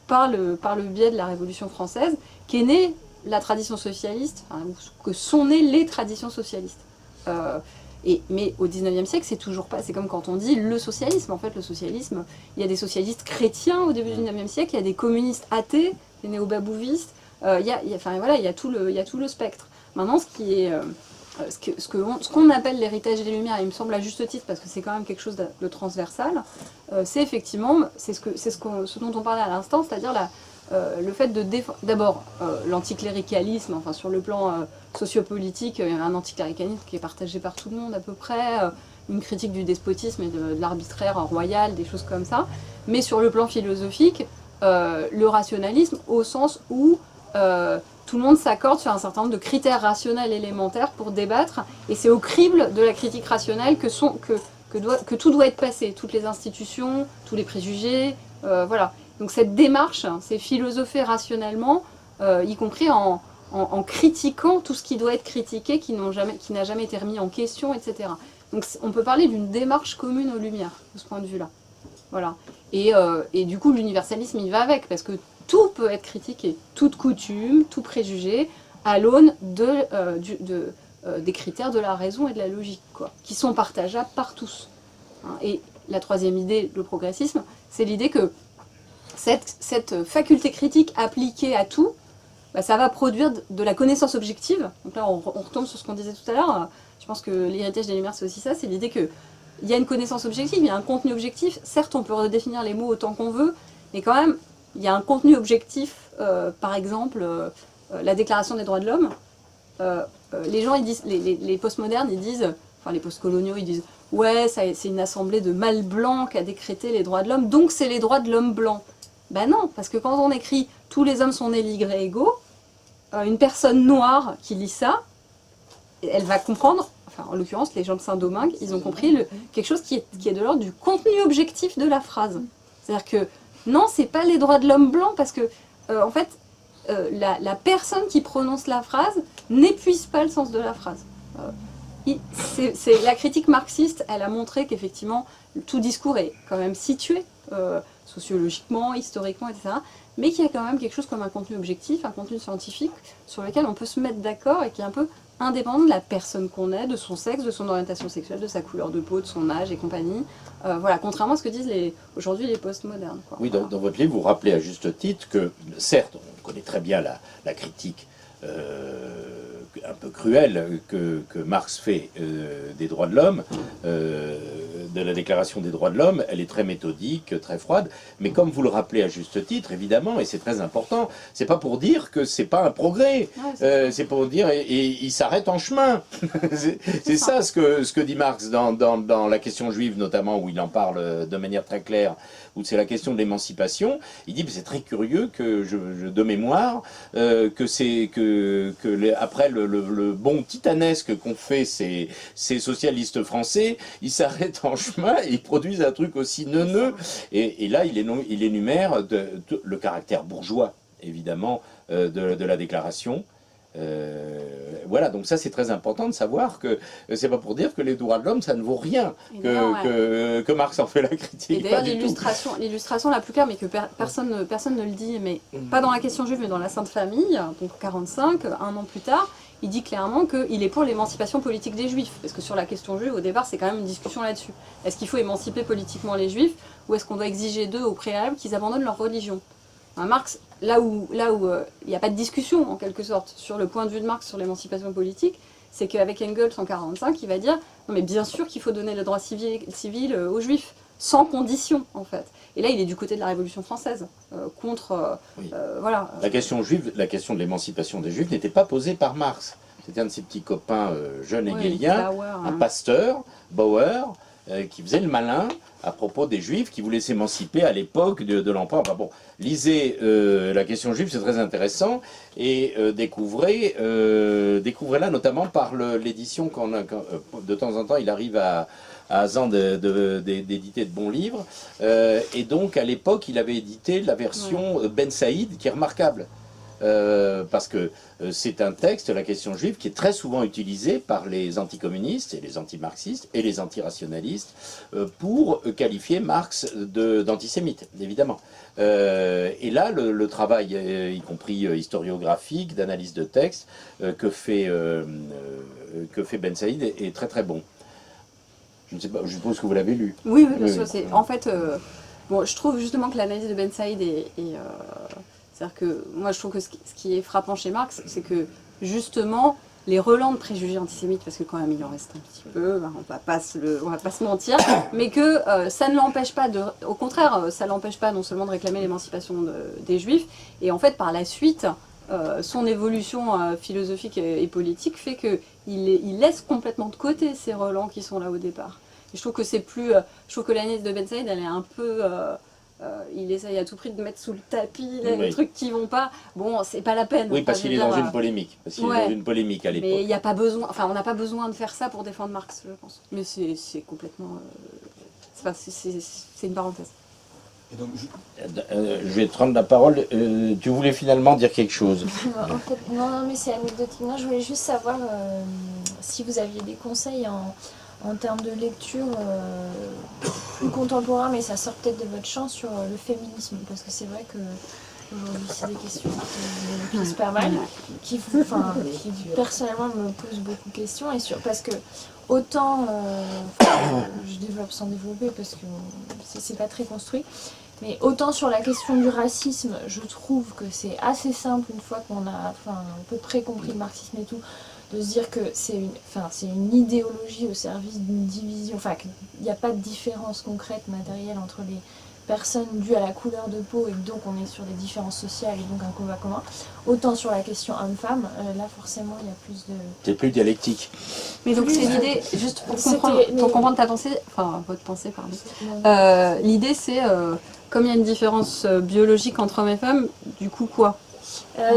par le biais de la Révolution française, qu'est née la tradition socialiste, enfin, que sont nées les traditions socialistes. Mais au XIXe siècle, c'est toujours pas. C'est comme quand on dit le socialisme. En fait, le socialisme, il y a des socialistes chrétiens au début du XIXe siècle, il y a des communistes athées, des néo-babouvistes. Il y a tout le spectre. Maintenant, ce qu'on appelle l'héritage des Lumières, il me semble à juste titre, parce que c'est quand même quelque chose de transversal, c'est effectivement, ce dont on parlait à l'instant, c'est-à-dire le fait de défendre d'abord l'anticléricalisme, enfin sur le plan sociopolitique, un anticléricalisme qui est partagé par tout le monde à peu près, une critique du despotisme et de l'arbitraire royal, des choses comme ça, mais sur le plan philosophique, le rationalisme au sens où tout le monde s'accorde sur un certain nombre de critères rationnels élémentaires pour débattre, et c'est au crible de la critique rationnelle que tout doit être passé, toutes les institutions, tous les préjugés, voilà. Donc cette démarche, c'est philosopher rationnellement, y compris en critiquant tout ce qui doit être critiqué, qui n'a jamais été remis en question, etc. Donc on peut parler d'une démarche commune aux Lumières, de ce point de vue-là. Voilà. Et du coup, l'universalisme, il va avec, parce que tout peut être critiqué, toute coutume, tout préjugé, à l'aune des critères de la raison et de la logique, quoi, qui sont partageables par tous. Hein. Et la troisième idée, le progressisme, c'est l'idée que cette faculté critique appliquée à tout, bah, ça va produire de la connaissance objective. Donc là, on retombe sur ce qu'on disait tout à l'heure. Je pense que l'héritage des Lumières, c'est aussi ça, c'est l'idée qu'il y a une connaissance objective, il y a un contenu objectif. Certes, on peut redéfinir les mots autant qu'on veut, mais quand même, il y a un contenu objectif. Par exemple, la Déclaration des droits de l'homme. Les gens, ils disent, les postmodernes, ils disent, enfin les postcoloniaux, ils disent, ouais, c'est une assemblée de mâles blancs qui a décrété les droits de l'homme, donc c'est les droits de l'homme blanc. Ben non, parce que quand on écrit « tous les hommes sont nés libres et égaux », une personne noire qui lit ça, elle va comprendre, enfin en l'occurrence les gens de Saint-Domingue, ils ont compris quelque chose qui est de l'ordre du contenu objectif de la phrase. C'est-à-dire que non, c'est pas les droits de l'homme blanc, parce que en fait, la personne qui prononce la phrase n'épuise pas le sens de la phrase. La critique marxiste, elle a montré qu'effectivement, tout discours est quand même situé, sociologiquement, historiquement, etc. Mais qu'il y a quand même quelque chose comme un contenu objectif, un contenu scientifique, sur lequel on peut se mettre d'accord et qui est un peu indépendant de la personne qu'on est, de son sexe, de son orientation sexuelle, de sa couleur de peau, de son âge et compagnie. Voilà, contrairement à ce que disent aujourd'hui les postmodernes. Quoi. Oui, dans votre livre, vous rappelez à juste titre que, certes, on connaît très bien la critique un peu cruelle que Marx fait des droits de l'homme, de la Déclaration des droits de l'homme. Elle est très méthodique, très froide, mais comme vous le rappelez à juste titre, évidemment, et c'est très important, c'est pas pour dire que c'est pas un progrès, c'est pour dire, et il s'arrête en chemin. c'est ça ce que dit Marx dans la question juive, notamment, où il en parle de manière très claire, où c'est la question de l'émancipation. Il dit, c'est très curieux que de mémoire, après le bond titanesque qu'ont fait ces socialistes français, ils s'arrêtent en chemin et ils produisent un truc aussi neuneux. Et là, il énumère le caractère bourgeois, évidemment, de la déclaration. Voilà, donc ça c'est très important de savoir que c'est pas pour dire que les droits de l'homme ça ne vaut rien, que Marx en fait la critique. Et d'ailleurs l'illustration la plus claire, mais que personne ne le dit, mais pas dans la question juive, mais dans la Sainte Famille, donc 45, un an plus tard, il dit clairement qu'il est pour l'émancipation politique des Juifs, parce que sur la question juive, au départ, c'est quand même une discussion là-dessus. Est-ce qu'il faut émanciper politiquement les Juifs, ou est-ce qu'on doit exiger d'eux au préalable qu'ils abandonnent leur religion? Marx, là où il n'y a pas de discussion, en quelque sorte, sur le point de vue de Marx sur l'émancipation politique, c'est qu'avec Engels en 45, il va dire « Non mais bien sûr qu'il faut donner le droit civil aux Juifs, sans condition, en fait. » Et là, il est du côté de la Révolution française, contre... voilà. La question juive, la question de l'émancipation des Juifs n'était pas posée par Marx. C'était un de ses petits copains jeunes hegéliens, un pasteur, Bauer, qui faisait le malin à propos des Juifs qui voulaient s'émanciper à l'époque de l'empereur. Enfin bon, lisez la question juive, c'est très intéressant, et découvrez-la notamment par l'édition de temps en temps, il arrive à Zan d'éditer de bons livres, et donc à l'époque, il avait édité la version Ben Saïd, qui est remarquable. Parce que c'est un texte, la question juive, qui est très souvent utilisé par les anticommunistes et les antimarxistes et les antirationalistes pour qualifier Marx d'antisémite, évidemment. Et là, le travail, y compris historiographique, d'analyse de texte, que fait Ben Saïd est très très bon. Je ne sais pas, je suppose que vous l'avez lu. Oui, bien sûr. En fait, bon, je trouve justement que l'analyse de Ben Saïd c'est-à-dire que moi je trouve que ce qui est frappant chez Marx, c'est que justement les relents de préjugés antisémites, parce que quand même il en reste un petit peu, hein, on va pas se mentir, mais que ça ne l'empêche pas au contraire, ça l'empêche pas non seulement de réclamer l'émancipation des Juifs, et en fait par la suite, son évolution philosophique et politique fait qu'il laisse complètement de côté ces relents qui sont là au départ. Et je trouve que je trouve que l'analyse de Ben Saïd, elle est un peu... il essaye à tout prix de mettre sous le tapis les trucs qui vont pas. Bon, c'est pas la peine. Oui, parce qu'il est dans une polémique. Parce qu'il est dans une polémique à l'époque. Mais il n'y a pas besoin. Enfin, on n'a pas besoin de faire ça pour défendre Marx, je pense. Mais c'est complètement. C'est une parenthèse. Et donc, je vais te rendre la parole. Tu voulais finalement dire quelque chose. En fait, non, mais c'est anecdotique. Non, je voulais juste savoir si vous aviez des conseils en termes de lecture plus contemporain, mais ça sort peut-être de votre champ, sur le féminisme, parce que c'est vrai que aujourd'hui c'est des questions qui me plaisent pas mal, qui personnellement me posent beaucoup de questions, parce que autant, je développe sans développer parce que c'est pas très construit, mais autant sur la question du racisme, je trouve que c'est assez simple une fois qu'on a à peu près compris le marxisme et tout, de se dire que c'est une idéologie au service d'une division, qu'il n'y a pas de différence concrète, matérielle entre les personnes dues à la couleur de peau, et donc on est sur des différences sociales et donc un combat commun. Autant sur la question homme-femme, là forcément il y a plus de... C'est plus dialectique. Mais donc c'est l'idée, juste pour comprendre ta pensée, votre pensée, pardon. L'idée c'est, comme il y a une différence biologique entre hommes et femmes, du coup quoi ?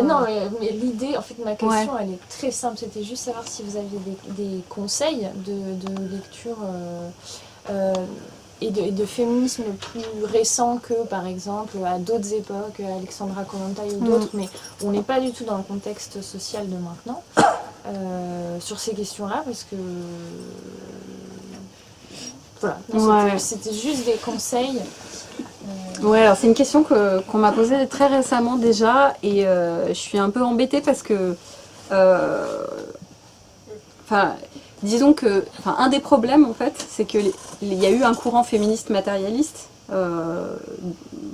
Non, mais l'idée, en fait, ma question, elle est très simple. C'était juste savoir si vous aviez des conseils de lecture et de féminisme plus récent que, par exemple, à d'autres époques, Alexandra Kollontai ou d'autres, mais on n'est pas du tout dans le contexte social de maintenant, sur ces questions-là, parce que... Voilà, c'était juste des conseils. Ouais, alors c'est une question qu'on m'a posée très récemment déjà, et je suis un peu embêtée parce que, disons que, un des problèmes en fait, c'est qu'il y a eu un courant féministe matérialiste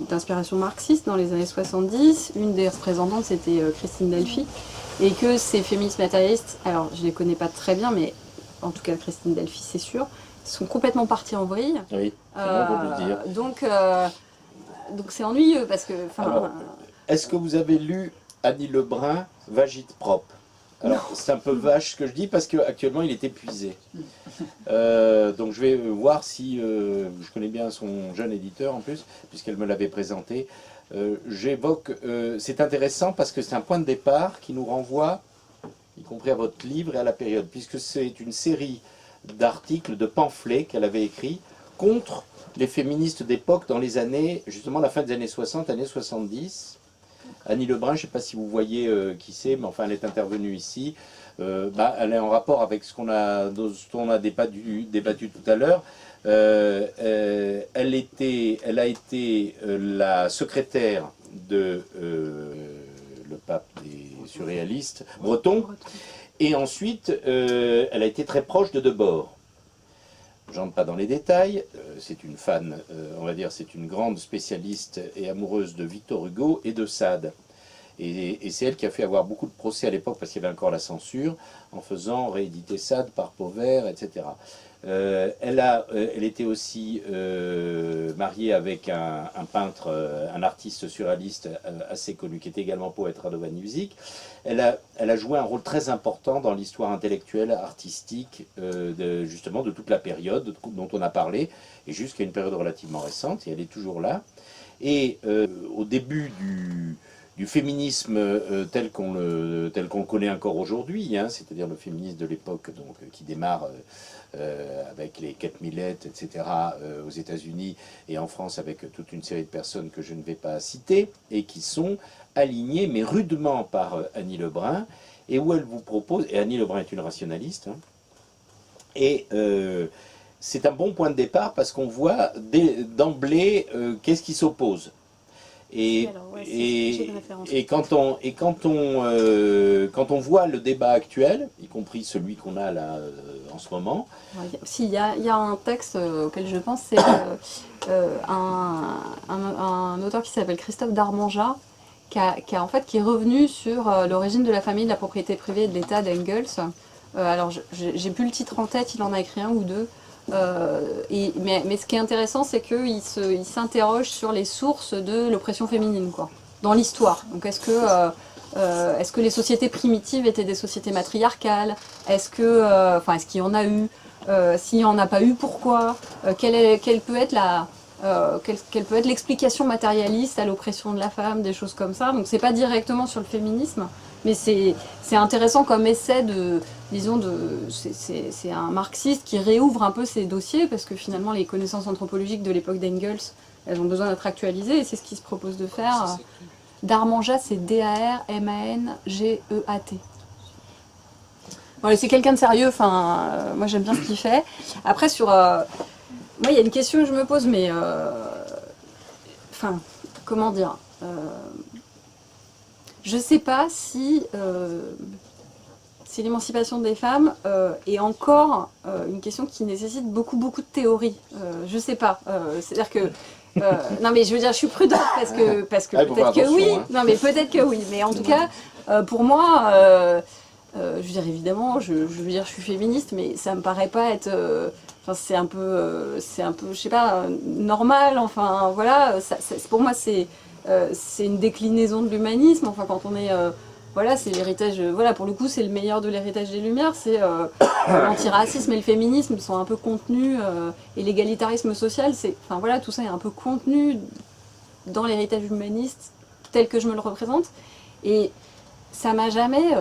d'inspiration marxiste dans les années 70. Une des représentantes c'était Christine Delphi, et que ces féministes matérialistes, alors je les connais pas très bien, mais en tout cas Christine Delphi c'est sûr, sont complètement partis en vrille. Oui, c'est bon pour le dire. Donc c'est ennuyeux parce que... Alors, est-ce que vous avez lu Annie Lebrun, Vagite propre? Alors c'est un peu vache ce que je dis parce qu'actuellement il est épuisé. Donc je vais voir si... je connais bien son jeune éditeur en plus, puisqu'elle me l'avait présenté. J'évoque... c'est intéressant parce que c'est un point de départ qui nous renvoie, y compris à votre livre et à la période, puisque c'est une série d'articles, de pamphlets qu'elle avait écrits contre les féministes d'époque dans les années, justement la fin des années 60, années 70. Annie Lebrun, je ne sais pas si vous voyez qui c'est, mais enfin elle est intervenue ici. Elle est en rapport avec dont on a débattu tout à l'heure. Elle a été la secrétaire de le pape des surréalistes, Breton, et ensuite elle a été très proche de Debord. J'entre pas dans les détails, c'est une fan, on va dire, c'est une grande spécialiste et amoureuse de Victor Hugo et de Sade. Et c'est elle qui a fait avoir beaucoup de procès à l'époque, parce qu'il y avait encore la censure, en faisant rééditer Sade par Pauvert, etc. Elle était aussi mariée avec un peintre, un artiste surréaliste assez connu, qui était également poète, Radovan Iljic. Elle a joué un rôle très important dans l'histoire intellectuelle, artistique, justement de toute la période dont on a parlé, et jusqu'à une période relativement récente, et elle est toujours là. Et au début du féminisme tel qu'on le connaît encore aujourd'hui, hein, c'est-à-dire le féminisme de l'époque qui démarre avec les Kate Millett, etc., aux États-Unis et en France avec toute une série de personnes que je ne vais pas citer, et qui sont alignées, mais rudement, par Annie Lebrun, et où elle vous propose, et Annie Lebrun est une rationaliste, hein, et c'est un bon point de départ parce qu'on voit d'emblée qu'est-ce qui s'oppose. Et quand on voit le débat actuel, y compris celui qu'on a là en ce moment... Il y a un texte auquel je pense, c'est un auteur qui s'appelle Christophe Darmanjat, qui est revenu sur l'origine de la famille, de la propriété privée et de l'État d'Engels. Alors, j'ai plus le titre en tête, il en a écrit un ou deux. Mais ce qui est intéressant, c'est qu'il s'interroge sur les sources de l'oppression féminine, quoi, dans l'histoire. Donc, est-ce que les sociétés primitives étaient des sociétés matriarcales? Est-ce qu'il y en a eu? S'il n'y en a pas eu, pourquoi? Quelle peut être l'explication matérialiste à l'oppression de la femme, des choses comme ça. Donc c'est pas directement sur le féminisme, mais c'est intéressant comme essai c'est un marxiste qui réouvre un peu ces dossiers, parce que finalement les connaissances anthropologiques de l'époque d'Engels, elles ont besoin d'être actualisées, et c'est ce qu'il se propose de faire. Darmangat, c'est D-A-R-M-A-N-G-E-A-T. Voilà, c'est quelqu'un de sérieux, moi j'aime bien ce qu'il fait. Après, moi il y a une question que je me pose, mais comment dire, je sais pas si l'émancipation des femmes est encore une question qui nécessite beaucoup de théorie. Je sais pas, c'est-à-dire que non mais je veux dire, je suis prudente parce que peut-être que oui, hein. Non mais peut-être que oui, mais en tout cas pour moi je veux dire, évidemment, je veux dire, je suis féministe, mais ça me paraît pas être, c'est un peu, je sais pas, normal. Enfin, voilà, pour moi, c'est une déclinaison de l'humanisme. Enfin, quand on est, voilà, c'est l'héritage. Voilà, pour le coup, c'est le meilleur de l'héritage des Lumières. C'est l'antiracisme et le féminisme sont un peu contenus, et l'égalitarisme social, enfin voilà, tout ça est un peu contenu dans l'héritage humaniste tel que je me le représente. Et ça m'a jamais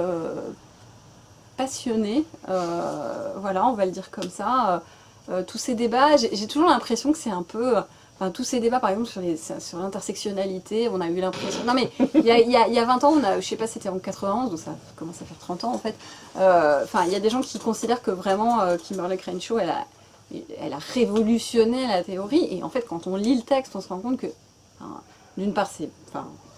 passionnée, voilà, on va le dire comme ça. Tous ces débats, j'ai toujours l'impression que c'est un peu... tous ces débats, par exemple, sur l'intersectionnalité, on a eu l'impression... Non mais, il y a 20 ans, je sais pas, c'était en 91, donc ça commence à faire 30 ans en fait. Il y a des gens qui considèrent que vraiment, Kimberlé Crenshaw, elle a révolutionné la théorie, et en fait, quand on lit le texte, on se rend compte que, d'une part,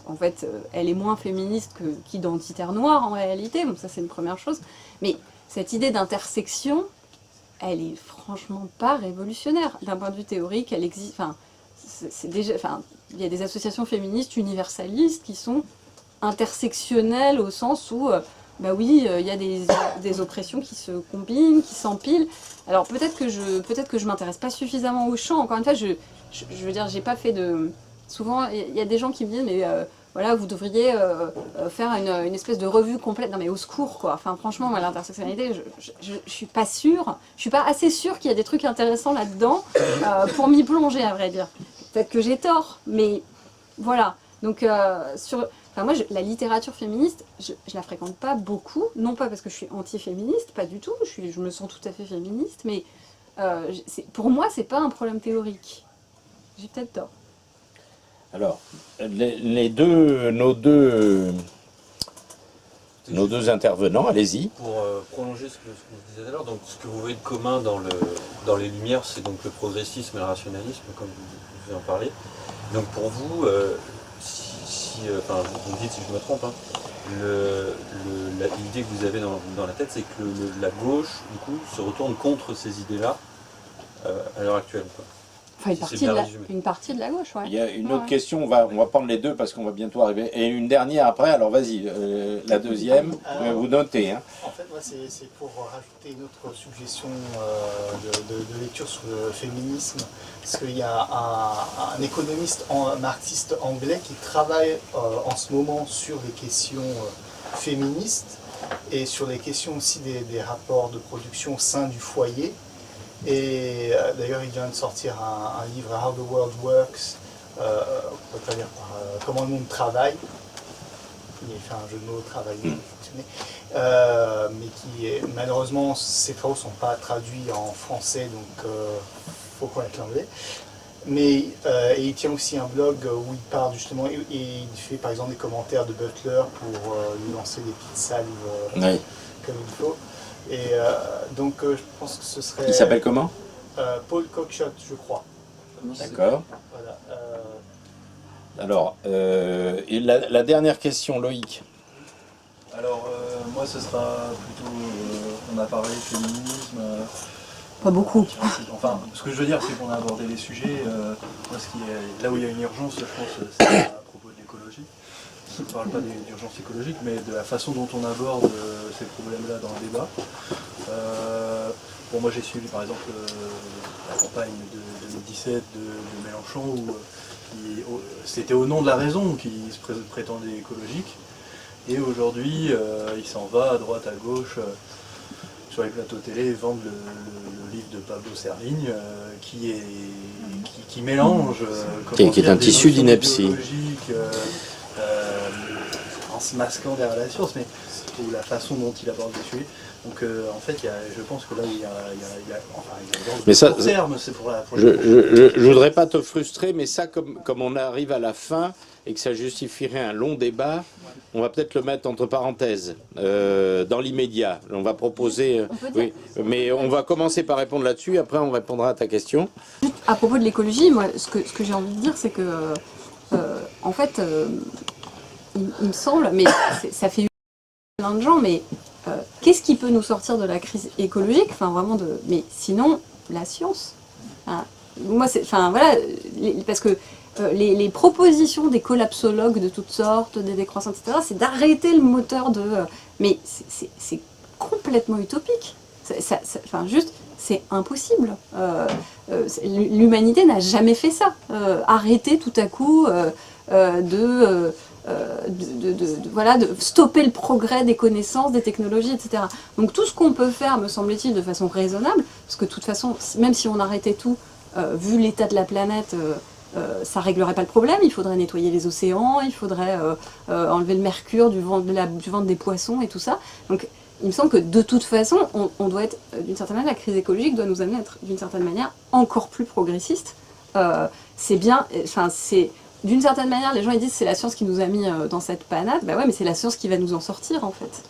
en fait, elle est moins féministe qu'identitaire noire en réalité, donc ça c'est une première chose. Mais cette idée d'intersection, elle est franchement pas révolutionnaire. D'un point de vue théorique, elle existe. Il y a des associations féministes universalistes qui sont intersectionnelles au sens où, il y a des oppressions qui se combinent, qui s'empilent. Alors peut-être que je m'intéresse pas suffisamment au champ. Encore une fois, je veux dire, j'ai pas fait de... Souvent, il y a des gens qui me disent, mais voilà, vous devriez faire une espèce de revue complète. Non mais au secours, quoi. Enfin, franchement, moi, l'intersectionnalité, je suis pas sûre. Je suis pas assez sûre qu'il y a des trucs intéressants là-dedans pour m'y plonger, à vrai dire. Peut-être que j'ai tort, mais voilà. Donc, moi, la littérature féministe, je la fréquente pas beaucoup. Non pas parce que je suis anti-féministe, pas du tout. Je me sens tout à fait féministe, mais pour moi, c'est pas un problème théorique. J'ai peut-être tort. Alors, nos deux intervenants, allez-y. Pour prolonger ce que vous disiez tout à l'heure, donc ce que vous voyez de commun dans les Lumières, c'est donc le progressisme et le rationalisme, comme vous en parlez. Donc pour vous, vous me dites si je me trompe, hein, l'idée que vous avez dans la tête, c'est que la gauche, du coup, se retourne contre ces idées-là à l'heure actuelle, quoi. Enfin, une partie de la gauche, ouais. Il y a une autre question, on va prendre les deux parce qu'on va bientôt arriver. Et une dernière après, alors vas-y, la deuxième, vous notez. Hein. En fait, moi, c'est pour rajouter une autre suggestion de lecture sur le féminisme. Parce qu'il y a un économiste marxiste anglais qui travaille en ce moment sur les questions féministes et sur les questions aussi des rapports de production au sein du foyer. Et d'ailleurs, il vient de sortir un livre, How the World Works, on peut dire comment le monde travaille. Il a fait un jeu de mots, travailler, fonctionner. Mais malheureusement, ces travaux ne sont pas traduits en français, donc il faut connaître l'anglais. Mais et il tient aussi un blog où il parle justement, et il fait par exemple des commentaires de Butler pour lui lancer des petites salves comme il faut. Et donc je pense que ce serait... Il s'appelle comment? Paul Cockshott, je crois. D'accord. Voilà, alors, et la dernière question, Loïc. Alors, moi, ce sera plutôt... on a parlé de féminisme... pas beaucoup. Enfin, ce que je veux dire, c'est qu'on a abordé les sujets. Moi, là où il y a une urgence, je pense, c'est à propos de l'écologie. je ne parle pas d'urgence écologique, mais de la façon dont on aborde ces problèmes-là dans le débat. Bon, moi j'ai suivi par exemple la campagne de 2017 de Mélenchon où c'était au nom de la raison qu'il se prétendait écologique. Et aujourd'hui, il s'en va à droite, à gauche, sur les plateaux télé, vendre le livre de Pablo Serligne, qui mélange... qui est un tissu d'ineptie. En se masquant derrière la science, mais ou la façon dont il aborde les sujets. Donc en fait, je pense que là, il y a mais ça, terme, c'est pour la... Je voudrais pas te frustrer, mais ça, comme on arrive à la fin et que ça justifierait un long débat, on va peut-être le mettre entre parenthèses, dans l'immédiat. On va proposer... oui, mais on va commencer par répondre là-dessus, après on répondra à ta question. À propos de l'écologie, moi, ce que j'ai envie de dire, c'est que, en fait, il me semble, mais ça fait plein de gens, mais qu'est-ce qui peut nous sortir de la crise écologique? Enfin, vraiment mais sinon, la science. Hein. Moi, voilà, parce que les propositions des collapsologues de toutes sortes, des décroissants, etc., c'est d'arrêter le moteur de... mais c'est complètement utopique. Enfin, juste, c'est impossible. L'humanité n'a jamais fait ça. Arrêter tout à coup de stopper le progrès des connaissances, des technologies, etc. Donc tout ce qu'on peut faire, me semble-t-il, de façon raisonnable, parce que de toute façon, même si on arrêtait tout, vu l'état de la planète, ça réglerait pas le problème. Il faudrait nettoyer les océans, il faudrait enlever le mercure du ventre des poissons et tout ça. Donc il me semble que de toute façon, on doit être, d'une certaine manière, la crise écologique doit nous amener à être, d'une certaine manière, encore plus progressiste. C'est bien, enfin c'est... D'une certaine manière, les gens ils disent c'est la science qui nous a mis dans cette panade. Bah ouais, mais c'est la science qui va nous en sortir en fait.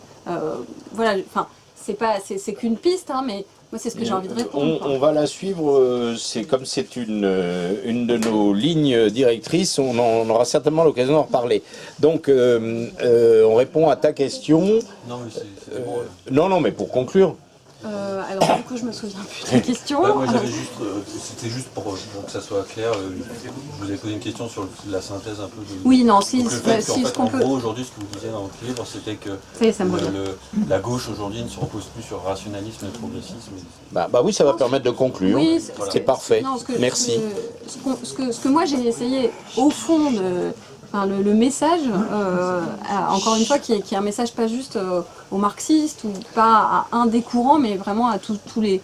Voilà, enfin c'est qu'une piste, hein, mais moi c'est ce que j'ai envie de répondre. On va la suivre. C'est comme c'est une de nos lignes directrices. On aura certainement l'occasion d'en reparler. Donc on répond à ta question. Non, mais c'est bon. Non, mais pour conclure. Alors du coup je me souviens plus de la question. Moi j'avais juste, c'était juste pour que ça soit clair, je vous ai posé une question sur la synthèse un peu de... Oui, non, en gros aujourd'hui ce que vous disiez dans votre livre c'était que la gauche aujourd'hui ne se repose plus sur rationalisme et progressisme. Bah oui, ça va permettre de conclure. Oui, c'est parfait. Non, merci. Ce que moi j'ai essayé au fond de... Enfin, le message, encore une fois, qui est un message pas juste aux marxistes ou pas à un des courants, mais vraiment à tous les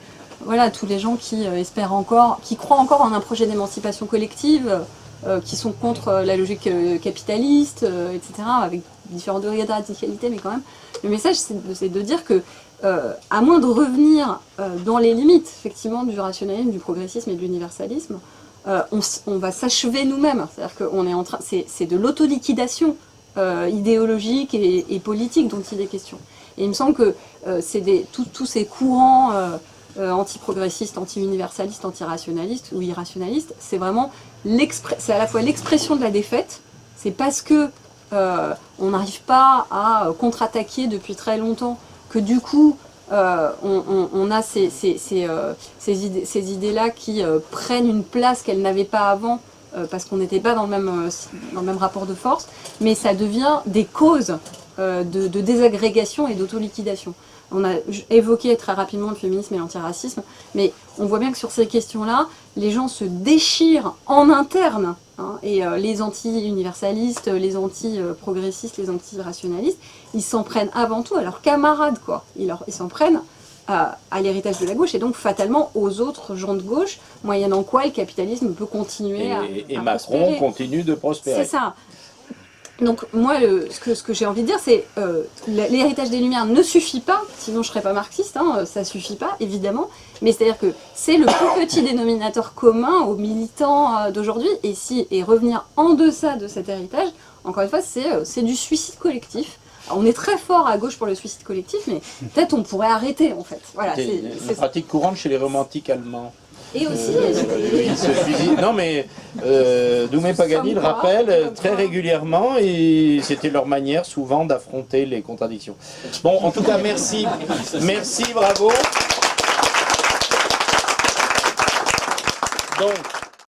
gens qui espèrent encore, qui croient encore en un projet d'émancipation collective, qui sont contre la logique capitaliste, etc., avec différents degrés de radicalité, mais quand même. Le message, c'est de dire que, à moins de revenir dans les limites, effectivement, du rationalisme, du progressisme et de l'universalisme, on va s'achever nous-mêmes, c'est-à-dire qu'on est en train, c'est de l'autoliquidation idéologique et politique dont il est question. Et il me semble que tous ces courants anti-progressistes, anti-universalistes, anti-rationalistes ou irrationalistes, c'est vraiment c'est à la fois l'expression de la défaite, c'est parce que on n'arrive pas à contre-attaquer depuis très longtemps que du coup on a ces idées-là qui prennent une place qu'elles n'avaient pas avant parce qu'on n'était pas dans le même rapport de force, mais ça devient des causes de désagrégation et d'autoliquidation. On a évoqué très rapidement le féminisme et l'antiracisme, mais on voit bien que sur ces questions-là, les gens se déchirent en interne, hein, et les anti-universalistes, les anti-progressistes, les anti-rationalistes, ils s'en prennent avant tout à leurs camarades, quoi. Ils s'en prennent à l'héritage de la gauche et donc fatalement aux autres gens de gauche, moyennant quoi le capitalisme peut continuer à Macron prospérer. Continue de prospérer. C'est ça. Donc moi, ce que j'ai envie de dire, c'est l'héritage des Lumières ne suffit pas, sinon je ne serais pas marxiste, hein, ça ne suffit pas, évidemment, mais c'est-à-dire que c'est le plus petit dénominateur commun aux militants d'aujourd'hui, et revenir en deçà de cet héritage, encore une fois, c'est du suicide collectif. Alors, on est très fort à gauche pour le suicide collectif, mais peut-être on pourrait arrêter, en fait. Voilà, c'est une pratique courante chez les romantiques allemands. Et aussi, ils se suicident. Non mais Doumé Pagani le rappelle très régulièrement et c'était leur manière souvent d'affronter les contradictions. Bon, en tout cas, merci, bravo. Donc.